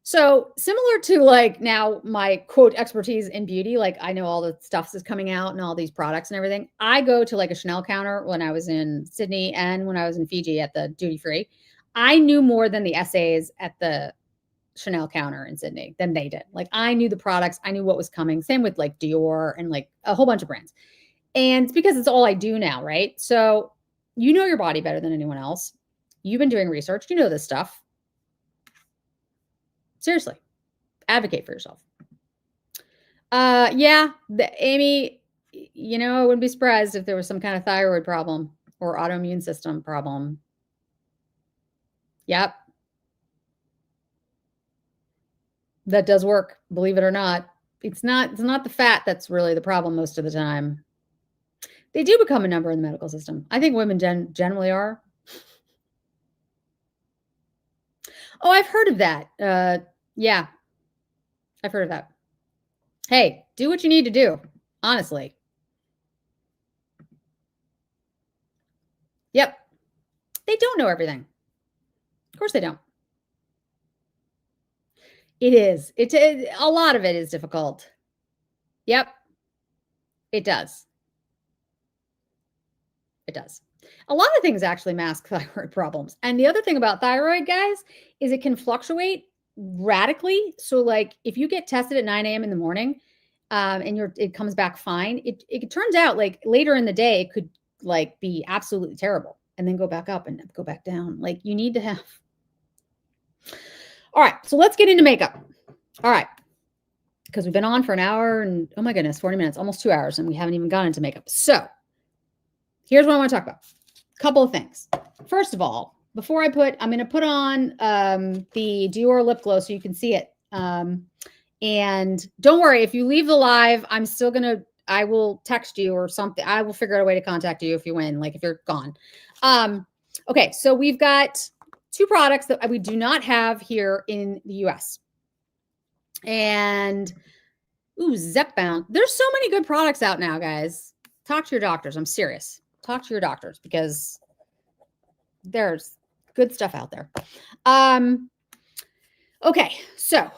So similar to now my quote expertise in beauty, I know all the stuff that's coming out and all these products and everything. I go to a Chanel counter when I was in Sydney and when I was in Fiji at the duty free. I knew more than the essays at the Chanel counter in Sydney than they did. I knew the products, I knew what was coming. Same with Dior and a whole bunch of brands. And it's because it's all I do now, right? So you know your body better than anyone else. You've been doing research. You know this stuff. Seriously, advocate for yourself. Yeah, Amy, I wouldn't be surprised if there was some kind of thyroid problem or autoimmune system problem. Yep. That does work, believe it or not. It's not the fat that's really the problem most of the time. They do become a number in the medical system. I think women generally are. Oh, I've heard of that. Yeah, I've heard of that. Hey, do what you need to do, honestly. Yep. They don't know everything. Of course they don't. It is. A lot of it is difficult. Yep. It does. It does. A lot of things actually mask thyroid problems. And the other thing about thyroid, guys, is it can fluctuate radically. So if you get tested at 9 a.m. in the morning, and it comes back fine, it turns out like later in the day, it could like be absolutely terrible and then go back up and go back down. Like you need to have. All right. So let's get into makeup. All right. Because we've been on for an hour and oh my goodness, 40 minutes, almost 2 hours, and we haven't even gone into makeup. So here's what I want to talk about. A couple of things. First of all, before I'm going to put on the Dior lip gloss so you can see it. And don't worry, if you leave the live, I will text you or something. I will figure out a way to contact you if you win, like if you're gone. Okay, so we've got 2 products that we do not have here in the US. And, Zepbound. There's so many good products out now, guys. Talk to your doctors. I'm serious. Talk to your doctors because there's good stuff out there. Okay, so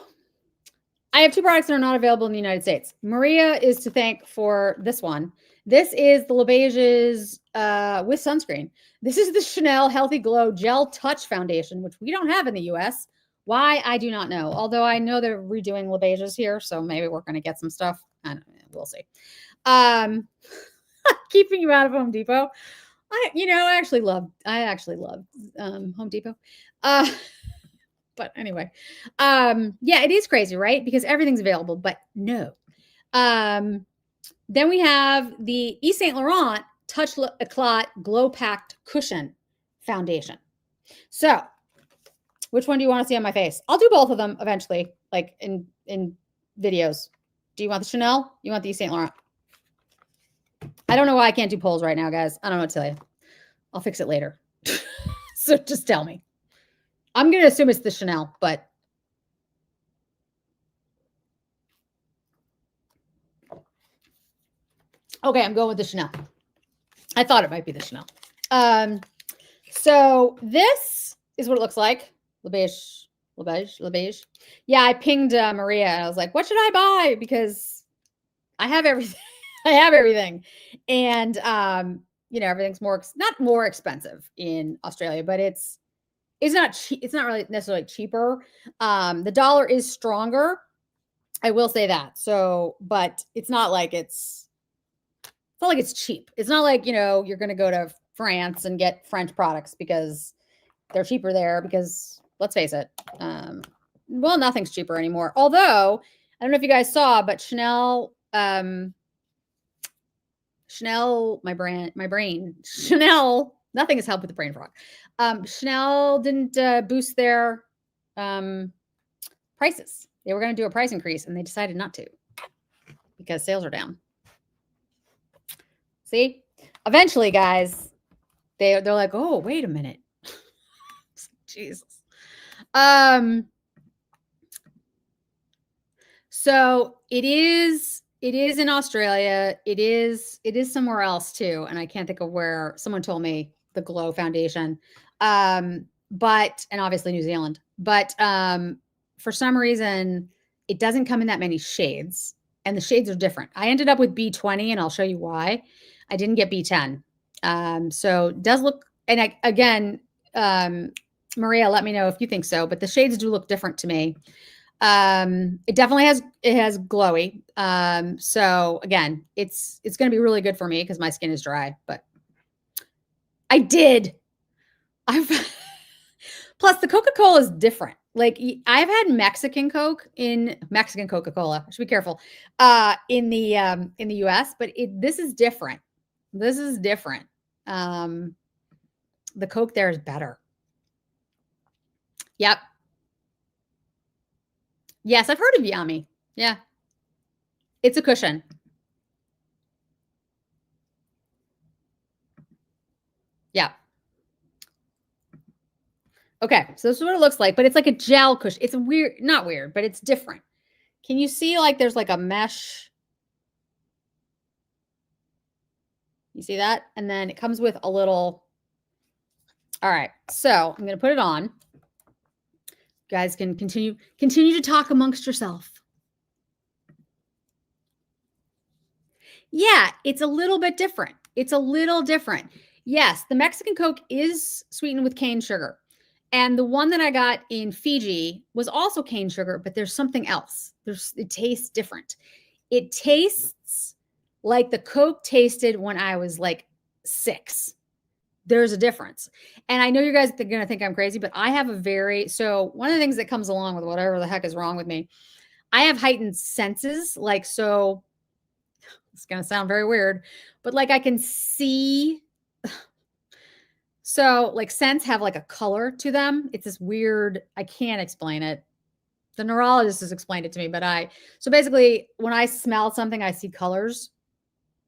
I have 2 products that are not available in the United States. Maria is to thank for this one. This is the Le Beige's with sunscreen. This is the Chanel Healthy Glow Gel Touch Foundation, which we don't have in the US. Why? I do not know. Although I know they're redoing Le Beige's here, so maybe we're going to get some stuff. I don't know. We'll see. Keeping you out of Home Depot. I actually love Home Depot. But anyway, yeah, it is crazy, right? Because everything's available, but no. Then we have the Yves Saint Laurent Touch Eclat Glow Packed Cushion Foundation. So, which one do you want to see on my face? I'll do both of them eventually, like in videos. Do you want the Chanel? You want the Yves Saint Laurent? I don't know why I can't do polls right now, guys. I don't know what to tell you. I'll fix it later. So just tell me. I'm going to assume it's the Chanel, but okay, I'm going with the Chanel. I thought it might be the Chanel. So this is what it looks like. Le Beige. Yeah, I pinged Maria and I was like, what should I buy? Because I have everything. I have everything. And, everything's not more expensive in Australia, but it's not really necessarily cheaper. The dollar is stronger. I will say that. So, but it's not like it's cheap. It's not like, you're going to go to France and get French products because they're cheaper there because let's face it. Well, nothing's cheaper anymore. Although I don't know if you guys saw, but Chanel, my brain, Chanel, nothing has helped with the brain fog. Chanel didn't boost their prices. They were going to do a price increase and they decided not to because sales are down. See, eventually, guys, they're like, oh, wait a minute. Jesus. So it is in Australia. It is somewhere else too. And I can't think of where. Someone told me the Glow Foundation. And obviously New Zealand, but for some reason it doesn't come in that many shades and the shades are different. I ended up with B20 and I'll show you why. I didn't get B10. So it does look, and again, Maria, let me know if you think so, but the shades do look different to me. It definitely has glowy. So again, it's going to be really good for me because my skin is dry, but plus the Coca-Cola is different. Like I've had Mexican Coca-Cola. I should be careful. In the US, but this is different. This is different. The Coke there is better. Yep. Yes, I've heard of Yummy. Yeah. It's a cushion. Yeah. Okay, so this is what it looks like, but it's like a gel cushion. It's not weird, but it's different. Can you see like there's like a mesh? You see that? And then it comes with a little. All right, so I'm going to put it on. You guys can continue to talk amongst yourself. Yeah, it's a little bit different. It's a little different. Yes, the Mexican Coke is sweetened with cane sugar. And the one that I got in Fiji was also cane sugar, but there's something else. It tastes different. It tastes like the Coke tasted when I was like 6. There's a difference. And I know you guys are going to think I'm crazy, but I have so one of the things that comes along with whatever the heck is wrong with me, I have heightened senses. Like, so it's going to sound very weird, but like I can see. So like scents have like a color to them. It's this weird, I can't explain it. The neurologist has explained it to me, but so basically when I smell something, I see colors.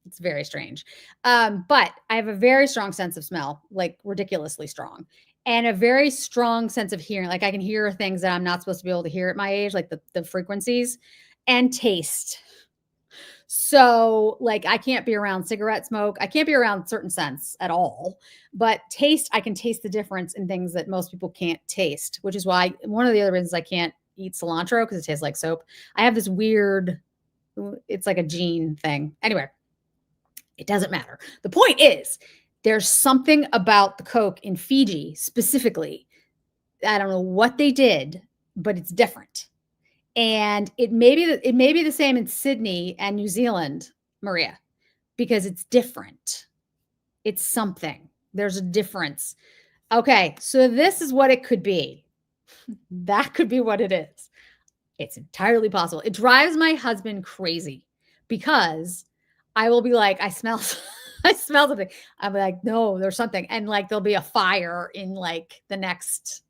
It's very strange. But I have a very strong sense of smell, like ridiculously strong, and a very strong sense of hearing. Like I can hear things that I'm not supposed to be able to hear at my age, like the frequencies, and taste. So like I can't be around cigarette smoke. I can't be around certain scents at all, but taste, I can taste the difference in things that most people can't taste, which is why one of the other reasons I can't eat cilantro, because it tastes like soap. I have this weird, it's like a gene thing. Anyway, it doesn't matter. The point is, there's something about the Coke in Fiji specifically. I don't know what they did, but it's different. And it may be the same in Sydney and New Zealand, Maria, because it's different. It's something. There's a difference. Okay, so this is what it could be. That could be what it is. It's entirely possible. It drives my husband crazy because I will be like, I smell something. I'm like, no, there's something. And like, there'll be a fire in like the next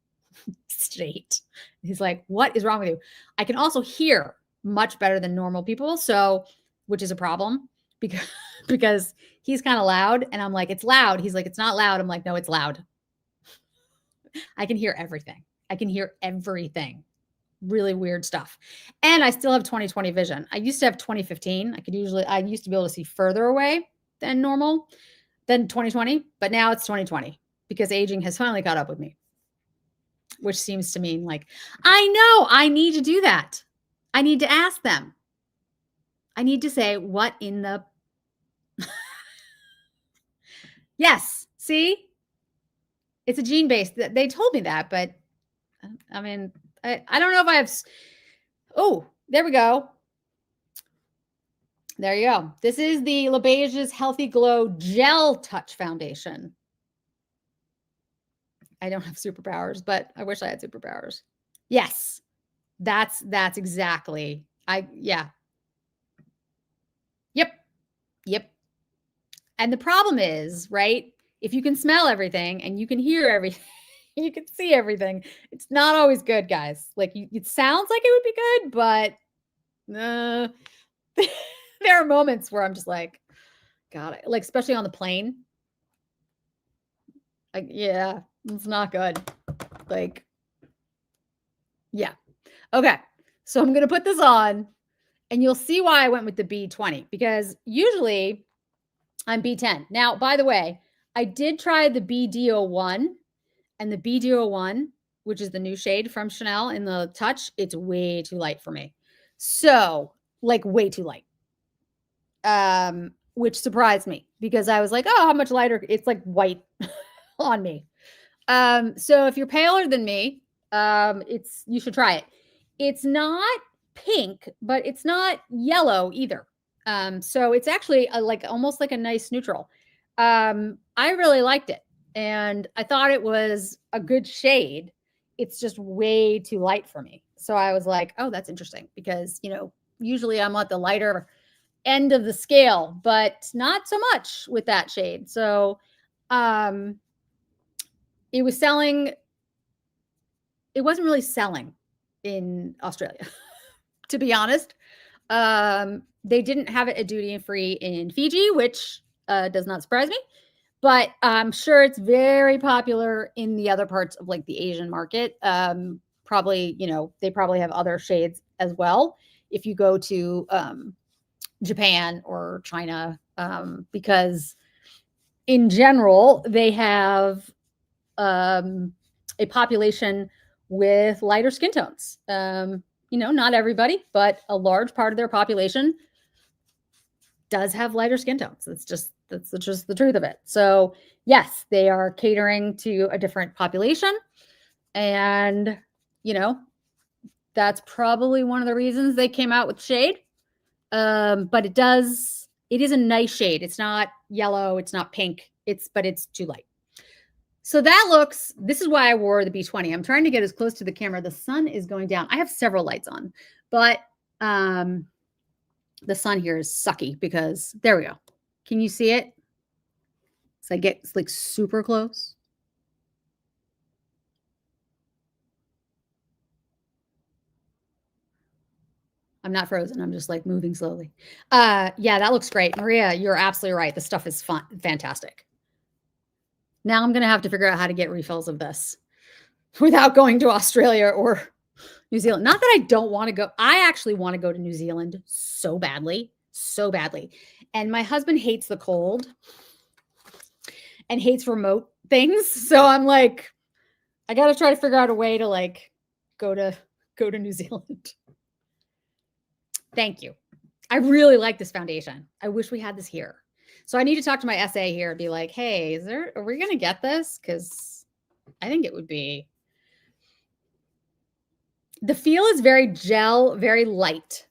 state. He's like, what is wrong with you? I can also hear much better than normal people. So, which is a problem because he's kind of loud. And I'm like, it's loud. He's like, it's not loud. I'm like, no, it's loud. I can hear everything. I can hear everything. Really weird stuff. And I still have 20/20 vision. I used to have 20/15. I used to be able to see further away than normal, than 20/20, but now it's 20/20 because aging has finally caught up with me, which seems to mean like, I know I need to do that. I need to ask them. I need to say, what in the, yes, see, it's a gene based. They told me that, but I mean, I don't know if I have, oh, there we go. There you go. This is the LaBeige's Healthy Glow Gel Touch Foundation. I don't have superpowers, but I wish I had superpowers. Yes, that's exactly. Yeah. Yep. And the problem is, right? If you can smell everything and you can hear everything, you can see everything, it's not always good, guys. Like it sounds like it would be good, but there are moments where I'm just like, God, like especially on the plane. Like, yeah, it's not good. Like, yeah. Okay. So I'm going to put this on and you'll see why I went with the B20 because usually I'm B10. Now, by the way, I did try the BD01 and the BD01, which is the new shade from Chanel in the touch. It's way too light for me. So like way too light. Which surprised me because I was like, oh, how much lighter? It's like white on me. So if you're paler than me, you should try it. It's not pink, but it's not yellow either. So it's actually almost like a nice neutral. I really liked it and I thought it was a good shade. It's just way too light for me. So I was like, oh, that's interesting because, usually I'm at the lighter end of the scale, but not so much with that shade. So, it was selling. It wasn't really selling in Australia, to be honest. They didn't have it at duty free in Fiji, which does not surprise me. But I'm sure it's very popular in the other parts of like the Asian market. Probably, they probably have other shades as well. If you go to Japan or China, because in general, they have a population with lighter skin tones. Not everybody, but a large part of their population does have lighter skin tones. That's just the truth of it. So yes, they are catering to a different population. And, that's probably one of the reasons they came out with shade. But it is a nice shade. It's not yellow. It's not pink. But it's too light. So this is why I wore the B20. I'm trying to get as close to the camera. The sun is going down. I have several lights on, but the sun here is sucky because there we go. Can you see it? So I get like super close. I'm not frozen. I'm just like moving slowly. Yeah, that looks great. Maria, you're absolutely right. The stuff is fantastic. Now I'm going to have to figure out how to get refills of this without going to Australia or New Zealand. Not that I don't want to go. I actually want to go to New Zealand so badly, so badly. And my husband hates the cold and hates remote things. So I'm like, I got to try to figure out a way to like go to New Zealand. Thank you. I really like this foundation. I wish we had this here. So I need to talk to my SA here and be like, hey, are we going to get this? Because I think it would be. The feel is very gel, very light.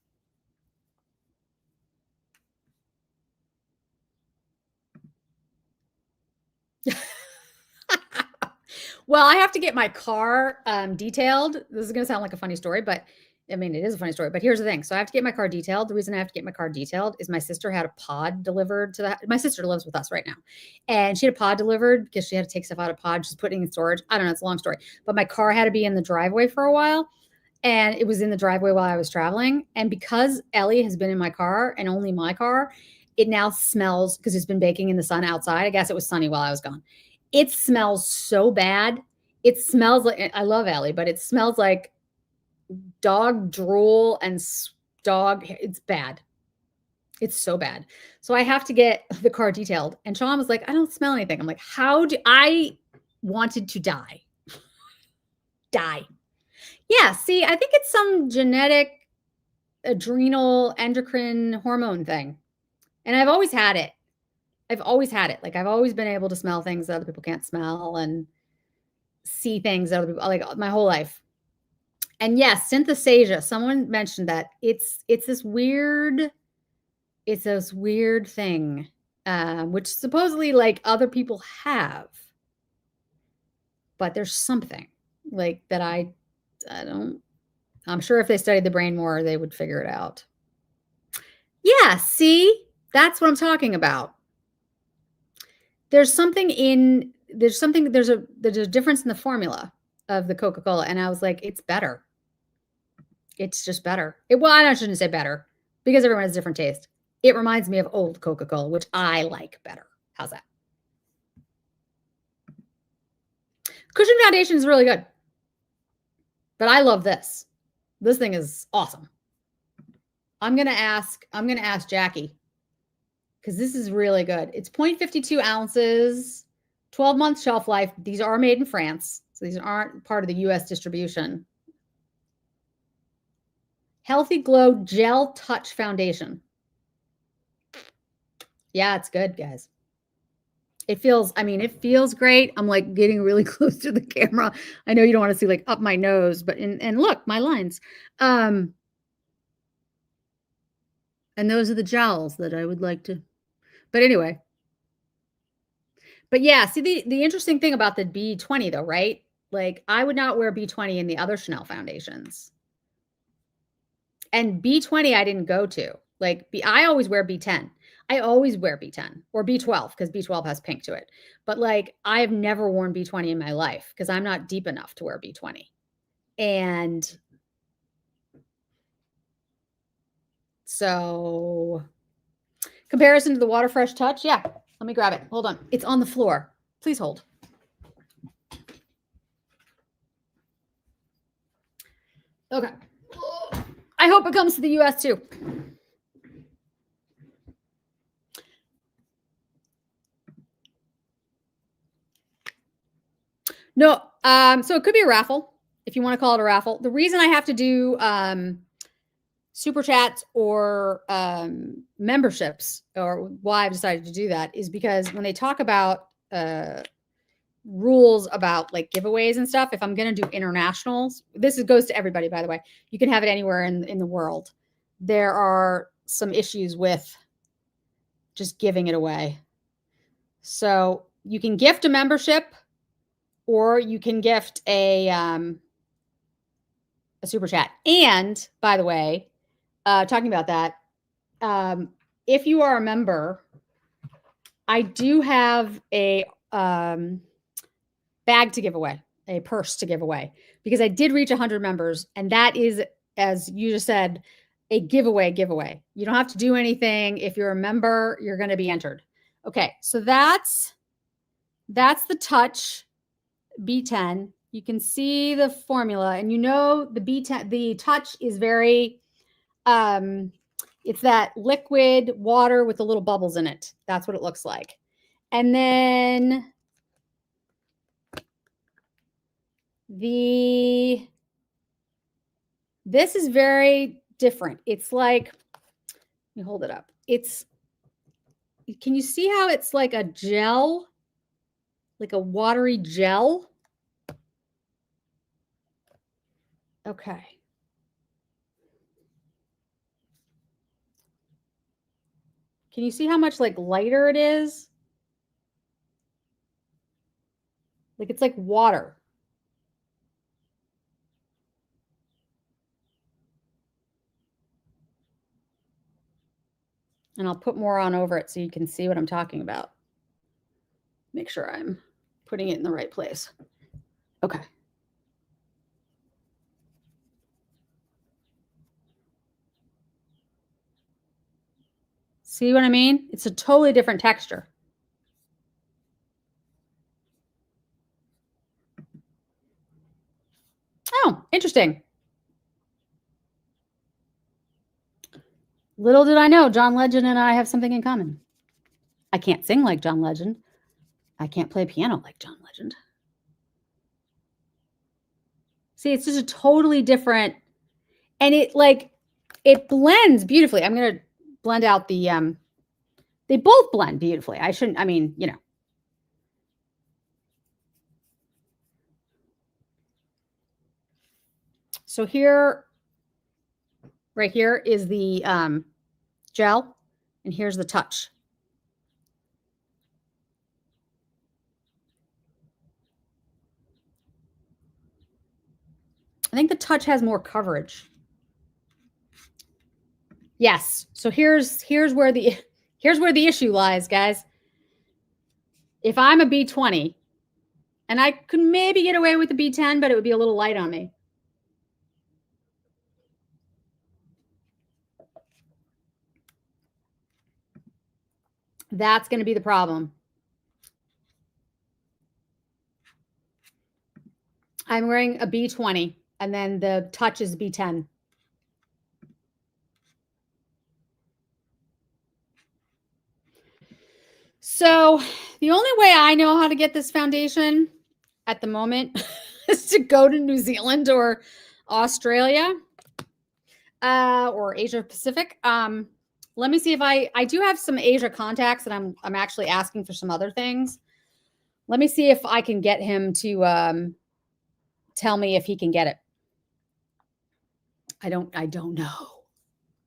Well, I have to get my car detailed. This is going to sound like a funny story, but I mean, it is a funny story, but here's the thing. So I have to get my car detailed. The reason I have to get my car detailed is my sister had a pod delivered to that. My sister lives with us right now. And she had a pod delivered because she had to take stuff out of pod. She's putting in storage. I don't know. It's a long story. But my car had to be in the driveway for a while. And it was in the driveway while I was traveling. And because Ellie has been in my car and only my car, it now smells because it's been baking in the sun outside. I guess it was sunny while I was gone. It smells so bad. It smells like, I love Ellie, but it smells like dog drool and dog. It's bad. It's so bad. So I have to get the car detailed. And Sean was like, I don't smell anything. I'm like, I wanted to die. Yeah. See, I think it's some genetic adrenal endocrine hormone thing. And I've always had it. Like I've always been able to smell things that other people can't smell and see things that other people like my whole life. And yes, synesthesia. Someone mentioned that it's this weird thing, which supposedly like other people have, but there's something like that I don't. I'm sure if they studied the brain more, they would figure it out. Yeah, see, that's what I'm talking about. There's a difference in the formula of the Coca-Cola, and I was like, it's better. It's just better. I shouldn't say better because everyone has a different taste. It reminds me of old Coca-Cola, which I like better. How's that? Cushion Foundation is really good, but I love this. This thing is awesome. I'm gonna ask Jackie because this is really good. It's 0.52 ounces, 12-month shelf life. These are made in France, so these aren't part of the U.S. distribution. Healthy Glow Gel Touch Foundation. Yeah, it's good, guys. It feels great. I'm like getting really close to the camera. I know you don't want to see like up my nose, but and look, my lines. And those are the gels that I would like to. But anyway. But yeah, see the interesting thing about the B20 though, right? Like I would not wear B20 in the other Chanel foundations. And B20 I didn't go to. Like I always wear B10. I always wear B10 or B12 because B12 has pink to it. But like I've never worn B20 in my life because I'm not deep enough to wear B20. And so comparison to the Water Fresh Touch. Yeah, let me grab it. Hold on. It's on the floor. Please hold. Okay. I hope it comes to the US too. No, so it could be a raffle if you want to call it a raffle. The reason I have to do super chats or memberships, or why I've decided to do that, is because when they talk about rules about like giveaways and stuff, if I'm going to do internationals, this goes to everybody, by the way. You can have it anywhere in the world. There are some issues with just giving it away. So you can gift a membership, or you can gift a super chat. And by the way, talking about that, if you are a member, I do have a bag to give away, a purse to give away, because I did reach 100 members, and that is, as you just said, a giveaway. You don't have to do anything. If you're a member, you're going to be entered. Okay, so that's the Touch B10. You can see the formula, and you know the B10, the Touch is very, it's that liquid water with the little bubbles in it. That's what it looks like. And then this is very different. It's like, let me hold it up. Can you see how it's like a gel, like a watery gel? Okay. Can you see how much like lighter it is? Like it's like water. And I'll put more on over it so you can see what I'm talking about. Make sure I'm putting it in the right place. Okay. See what I mean? It's a totally different texture. Oh, interesting. Little did I know, John Legend and I have something in common. I can't sing like John Legend. I can't play piano like John Legend. See, it's just a totally different, and it blends beautifully. I'm going to blend out the, they both blend beautifully. I mean, you know. So here, right here is the gel, and here's the Touch. I think the Touch has more coverage. Yes. So here's where the issue lies, guys. If I'm a B20, and I could maybe get away with a B10, but it would be a little light on me. That's going to be the problem. I'm wearing a B20, and then the Touch is B10. So the only way I know how to get this foundation at the moment is to go to New Zealand or Australia or Asia Pacific. Let me see if I do have some Asia contacts, and I'm actually asking for some other things. Let me see if I can get him to tell me if he can get it. I don't know,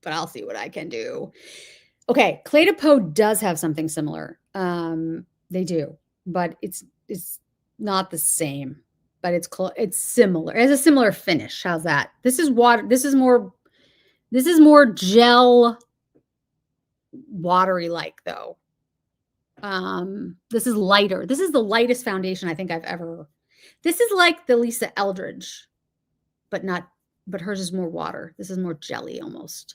but I'll see what I can do. Okay, Clé de Peau does have something similar. They do, but it's not the same, but it's similar. It has a similar finish. How's that? This is water. This is more gel, watery like though. This is lighter. This is the lightest foundation I think I've ever. This is like the Lisa Eldridge, but hers is more water. This is more jelly almost.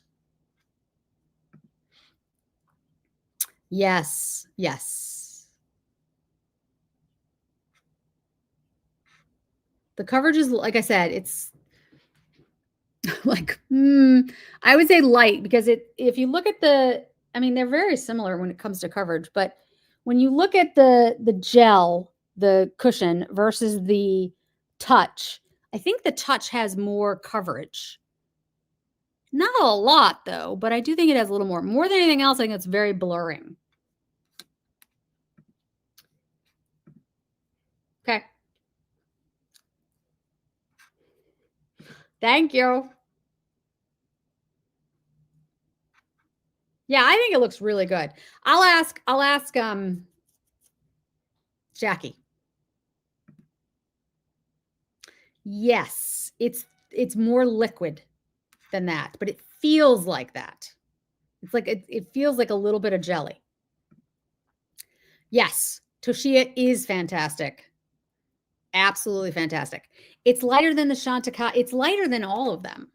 Yes, yes. The coverage is, like I said, it's like, I would say light, because if you look at I mean, they're very similar when it comes to coverage, but when you look at the gel, the cushion versus the Touch, I think the Touch has more coverage. Not a lot though, but I do think it has a little more. More than anything else, I think it's very blurring. Okay. Thank you. Yeah, I think it looks really good. I'll ask Jackie. Yes, it's more liquid than that, but it feels like that. It's like it feels like a little bit of jelly. Yes, Toshia is fantastic. Absolutely fantastic. It's lighter than the Chantecaille. It's lighter than all of them.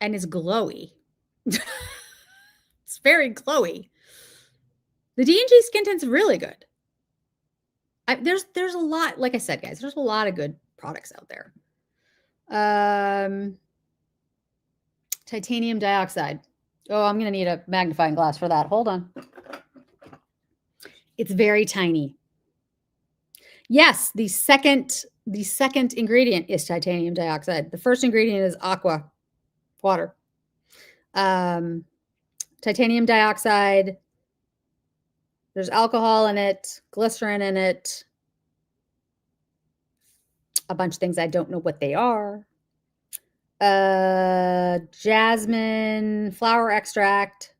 And it's glowy. It's very glowy. The D&G skin tint's really good. There's a lot, like I said, guys, there's a lot of good products out there. Titanium dioxide. Oh, I'm going to need a magnifying glass for that. Hold on. It's very tiny. Yes, the second ingredient is titanium dioxide. The first ingredient is aqua, water. Titanium dioxide. There's alcohol in it, glycerin in it, a bunch of things I don't know what they are. Jasmine flower extract.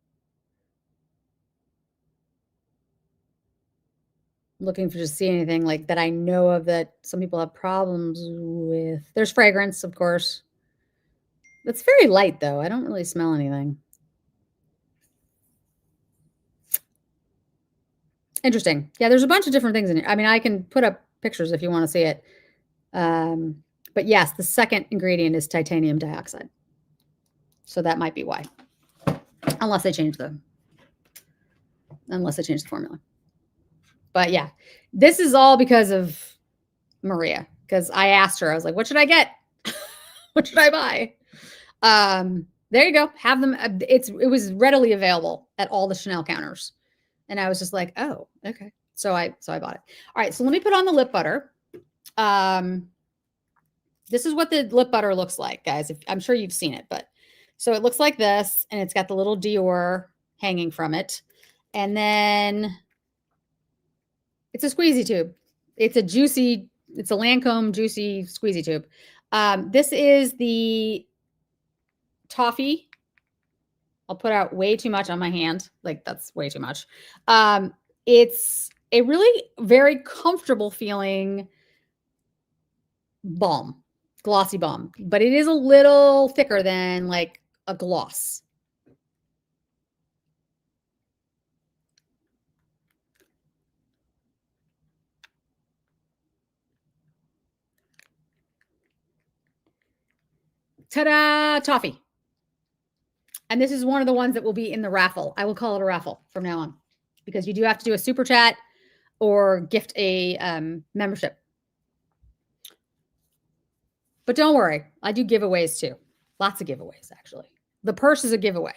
Looking for to see anything like that I know of that some people have problems with. There's fragrance, of course. It's very light, though. I don't really smell anything. Interesting. Yeah, there's a bunch of different things in here. I mean, I can put up pictures if you want to see it. But yes, the second ingredient is titanium dioxide. So that might be why. Unless they change the formula. But yeah, this is all because of Maria. Because I asked her, I was like, what should I get? What should I buy? There you go. Have them. It was readily available at all the Chanel counters. And I was just like, oh, okay. So I bought it. All right. So let me put on the lip butter. This is what the lip butter looks like, guys. I'm sure you've seen it, but so it looks like this, and it's got the little Dior hanging from it. And then it's a squeezy tube. It's a Lancome juicy squeezy tube. This is the toffee. I'll put out way too much on my hand. Like, that's way too much. It's a really very comfortable feeling balm, glossy balm, but it is a little thicker than like a gloss. Ta-da! Toffee. And this is one of the ones that will be in the raffle. I will call it a raffle from now on because you do have to do a super chat or gift a membership. But don't worry, I do giveaways too. Lots of giveaways, actually. The purse is a giveaway.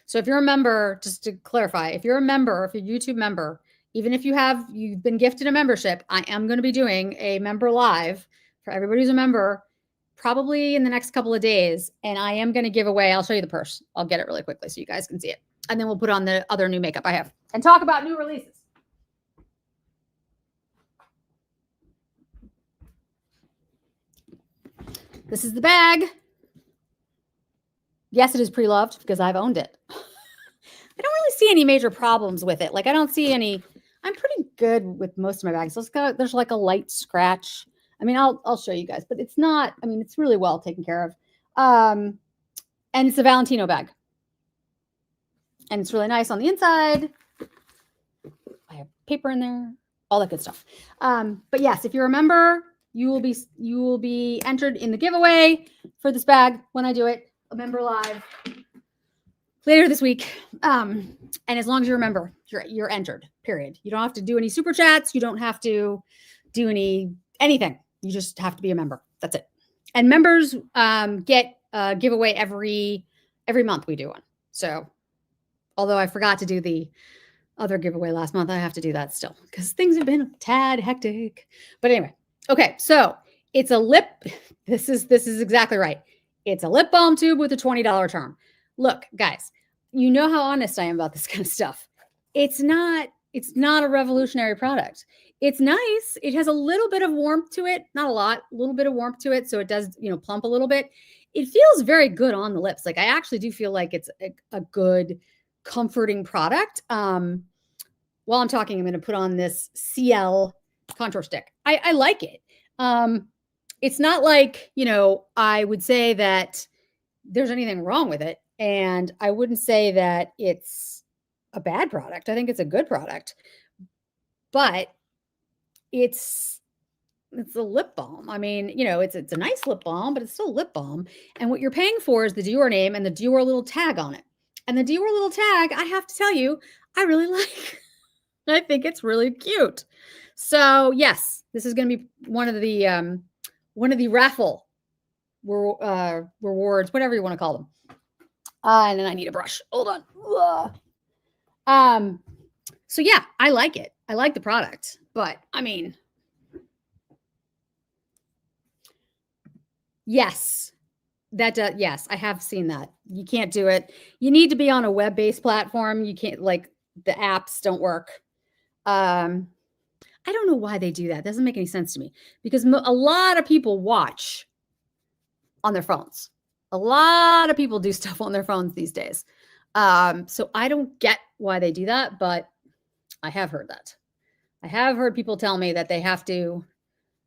So if you're a member, just to clarify, if you're a member, if you're a YouTube member, even if you've been gifted a membership, I am going to be doing a member live for everybody who's a member, probably in the next couple of days. And I am going to give away, I'll show you the purse. I'll get it really quickly so you guys can see it. And then we'll put on the other new makeup I have and talk about new releases. This is the bag. Yes, it is pre-loved because I've owned it. I don't really see any major problems with it. Like, I don't see any. I'm pretty good with most of my bags. So there's like a light scratch. I mean, I'll show you guys, but it's not. I mean, it's really well taken care of. And it's a Valentino bag, and it's really nice on the inside. I have paper in there, all that good stuff. But yes, if you're a member, you will be entered in the giveaway for this bag when I do it. A member live later this week. And as long as you remember, you're entered, period. You don't have to do any super chats. You don't have to do anything. You just have to be a member. That's it. And members get a giveaway every month we do one. So although I forgot to do the other giveaway last month, I have to do that still because things have been a tad hectic. But anyway, okay. So it's a lip. This is exactly right. It's a lip balm tube with a $20 charm. Look, guys, you know how honest I am about this kind of stuff. It's not It's not a revolutionary product. It's nice. It has a little bit of warmth to it, not a lot, a little bit of warmth to it. So it does, plump a little bit. It feels very good on the lips. Like I actually do feel like it's a good, comforting product. While I'm talking, I'm going to put on this CL contour stick. I like it. It's not like, I would say that there's anything wrong with it. And I wouldn't say that it's a bad product. I think it's a good product, but it's a lip balm. I mean, it's a nice lip balm, but it's still a lip balm. And what you're paying for is the Dior name and the Dior little tag on it. And the Dior little tag, I have to tell you, I really like. I think it's really cute. So yes, this is going to be one of the raffle rewards, whatever you want to call them. And then I need a brush. Hold on. So yeah, I like it. I like the product, but I mean, yes, yes, I have seen that. You can't do it. You need to be on a web-based platform. You can't, like, the apps don't work. I don't know why they do that. It doesn't make any sense to me because a lot of people watch on their phones. A lot of people do stuff on their phones these days. So I don't get why they do that, but I have heard that. I have heard people tell me that they have to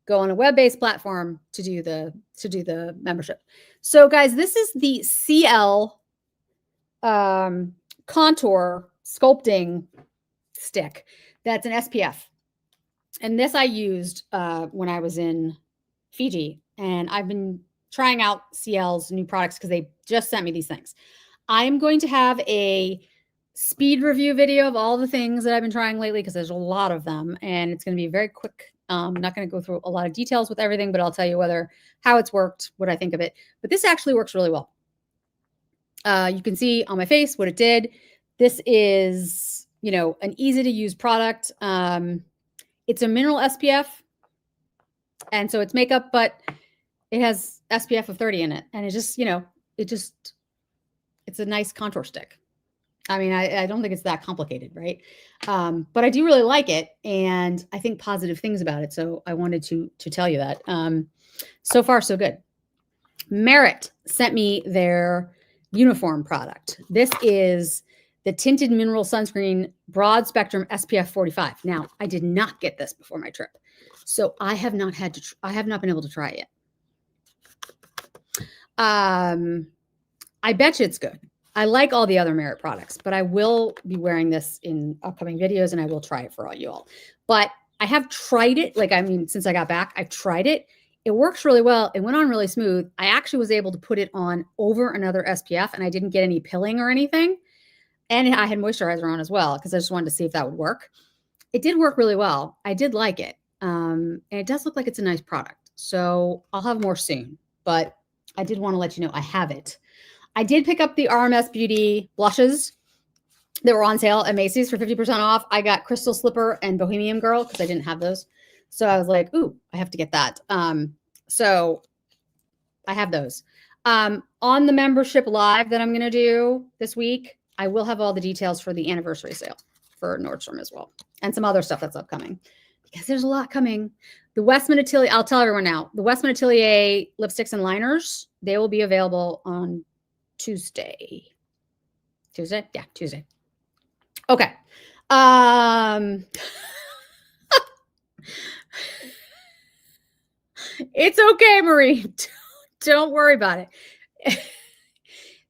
go on a web-based platform to do the membership. So guys, this is the CL contour sculpting stick. That's an SPF. And this I used when I was in Fiji, and I've been trying out CL's new products because they just sent me these things. I'm going to have a speed review video of all the things that I've been trying lately because there's a lot of them, and it's going to be very quick. I'm not going to go through a lot of details with everything, but I'll tell you how it's worked, what I think of it. But this actually works really well. You can see on my face what it did. This is, an easy to use product. It's a mineral SPF, and so it's makeup, but it has SPF of 30 in it, and it just, it's a nice contour stick. I mean, I don't think it's that complicated, right? But I do really like it, and I think positive things about it. So I wanted to tell you that. So far, so good. Merit sent me their uniform product. This is the Tinted Mineral Sunscreen Broad Spectrum SPF 45. Now, I did not get this before my trip, so I have not been able to try it yet. I bet you it's good. I like all the other Merit products, but I will be wearing this in upcoming videos, and I will try it for all you all. But I have tried it. Since I got back, I've tried it. It works really well. It went on really smooth. I actually was able to put it on over another SPF, and I didn't get any pilling or anything. And I had moisturizer on as well because I just wanted to see if that would work. It did work really well. I did like it. And it does look like it's a nice product. So I'll have more soon. But I did want to let you know I have it. I did pick up the RMS Beauty blushes that were on sale at Macy's for 50% off. I got Crystal Slipper and Bohemian Girl because I didn't have those. So I was like, ooh, I have to get that. So I have those. On the membership live that I'm going to do this week, I will have all the details for the anniversary sale for Nordstrom as well. And some other stuff that's upcoming because there's a lot coming. The Westman Atelier, I'll tell everyone now, the Westman Atelier lipsticks and liners, they will be available on Tuesday. Tuesday? Yeah, Tuesday. Okay. It's okay, Marie. Don't worry about it.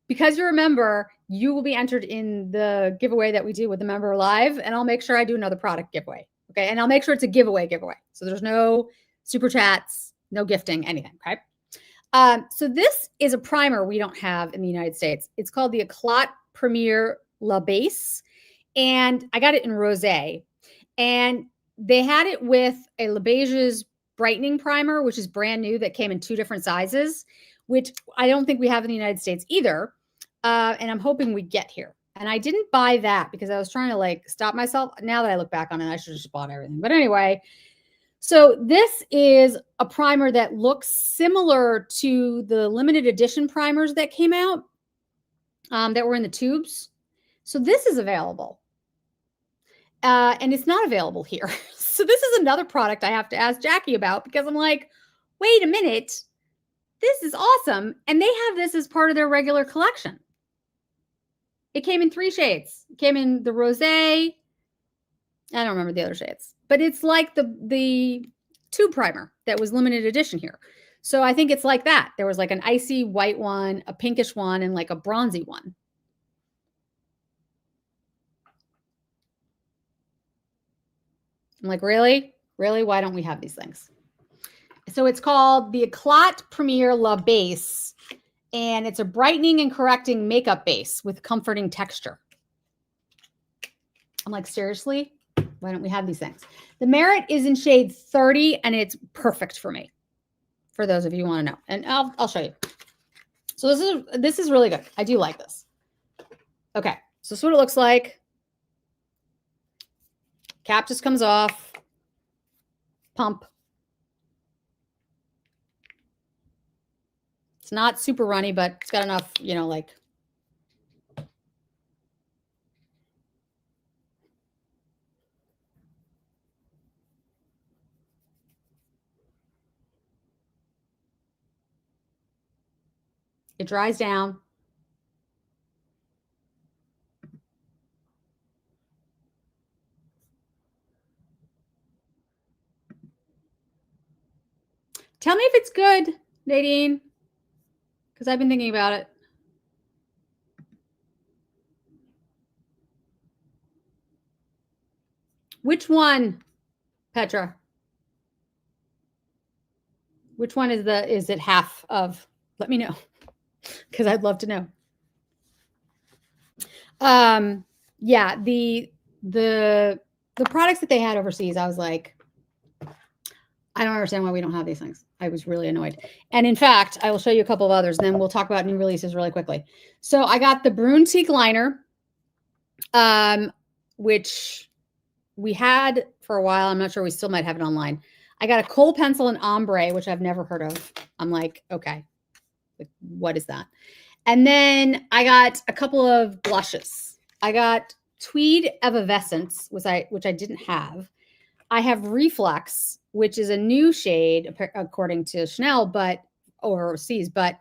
Because you're a member, you will be entered in the giveaway that we do with the member live, and I'll make sure I do another product giveaway. Okay. And I'll make sure it's a giveaway. So there's no super chats, no gifting, anything. Okay. So this is a primer we don't have in the United States. It's called the Eclat Premier La Base, and I got it in rosé. And they had it with a La Beige's brightening primer, which is brand new, that came in 2 different sizes, which I don't think we have in the United States either. And I'm hoping we get here. And I didn't buy that because I was trying to stop myself. Now that I look back on it, I should have just bought everything. But anyway, so this is a primer that looks similar to the limited edition primers that came out that were in the tubes. So this is available. And it's not available here. So this is another product I have to ask Jackie about because I'm like, wait a minute, this is awesome. And they have this as part of their regular collection. It came in 3 shades. It came in the rosé. I don't remember the other shades, but it's like the tube primer that was limited edition here. So I think it's like that. There was like an icy white one, a pinkish one, and like a bronzy one. I'm like, really? Really? Why don't we have these things? So it's called the Eclat Premier La Base, and it's a brightening and correcting makeup base with comforting texture. I'm like, seriously? Why don't we have these things? The Merit is in shade 30, and it's perfect for me. For those of you who want to know, and I'll show you. So this is really good. I do like this. Okay, so this is what it looks like. Cap just comes off. Pump. It's not super runny, but it's got enough, you know, like. It dries down. Tell me if it's good, Nadine, because I've been thinking about it. Which one, Petra? Which one is it half of? Let me know, because I'd love to know. Yeah, the products that they had overseas, I was like, I don't understand why we don't have these things. I was really annoyed. And in fact, I will show you a couple of others, and then we'll talk about new releases really quickly. So I got the Bruntique liner, which we had for a while. I'm not sure, we still might have it online. I got a kohl pencil and ombre, which I've never heard of. I'm like, okay, like, what is that? And then I got a couple of blushes. I got Tweed Evanescence, which I didn't have. I have Reflex, which is a new shade according to Chanel, but overseas. But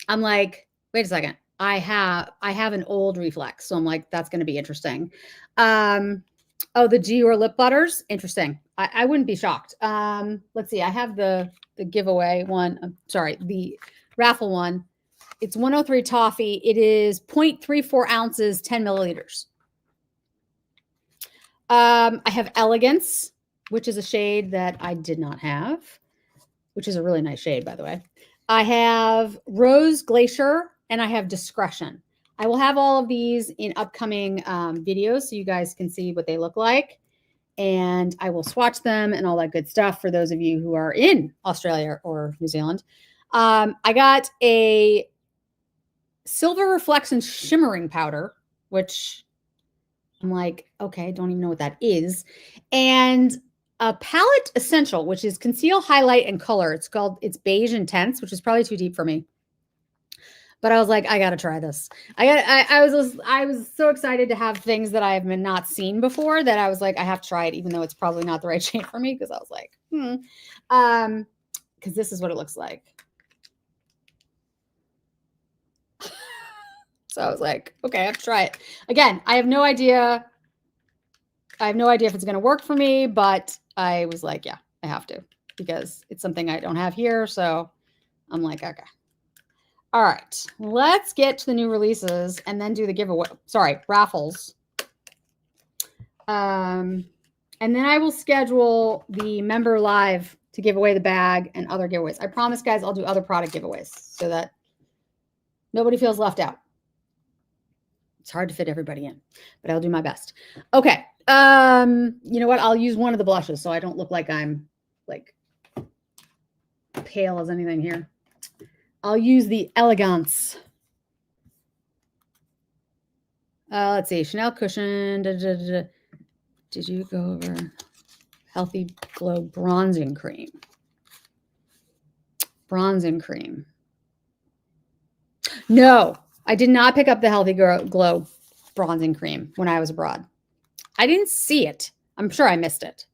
I'm like, wait a second. I have an old Reflex, so I'm like, that's going to be interesting. Oh, the Dior lip butters, interesting. I wouldn't be shocked. Let's see. I have the giveaway one. Sorry, the raffle one. It's 103 toffee. It is 0.34 ounces, 10 milliliters. I have Elegance, which is a shade that I did not have, which is a really nice shade, by the way. I have Rose Glacier, and I have Discretion. I will have all of these in upcoming videos so you guys can see what they look like. And I will swatch them and all that good stuff for those of you who are in Australia or New Zealand. I got a Silver Reflection Shimmering Powder, which I'm like, okay, don't even know what that is. And a Palette Essential, which is Conceal, Highlight, and Color. It's Beige Intense, which is probably too deep for me. But I was like, I got to try this. I was so excited to have things that I have not seen before that I was like, I have to try it, even though it's probably not the right shade for me. Because I was like, because this is what it looks like. So I was like, okay, I have to try it. Again, I have no idea. I have no idea if it's going to work for me, but I was like, yeah, I have to, because it's something I don't have here. So I'm like, okay. All right, let's get to the new releases and then do the giveaway. Sorry, raffles. And then I will schedule the member live to give away the bag and other giveaways. I promise, guys, I'll do other product giveaways so that nobody feels left out. It's hard to fit everybody in, but I'll do my best. Okay. You know what? I'll use one of the blushes so I don't look like I'm like pale as anything here. I'll use the Elegance. Let's see. Chanel Cushion. Did you go over Healthy Glow Bronzing Cream? Bronzing Cream. No, I did not pick up the Healthy Glow Bronzing Cream when I was abroad. I didn't see it. I'm sure I missed it,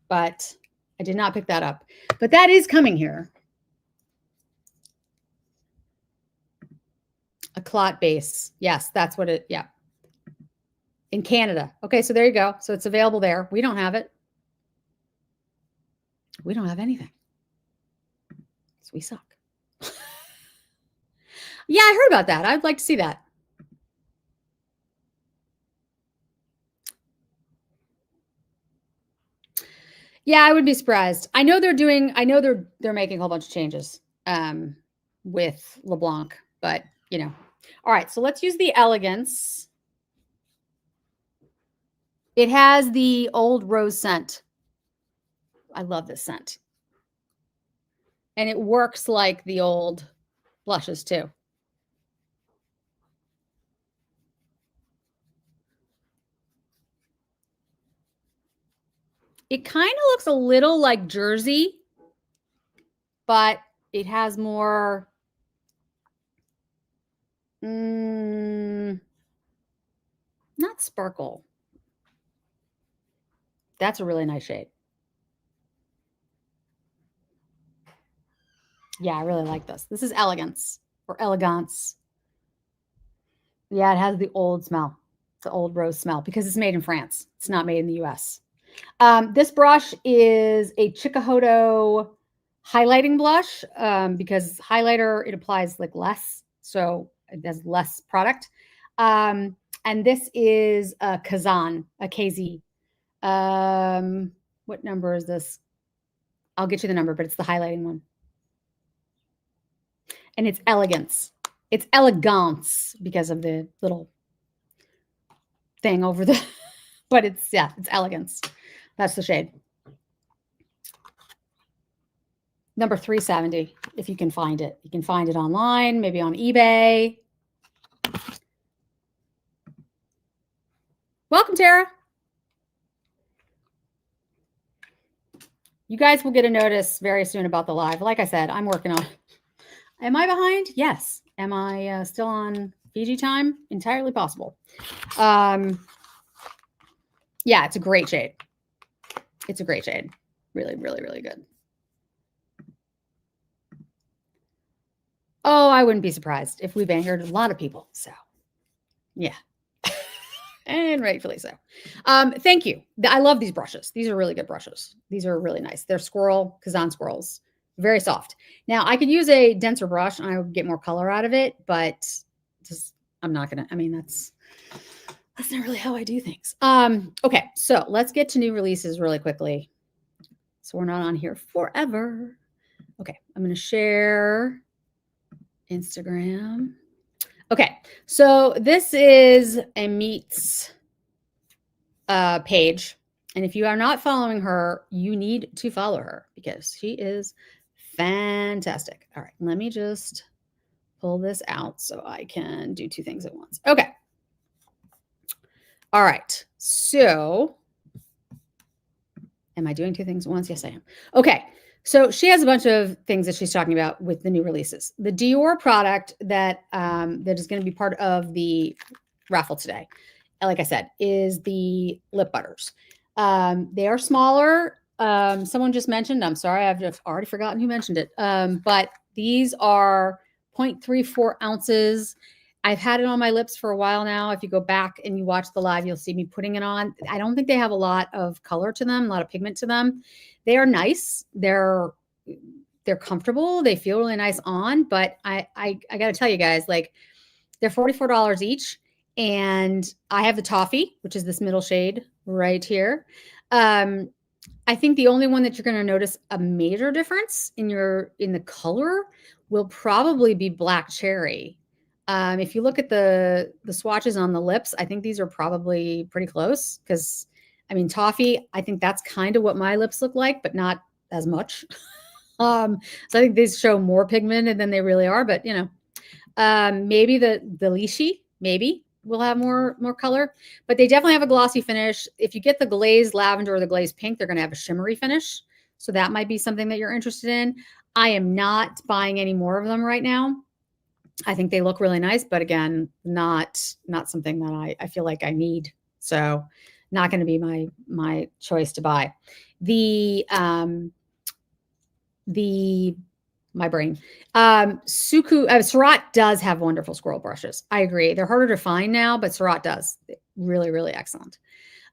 but I did not pick that up. But that is coming here. A clot base. Yes, that's what it, yeah. In Canada. Okay, so there you go. So it's available there. We don't have it. We don't have anything. So we suck. Yeah, I heard about that. I'd like to see that. Yeah, I would be surprised. I know they're making a whole bunch of changes with LeBlanc, but you know. All right, so let's use the Elegance. It has the old rose scent. I love this scent. And it works like the old blushes too. It kind of looks a little like Jersey, but it has more not sparkle. That's a really nice shade. Yeah, I really like this. This is Elegance or Elegance. Yeah, it has the old smell, the old rose smell, because it's made in France. It's not made in the US. This brush is a Chikuhodo highlighting blush because highlighter, it applies like less. So it has less product. And this is a Kazan, a KZ. What number is this? I'll get you the number, but it's the highlighting one. And it's Elegance. It's Elegance because of the little thing over the, but it's, yeah, it's Elegance. That's the shade. Number 370, if you can find it. You can find it online, maybe on eBay. Welcome, Tara. You guys will get a notice very soon about the live. Like I said, I'm working on. Am I behind? Yes. Am I still on Fiji time? Entirely possible. Yeah, it's a great shade. It's a great shade. Really, really, really good. Oh, I wouldn't be surprised if we've angered a lot of people. So, yeah. And rightfully so. Thank you. I love these brushes. These are really good brushes. These are really nice. They're Kazan squirrels. Very soft. Now, I could use a denser brush and I would get more color out of it, but just I'm not going to. I mean, that's not really how I do things. Okay, so let's get to new releases really quickly. So we're not on here forever. Okay, I'm going to share Instagram. Okay, so this is a Meets page. And if you are not following her, you need to follow her because she is fantastic. All right, let me just pull this out so I can do two things at once. Okay. All right, so am I doing two things at once? Yes, I am. Okay, so she has a bunch of things that she's talking about with the new releases. The Dior product that that is going to be part of the raffle today, like I said, is the lip butters. They are smaller. Someone just mentioned, I'm sorry, I've just already forgotten who mentioned it. But these are 0.34 ounces. I've had it on my lips for a while now. If you go back and you watch the live, you'll see me putting it on. I don't think they have a lot of color to them, a lot of pigment to them. They are nice. They're comfortable. They feel really nice on, but I got to tell you guys, like they're $44 each. And I have the toffee, which is this middle shade right here. I think the only one that you're going to notice a major difference in the color will probably be black cherry. If you look at the swatches on the lips, I think these are probably pretty close because, I mean, toffee, I think that's kind of what my lips look like, but not as much. So I think these show more pigment than they really are, but you know, maybe the lychee, maybe will have more color, but they definitely have a glossy finish. If you get the glazed lavender or the glazed pink, they're going to have a shimmery finish. So that might be something that you're interested in. I am not buying any more of them right now. I think they look really nice, but again, not something that I feel like I need. So not going to be my choice to buy. My brain. Surat does have wonderful squirrel brushes. I agree. They're harder to find now, but Surat does. Really, really excellent.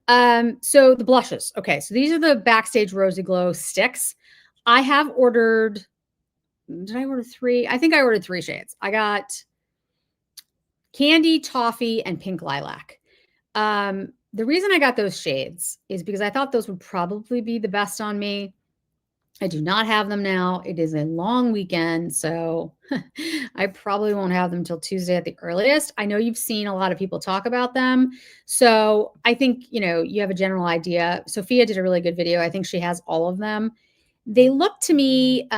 So the blushes. Okay, so these are the Backstage Rosy Glow sticks. I have ordered, did I order 3? I think I ordered 3 shades. I got Candy, Toffee, and Pink Lilac. The reason I got those shades is because I thought those would probably be the best on me. I do not have them now. It is a long weekend, so I probably won't have them till Tuesday at the earliest. I know you've seen a lot of people talk about them, so I think, you have a general idea. Sophia did a really good video. I think she has all of them. They look to me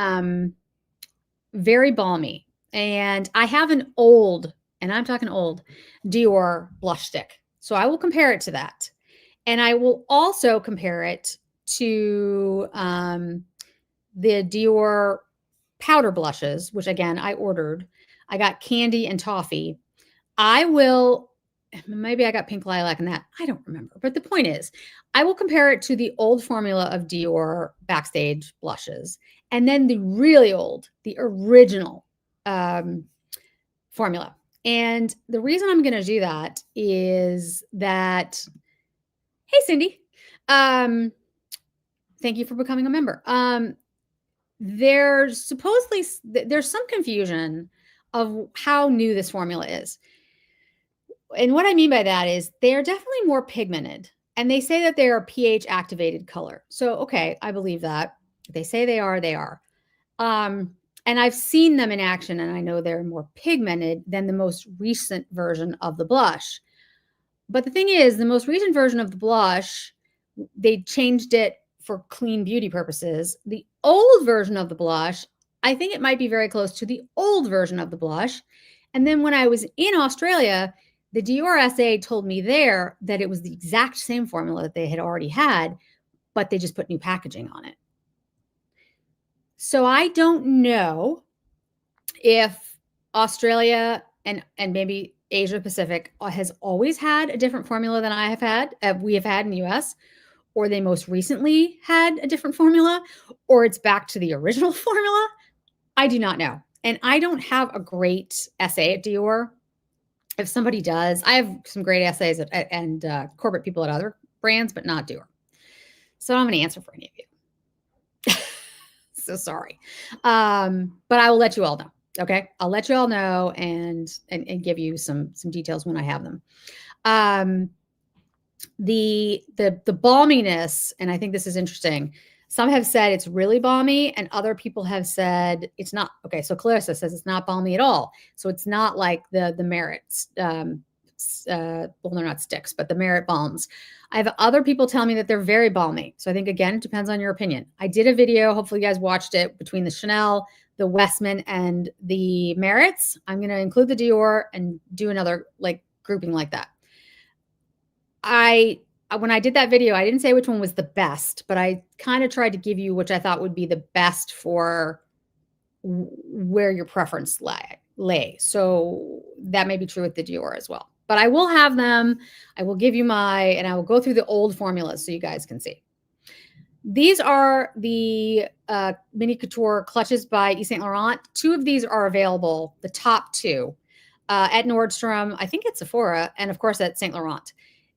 very balmy, and I have an old, and I'm talking old, Dior blush stick. So I will compare it to that. And I will also compare it to the Dior powder blushes, which again, I ordered. I got Candy and Toffee. Maybe I got Pink Lilac in that. I don't remember. But the point is, I will compare it to the old formula of Dior Backstage blushes, and then the really old, the original formula. And the reason I'm going to do that is that, hey, Cindy, thank you for becoming a member. There's some confusion of how new this formula is. And what I mean by that is they are definitely more pigmented, and they say that they are pH activated color. So, okay, I believe that. If they say they are, they are. And I've seen them in action, and I know they're more pigmented than the most recent version of the blush. But the thing is, the most recent version of the blush, they changed it for clean beauty purposes. The old version of the blush, I think it might be very close to the old version of the blush. And then when I was in Australia, the Dior SA told me there that it was the exact same formula that they had already had, but they just put new packaging on it. So I don't know if Australia and maybe Asia Pacific has always had a different formula than we have had in the US, or they most recently had a different formula, or it's back to the original formula. I do not know. And I don't have a great SA at Dior. If somebody does, I have some great essays and corporate people at other brands, but not Dior. So I don't have an answer for any of you. So sorry. But I will let you all know. Okay. I'll let you all know and give you some details when I have them. The balminess, and I think this is interesting. Some have said it's really balmy, and other people have said it's not. Okay, so Clarissa says it's not balmy at all. So it's not like the Merits. Well, they're not sticks, but the Merit balms. I have other people tell me that they're very balmy. So I think, again, it depends on your opinion. I did a video, hopefully you guys watched it, between the Chanel, the Westman, and the Merits. I'm going to include the Dior and do another grouping like that. When I did that video, I didn't say which one was the best, but I kind of tried to give you which I thought would be the best for where your preference lay. So that may be true with the Dior as well. But I will have them. I will give you and I will go through the old formulas so you guys can see. These are the Mini Couture clutches by Yves Saint Laurent. 2 of these are available, the top 2, at Nordstrom, I think at Sephora, and of course at Saint Laurent.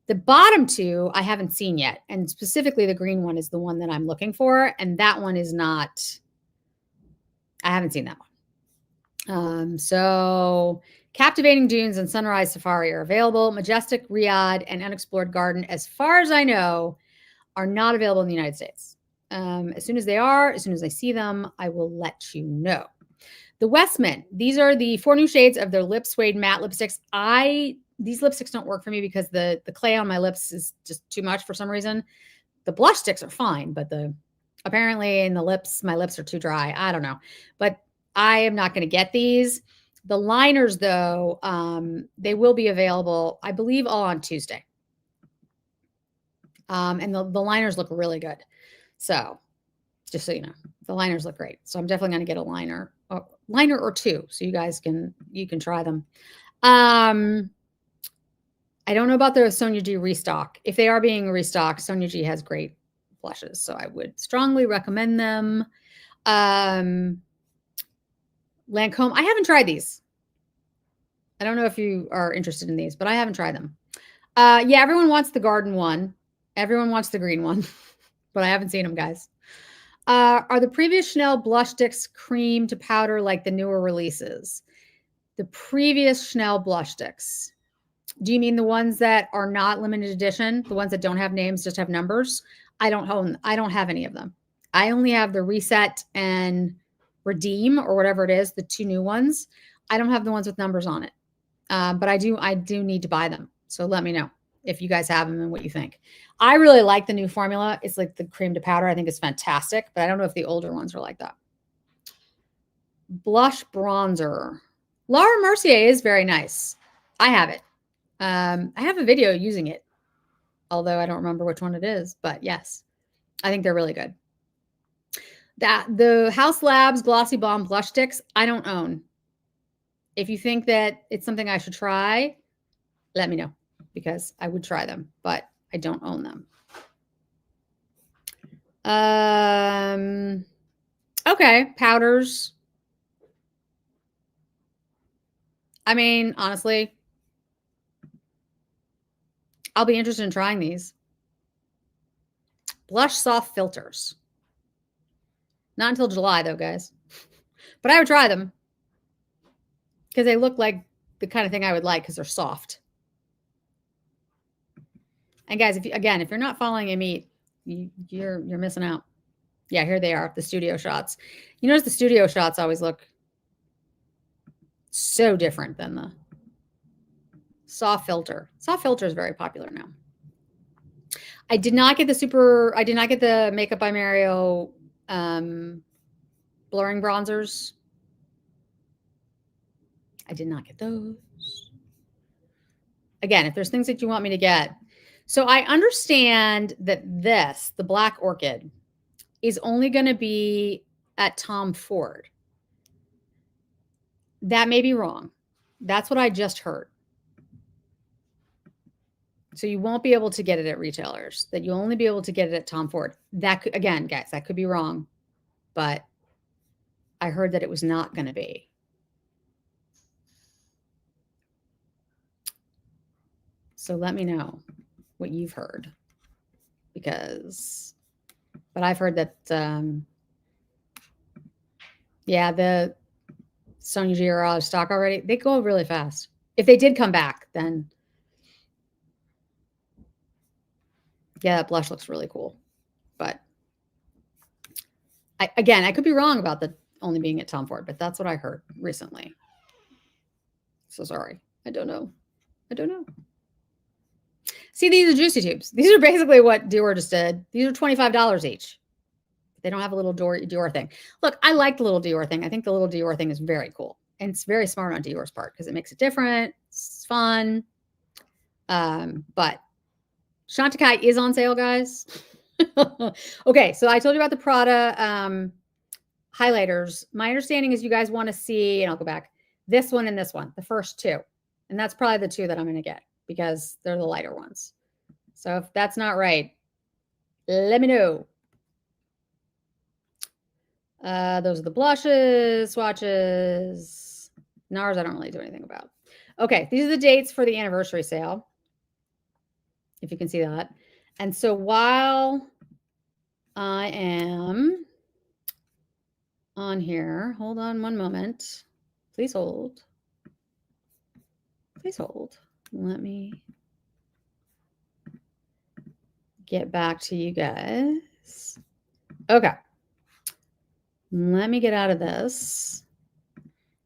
The bottom 2 I haven't seen yet, and specifically the green one is the one that I'm looking for, and that one is not, I haven't seen that one. So Captivating Dunes and Sunrise Safari are available. Majestic, Riyadh, and Unexplored Garden, as far as I know, are not available in the United States. As soon as they are, as soon as I see them, I will let you know. The Westman, these are the 4 new shades of their Lip Suede matte lipsticks. These lipsticks don't work for me because the clay on my lips is just too much for some reason. The blush sticks are fine, but apparently in the lips, my lips are too dry. I don't know, but I am not going to get these. The liners, though, they will be available, I believe, all on Tuesday. And the liners look really good. So just so you know, the liners look great. So I'm definitely going to get a liner or 2, so you guys can try them. I don't know about the Sonia G restock. If they are being restocked, Sonia G has great blushes, so I would strongly recommend them. Lancome, I haven't tried these. I don't know if you are interested in these, but I haven't tried them. Yeah, everyone wants the garden one. Everyone wants the green one, but I haven't seen them, guys. Are the previous Chanel blush sticks cream to powder like the newer releases? The previous Chanel blush sticks. Do you mean the ones that are not limited edition? The ones that don't have names, just have numbers? I don't have any of them. I only have the Reset and Redeem or whatever it is, the two new ones. I don't have the ones with numbers on it. But I do need to buy them. So let me know if you guys have them and what you think. I really like the new formula. It's like the cream to powder. I think it's fantastic, but I don't know if the older ones are like that. Blush bronzer. Laura Mercier is very nice. I have it. I have a video using it, although I don't remember which one it is, but yes, I think they're really good. The House Labs Glossy Balm blush sticks, I don't own. If you think that it's something I should try, let me know, because I would try them, but I don't own them. Okay, powders. I mean, honestly, I'll be interested in trying these. Blush soft filters. Not until July, though, guys. But I would try them because they look like the kind of thing I would like because they're soft. And guys, if you're not following Amit, you're missing out. Yeah, here they are, the studio shots. You notice the studio shots always look so different than the soft filter. Soft filter is very popular now. I did not get the Makeup by Mario blurring bronzers. I did not get those. Again, if there's things that you want me to get. So I understand that the Black Orchid, is only going to be at Tom Ford. That may be wrong. That's what I just heard. So you won't be able to get it at retailers, that you'll only be able to get it at Tom Ford. That could, again, guys, that could be wrong, but I heard that it was not going to be. So let me know what you've heard, but I've heard that, yeah, the Sonia G are out of stock already. They go really fast. If they did come back, then yeah, that blush looks really cool. But I could be wrong about the only being at Tom Ford, but that's what I heard recently. So sorry. I don't know. See, these are Juicy Tubes. These are basically what Dior just did. These are $25 each. They don't have a little Dior thing. Look, I like the little Dior thing. I think the little Dior thing is very cool. And it's very smart on Dior's part because it makes it different. It's fun. But Chantecaille is on sale, guys. Okay, so I told you about the Prada highlighters. My understanding is you guys want to see, and I'll go back, this one and this one, the first two. And that's probably the two that I'm going to get because they're the lighter ones. So if that's not right, let me know. Those are the blushes, swatches. NARS, I don't really do anything about. Okay, these are the dates for the anniversary sale, if you can see that. And so while I am on here, hold on one moment. Please hold. Please hold. Let me get back to you guys. Okay. Let me get out of this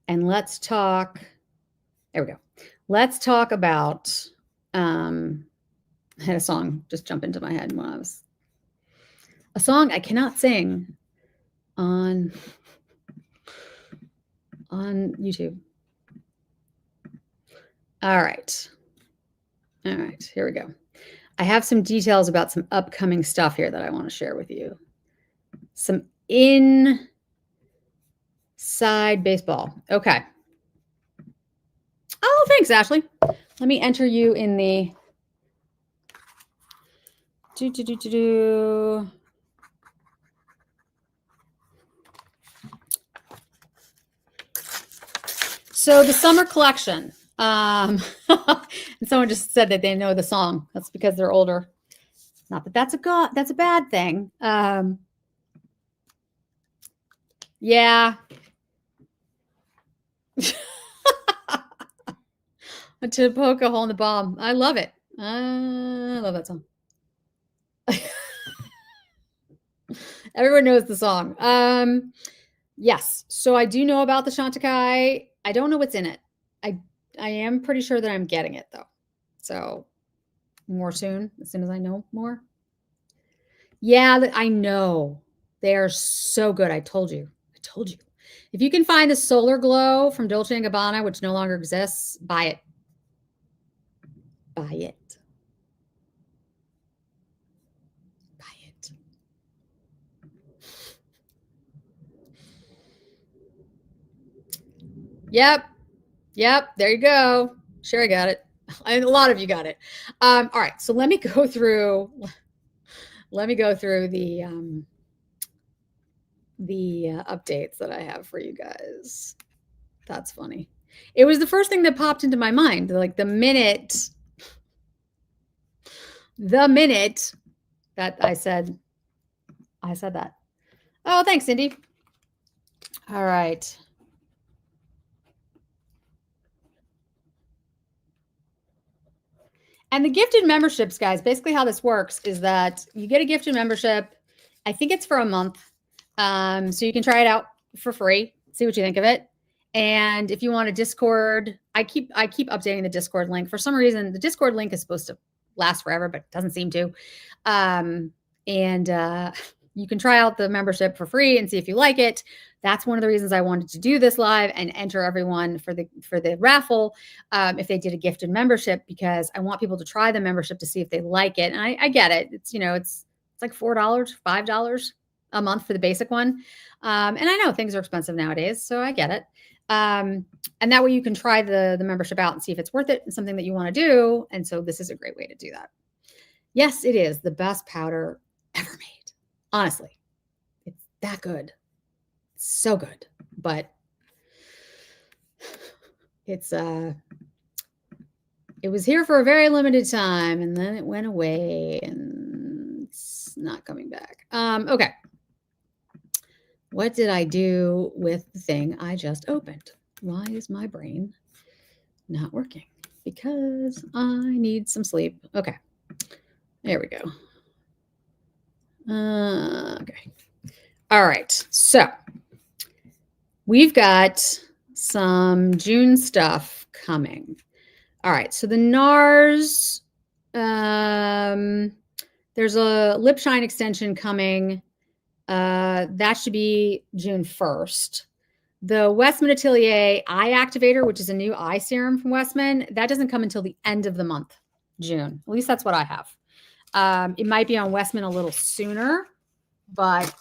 and let's talk. There we go. Let's talk about, I had a song just jump into my head when I was, a song I cannot sing on YouTube. All right, here we go. I have some details about some upcoming stuff here that I want to share with you. Some inside baseball. Okay. Oh, thanks, Ashley. Let me enter you in the So the summer collection. And someone just said that they know the song. That's because they're older. Not that that's a bad thing. Yeah. To poke a hole in the bomb. I love it. I love that song. Everyone knows the song. Yes. So I do know about the Chantecaille. I don't know what's in it. I am pretty sure that I'm getting it though. So more soon, as soon as I know more. Yeah, I know. They are so good. I told you. I told you. If you can find the Solar Glow from Dolce & Gabbana, which no longer exists, buy it. Buy it. Buy it. Yep. Yep. There you go. Sure, I got it. A lot of you got it. All right. So let me go through the updates that I have for you guys. That's funny. It was the first thing that popped into my mind. Like the minute that I said that. Oh, thanks, Cindy. All right. And the gifted memberships, guys, basically how this works is that you get a gifted membership. I think it's for a month. So you can try it out for free, see what you think of it. And if you want a Discord, I keep updating the Discord link. For some reason, the Discord link is supposed to last forever, but it doesn't seem to. You can try out the membership for free and see if you like it. That's one of the reasons I wanted to do this live and enter everyone for the raffle if they did a gifted membership, because I want people to try the membership to see if they like it. And I get it. It's like $4, $5 a month for the basic one. And I know things are expensive nowadays, so I get it. And that way you can try the membership out and see if it's worth it and something that you want to do. And so this is a great way to do that. Yes, it is the best powder ever made. Honestly, it's that good. It's so good. But it was here for a very limited time and then it went away and it's not coming back. Okay. What did I do with the thing I just opened? Why is my brain not working? Because I need some sleep. Okay. There we go. Okay. All right. So we've got some June stuff coming. All right. So the NARS, there's a lip shine extension coming. That should be June 1st. The Westman Atelier Eye Activator, which is a new eye serum from Westman, that doesn't come until the end of the month, June. At least that's what I have. It might be on Westman a little sooner, but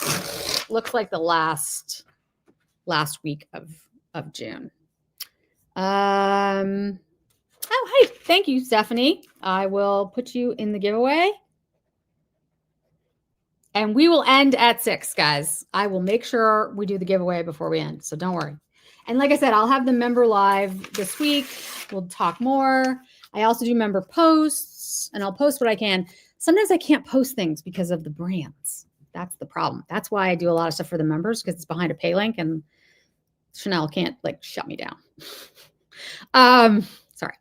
looks like the last week of June. Oh, hey, thank you, Stephanie. I will put you in the giveaway. And we will end at 6, guys. I will make sure we do the giveaway before we end, so don't worry. And like I said, I'll have the member live this week. We'll talk more. I also do member posts, and I'll post what I can. Sometimes I can't post things because of the brands. That's the problem. That's why I do a lot of stuff for the members, because it's behind a pay link, and Chanel can't shut me down. Sorry.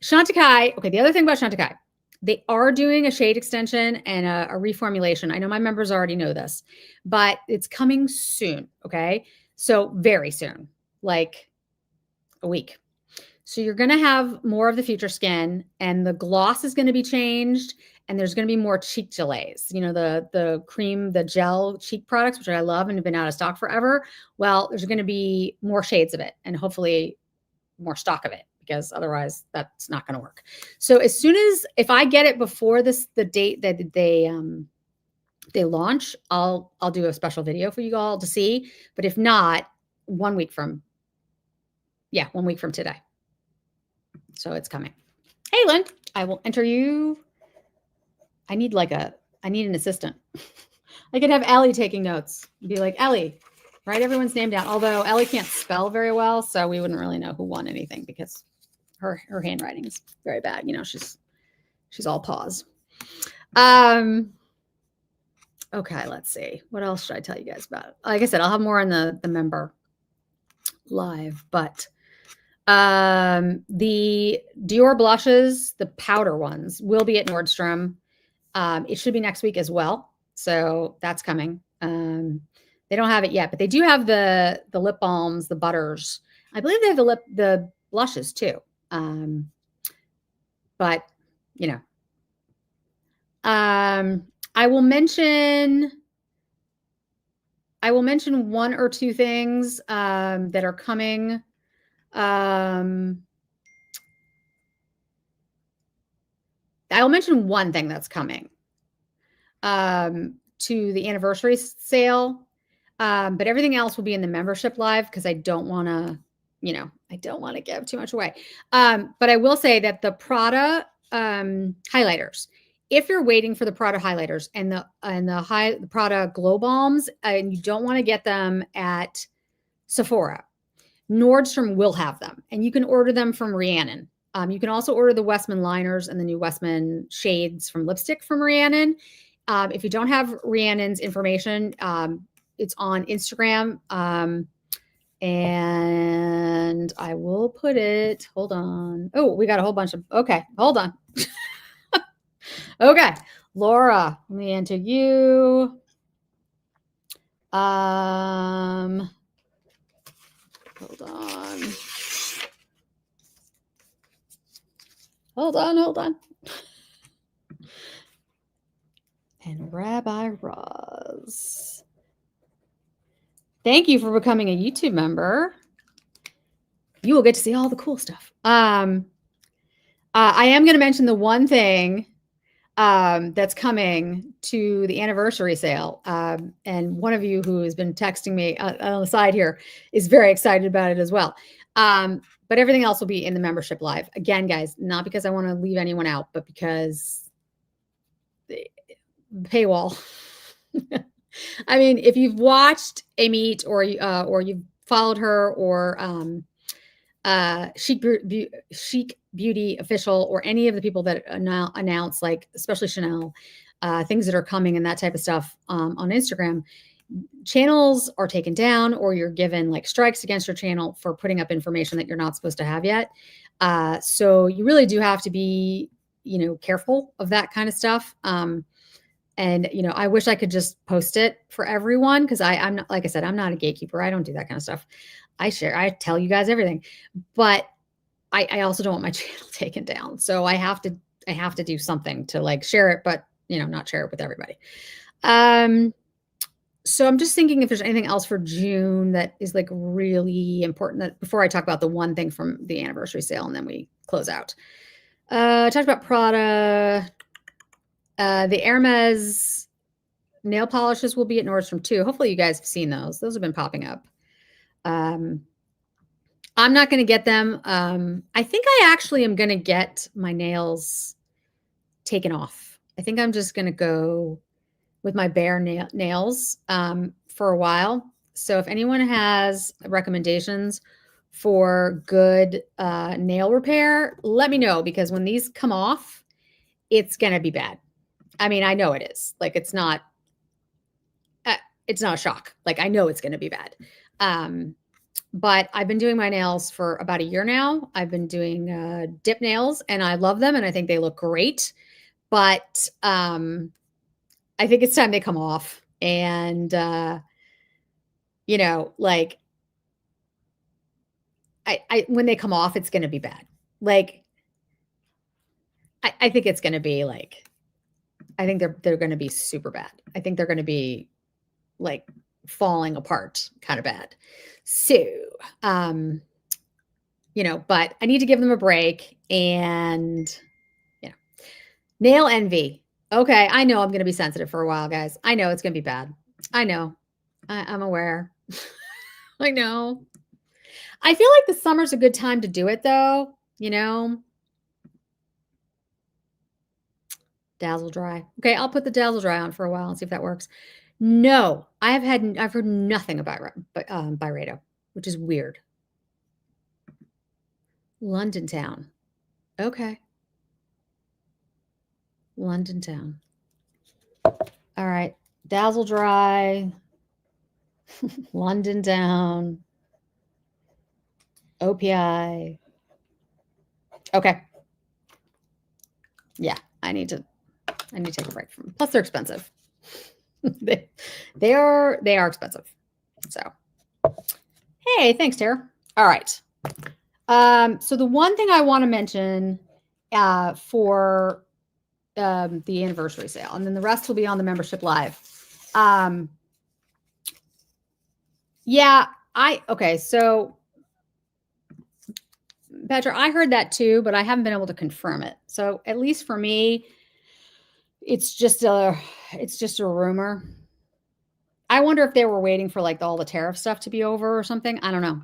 Chantecaille. Okay, the other thing about Chantecaille, they are doing a shade extension and a reformulation. I know my members already know this, but it's coming soon. Okay. So very soon, like a week. So you're going to have more of the Future Skin, and the gloss is going to be changed, and there's going to be more cheek delays. You know, the cream, the gel cheek products, which I love and have been out of stock forever. Well, there's going to be more shades of it and hopefully more stock of it, because otherwise that's not going to work. So as soon as, if I get it before the date that they launch, I'll do a special video for you all to see. But if not, 1 week from today. So it's coming. Hey, Lynn, I will enter you. I need an assistant. I could have Ellie taking notes. Be like, Ellie, write everyone's name down. Although Ellie can't spell very well, so we wouldn't really know who won anything because her handwriting is very bad. You know, she's all paws. Okay, let's see. What else should I tell you guys about? Like I said, I'll have more in the member live, but the Dior blushes, the powder ones, will be at Nordstrom. It should be next week as well. So that's coming. They don't have it yet, but they do have the lip balms, the butters. I believe they have the blushes too. But you know, I will mention one or two things that are coming. I'll mention one thing that's coming to the anniversary sale, but everything else will be in the membership live because I don't want to, I don't want to give too much away. But I will say that the Prada highlighters, if you're waiting for the Prada highlighters and the Prada glow balms, and you don't want to get them at Sephora, Nordstrom will have them, and you can order them from Rhiannon. You can also order the Westman liners and the new Westman shades from lipstick from Rhiannon. If you don't have Rhiannon's information, it's on Instagram. And I will put it, hold on. Oh, we got a whole bunch of, okay, hold on. Okay, Laura, let me enter you. Hold on. Hold on. And Rabbi Roz. Thank you for becoming a YouTube member. You will get to see all the cool stuff. I am going to mention the one thing that's coming to the anniversary sale. And one of you who has been texting me on the side here is very excited about it as well. But everything else will be in the membership live. Again, guys, not because I want to leave anyone out, but because the paywall. I mean, if you've watched Amit or you've followed her or Chic Beauty Official or any of the people that announce, like especially Chanel, things that are coming and that type of stuff on Instagram, channels are taken down or you're given like strikes against your channel for putting up information that you're not supposed to have yet. So you really do have to be, careful of that kind of stuff. And, I wish I could just post it for everyone because I'm not, like I said, I'm not a gatekeeper. I don't do that kind of stuff. I tell you guys everything, but I also don't want my channel taken down. So I have to do something to like share it, but not share it with everybody. So I'm just thinking if there's anything else for June that is like really important that before I talk about the one thing from the anniversary sale and then we close out. I talked about Prada. The Hermes nail polishes will be at Nordstrom too. Hopefully you guys have seen those. Those have been popping up. I'm not going to get them. I think I actually am going to get my nails taken off. I think I'm just going to go with my bare nails for a while. So if anyone has recommendations for good nail repair, let me know because when these come off, it's going to be bad. I mean, I know it is. Like, it's not a shock. Like, I know it's going to be bad. But I've been doing my nails for about a year now. I've been doing dip nails and I love them and I think they look great. But I think it's time they come off. And, like, when they come off, it's going to be bad. Like, I think it's going to be like, I think they're going to be super bad. I think they're going to be like falling apart kind of bad. So, but I need to give them a break and, nail envy. Okay. I know I'm going to be sensitive for a while, guys. I know it's going to be bad. I know. I'm aware. I know. I feel like the summer's a good time to do it though, Dazzle Dry. Okay, I'll put the Dazzle Dry on for a while and see if that works. No, I've heard nothing about Byredo, which is weird. London Town. Okay. London Town. All right. Dazzle Dry. London Town. OPI. Okay. Yeah, I need to take a break from them. Plus they're expensive. they are expensive. So, hey, thanks, Tara. All right. So the one thing I want to mention for the anniversary sale, and then the rest will be on the membership live. Yeah, okay. So Petra, I heard that too, but I haven't been able to confirm it. So at least for me, it's just a rumor. I wonder if they were waiting for like all the tariff stuff to be over or something. I don't know.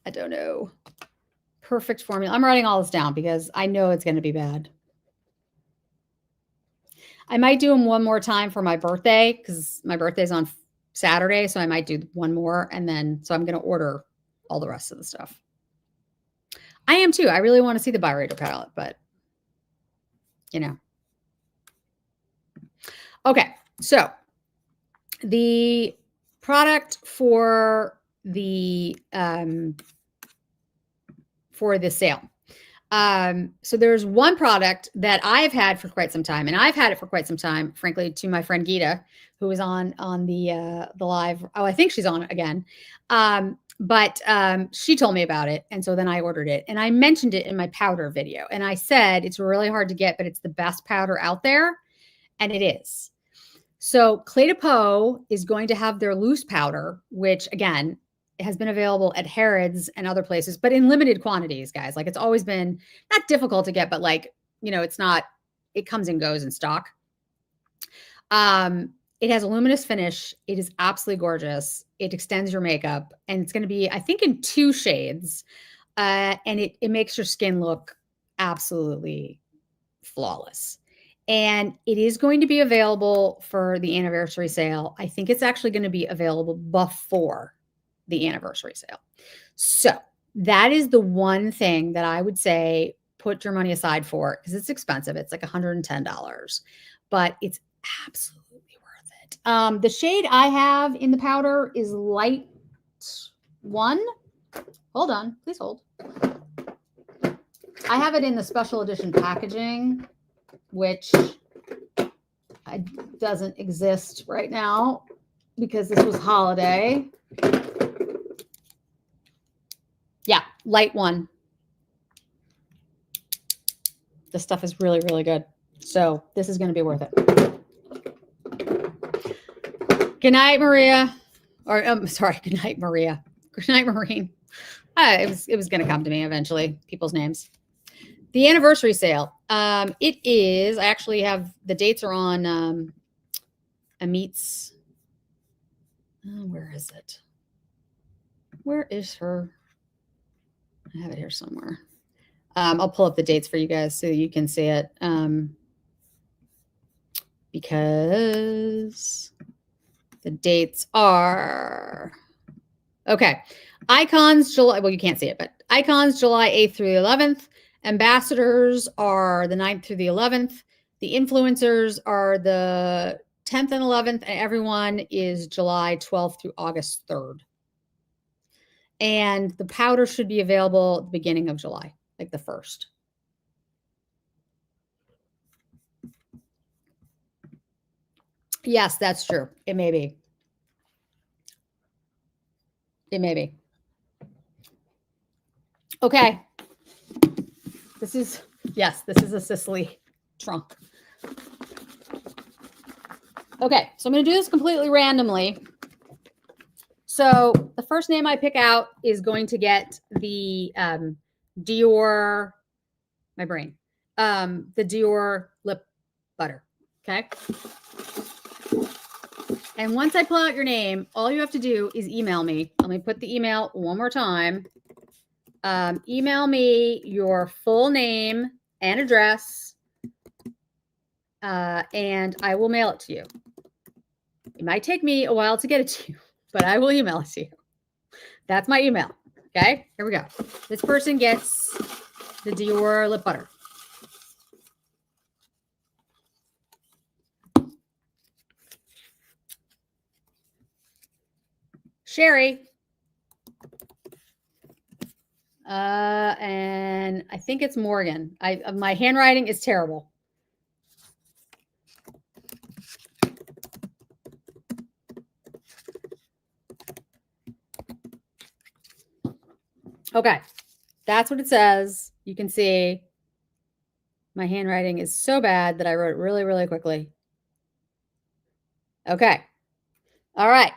I don't know. Perfect formula. I'm writing all this down because I know it's going to be bad. I might do them one more time for my birthday because my birthday's on Saturday. So I might do one more. And then, so I'm going to order all the rest of the stuff. I am too. I really want to see the Byredo palette, but you know. Okay. So the product for the sale. So there's one product that I've had for quite some time, and I've had it for quite some time, frankly, to my friend Gita, who was on the live. Oh, I think she's on again. But she told me about it. And so then I ordered it, and I mentioned it in my powder video. And I said, it's really hard to get, but it's the best powder out there. And it is. So Clé de Peau is going to have their loose powder, which again, has been available at Harrods and other places, but in limited quantities, guys. Like it's always been not difficult to get, but like, you know, it comes and goes in stock. It has a luminous finish. It is absolutely gorgeous. It extends your makeup, and it's going to be, I think, in 2 shades. And it makes your skin look absolutely flawless. And it is going to be available for the anniversary sale. I think it's actually going to be available before the anniversary sale. So that is the one thing that I would say, put your money aside for, because it's expensive. It's like $110, but it's absolutely worth it. The shade I have in the powder is light 1. Hold on, please hold. I have it in the special edition packaging, which doesn't exist right now because this was holiday. Yeah, light 1. This stuff is really, really good. So this is going to be worth it. Good night, Maria. Or sorry, good night, Maria. Good night, Maureen. It was going to come to me eventually, people's names. The anniversary sale. It is, I actually have, the dates are on Amit's. Where is it? Where is her? I have it here somewhere. I'll pull up the dates for you guys so you can see it. Because the dates are, okay. Icons, July, well, you can't see it, but Icons, July 8th through the 11th. Ambassadors are the 9th through the 11th. The influencers are the 10th and 11th, and everyone is July 12th through August 3rd. And the powder should be available at the beginning of July, like the 1st. Yes, that's true. It may be. It may be. Okay. This is a Sicily trunk. Okay, so I'm going to do this completely randomly. So the first name I pick out is going to get the Dior, my brain, the Dior lip butter, okay? And once I pull out your name, all you have to do is email me. Let me put the email one more time. email me your full name and address, and I will mail it to you. It might take me a while to get it to you, but I will email it to you. That's my email. Okay, here we go. This person gets the Dior lip butter. Sherry. And I think it's Morgan. My handwriting is terrible. Okay, that's what it says. You can see my handwriting is so bad that I wrote it really, really quickly. Okay. All right.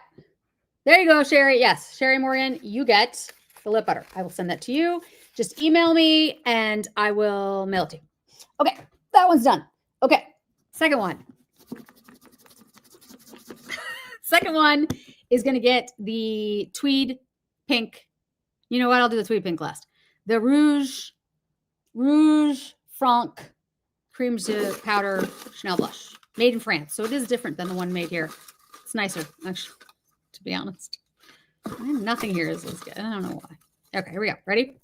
There you go, Sherry. Yes, Sherry Morgan, you get the lip butter. I will send that to you. Just email me and I will mail it to you. Okay, that one's done. Okay, second one. Second one is going to get the tweed pink. You know what? I'll do the tweed pink last. The Rouge Franc Cream de Powder Chanel Blush. Made in France. So it is different than the one made here. It's nicer, actually, to be honest. Nothing here is as good. I don't know why. Okay, here we go. Ready?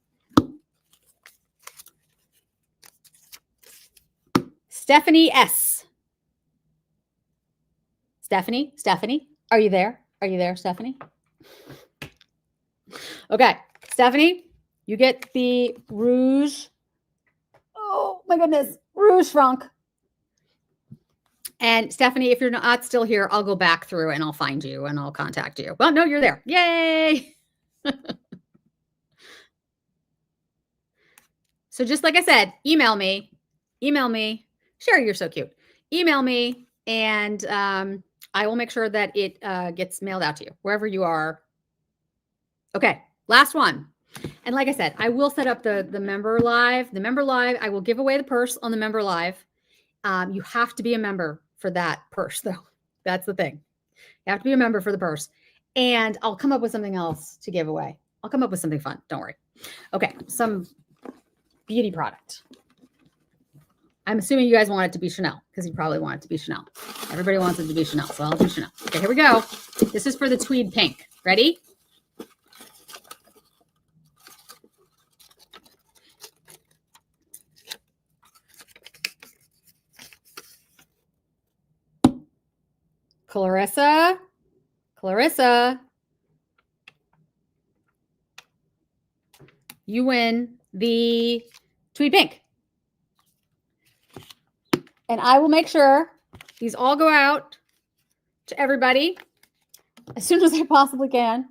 Stephanie S. Stephanie, are you there? Are you there, Stephanie? Okay, Stephanie, you get the Rouge. Oh my goodness, Rouge Franc. And Stephanie, if you're not still here, I'll go back through and I'll find you and I'll contact you. Well, no, you're there. Yay! So just like I said, email me. Sherry, you're so cute. Email me and I will make sure that it gets mailed out to you wherever you are. Okay, last one. And like I said, I will set up the member live. The member live, I will give away the purse on the member live. You have to be a member for that purse, though. That's the thing. You have to be a member for the purse. And I'll come up with something else to give away. I'll come up with something fun. Don't worry. Okay, some beauty product. I'm assuming you guys want it to be Chanel because you probably want it to be Chanel. Everybody wants it to be Chanel, so I'll do Chanel. Okay, here we go. This is for the tweed pink. Ready? Clarissa, you win the tweed pink. And I will make sure these all go out to everybody as soon as I possibly can.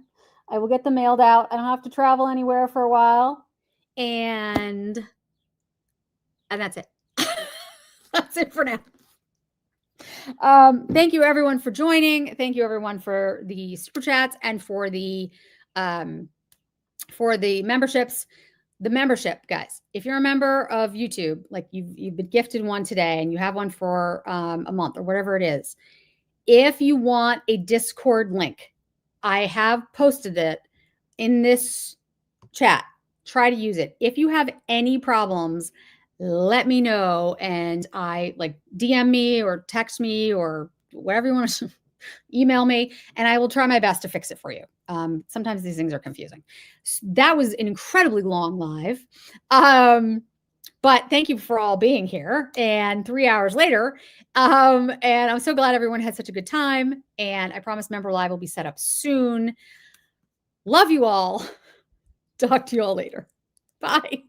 I will get them mailed out. I don't have to travel anywhere for a while. And that's it. That's it for now. Thank you everyone for joining. Thank you everyone for the super chats and for the memberships. The membership, guys, if you're a member of YouTube, like you've been gifted one today and you have one for a month or whatever it is, if you want a Discord link, I have posted it in this chat. Try to use it. If you have any problems, let me know and I DM me or text me or whatever you want to email me and I will try my best to fix it for you. Sometimes these things are confusing. That was an incredibly long live. But thank you for all being here. And 3 hours later, and I'm so glad everyone had such a good time. And I promise Member Live will be set up soon. Love you all. Talk to you all later. Bye.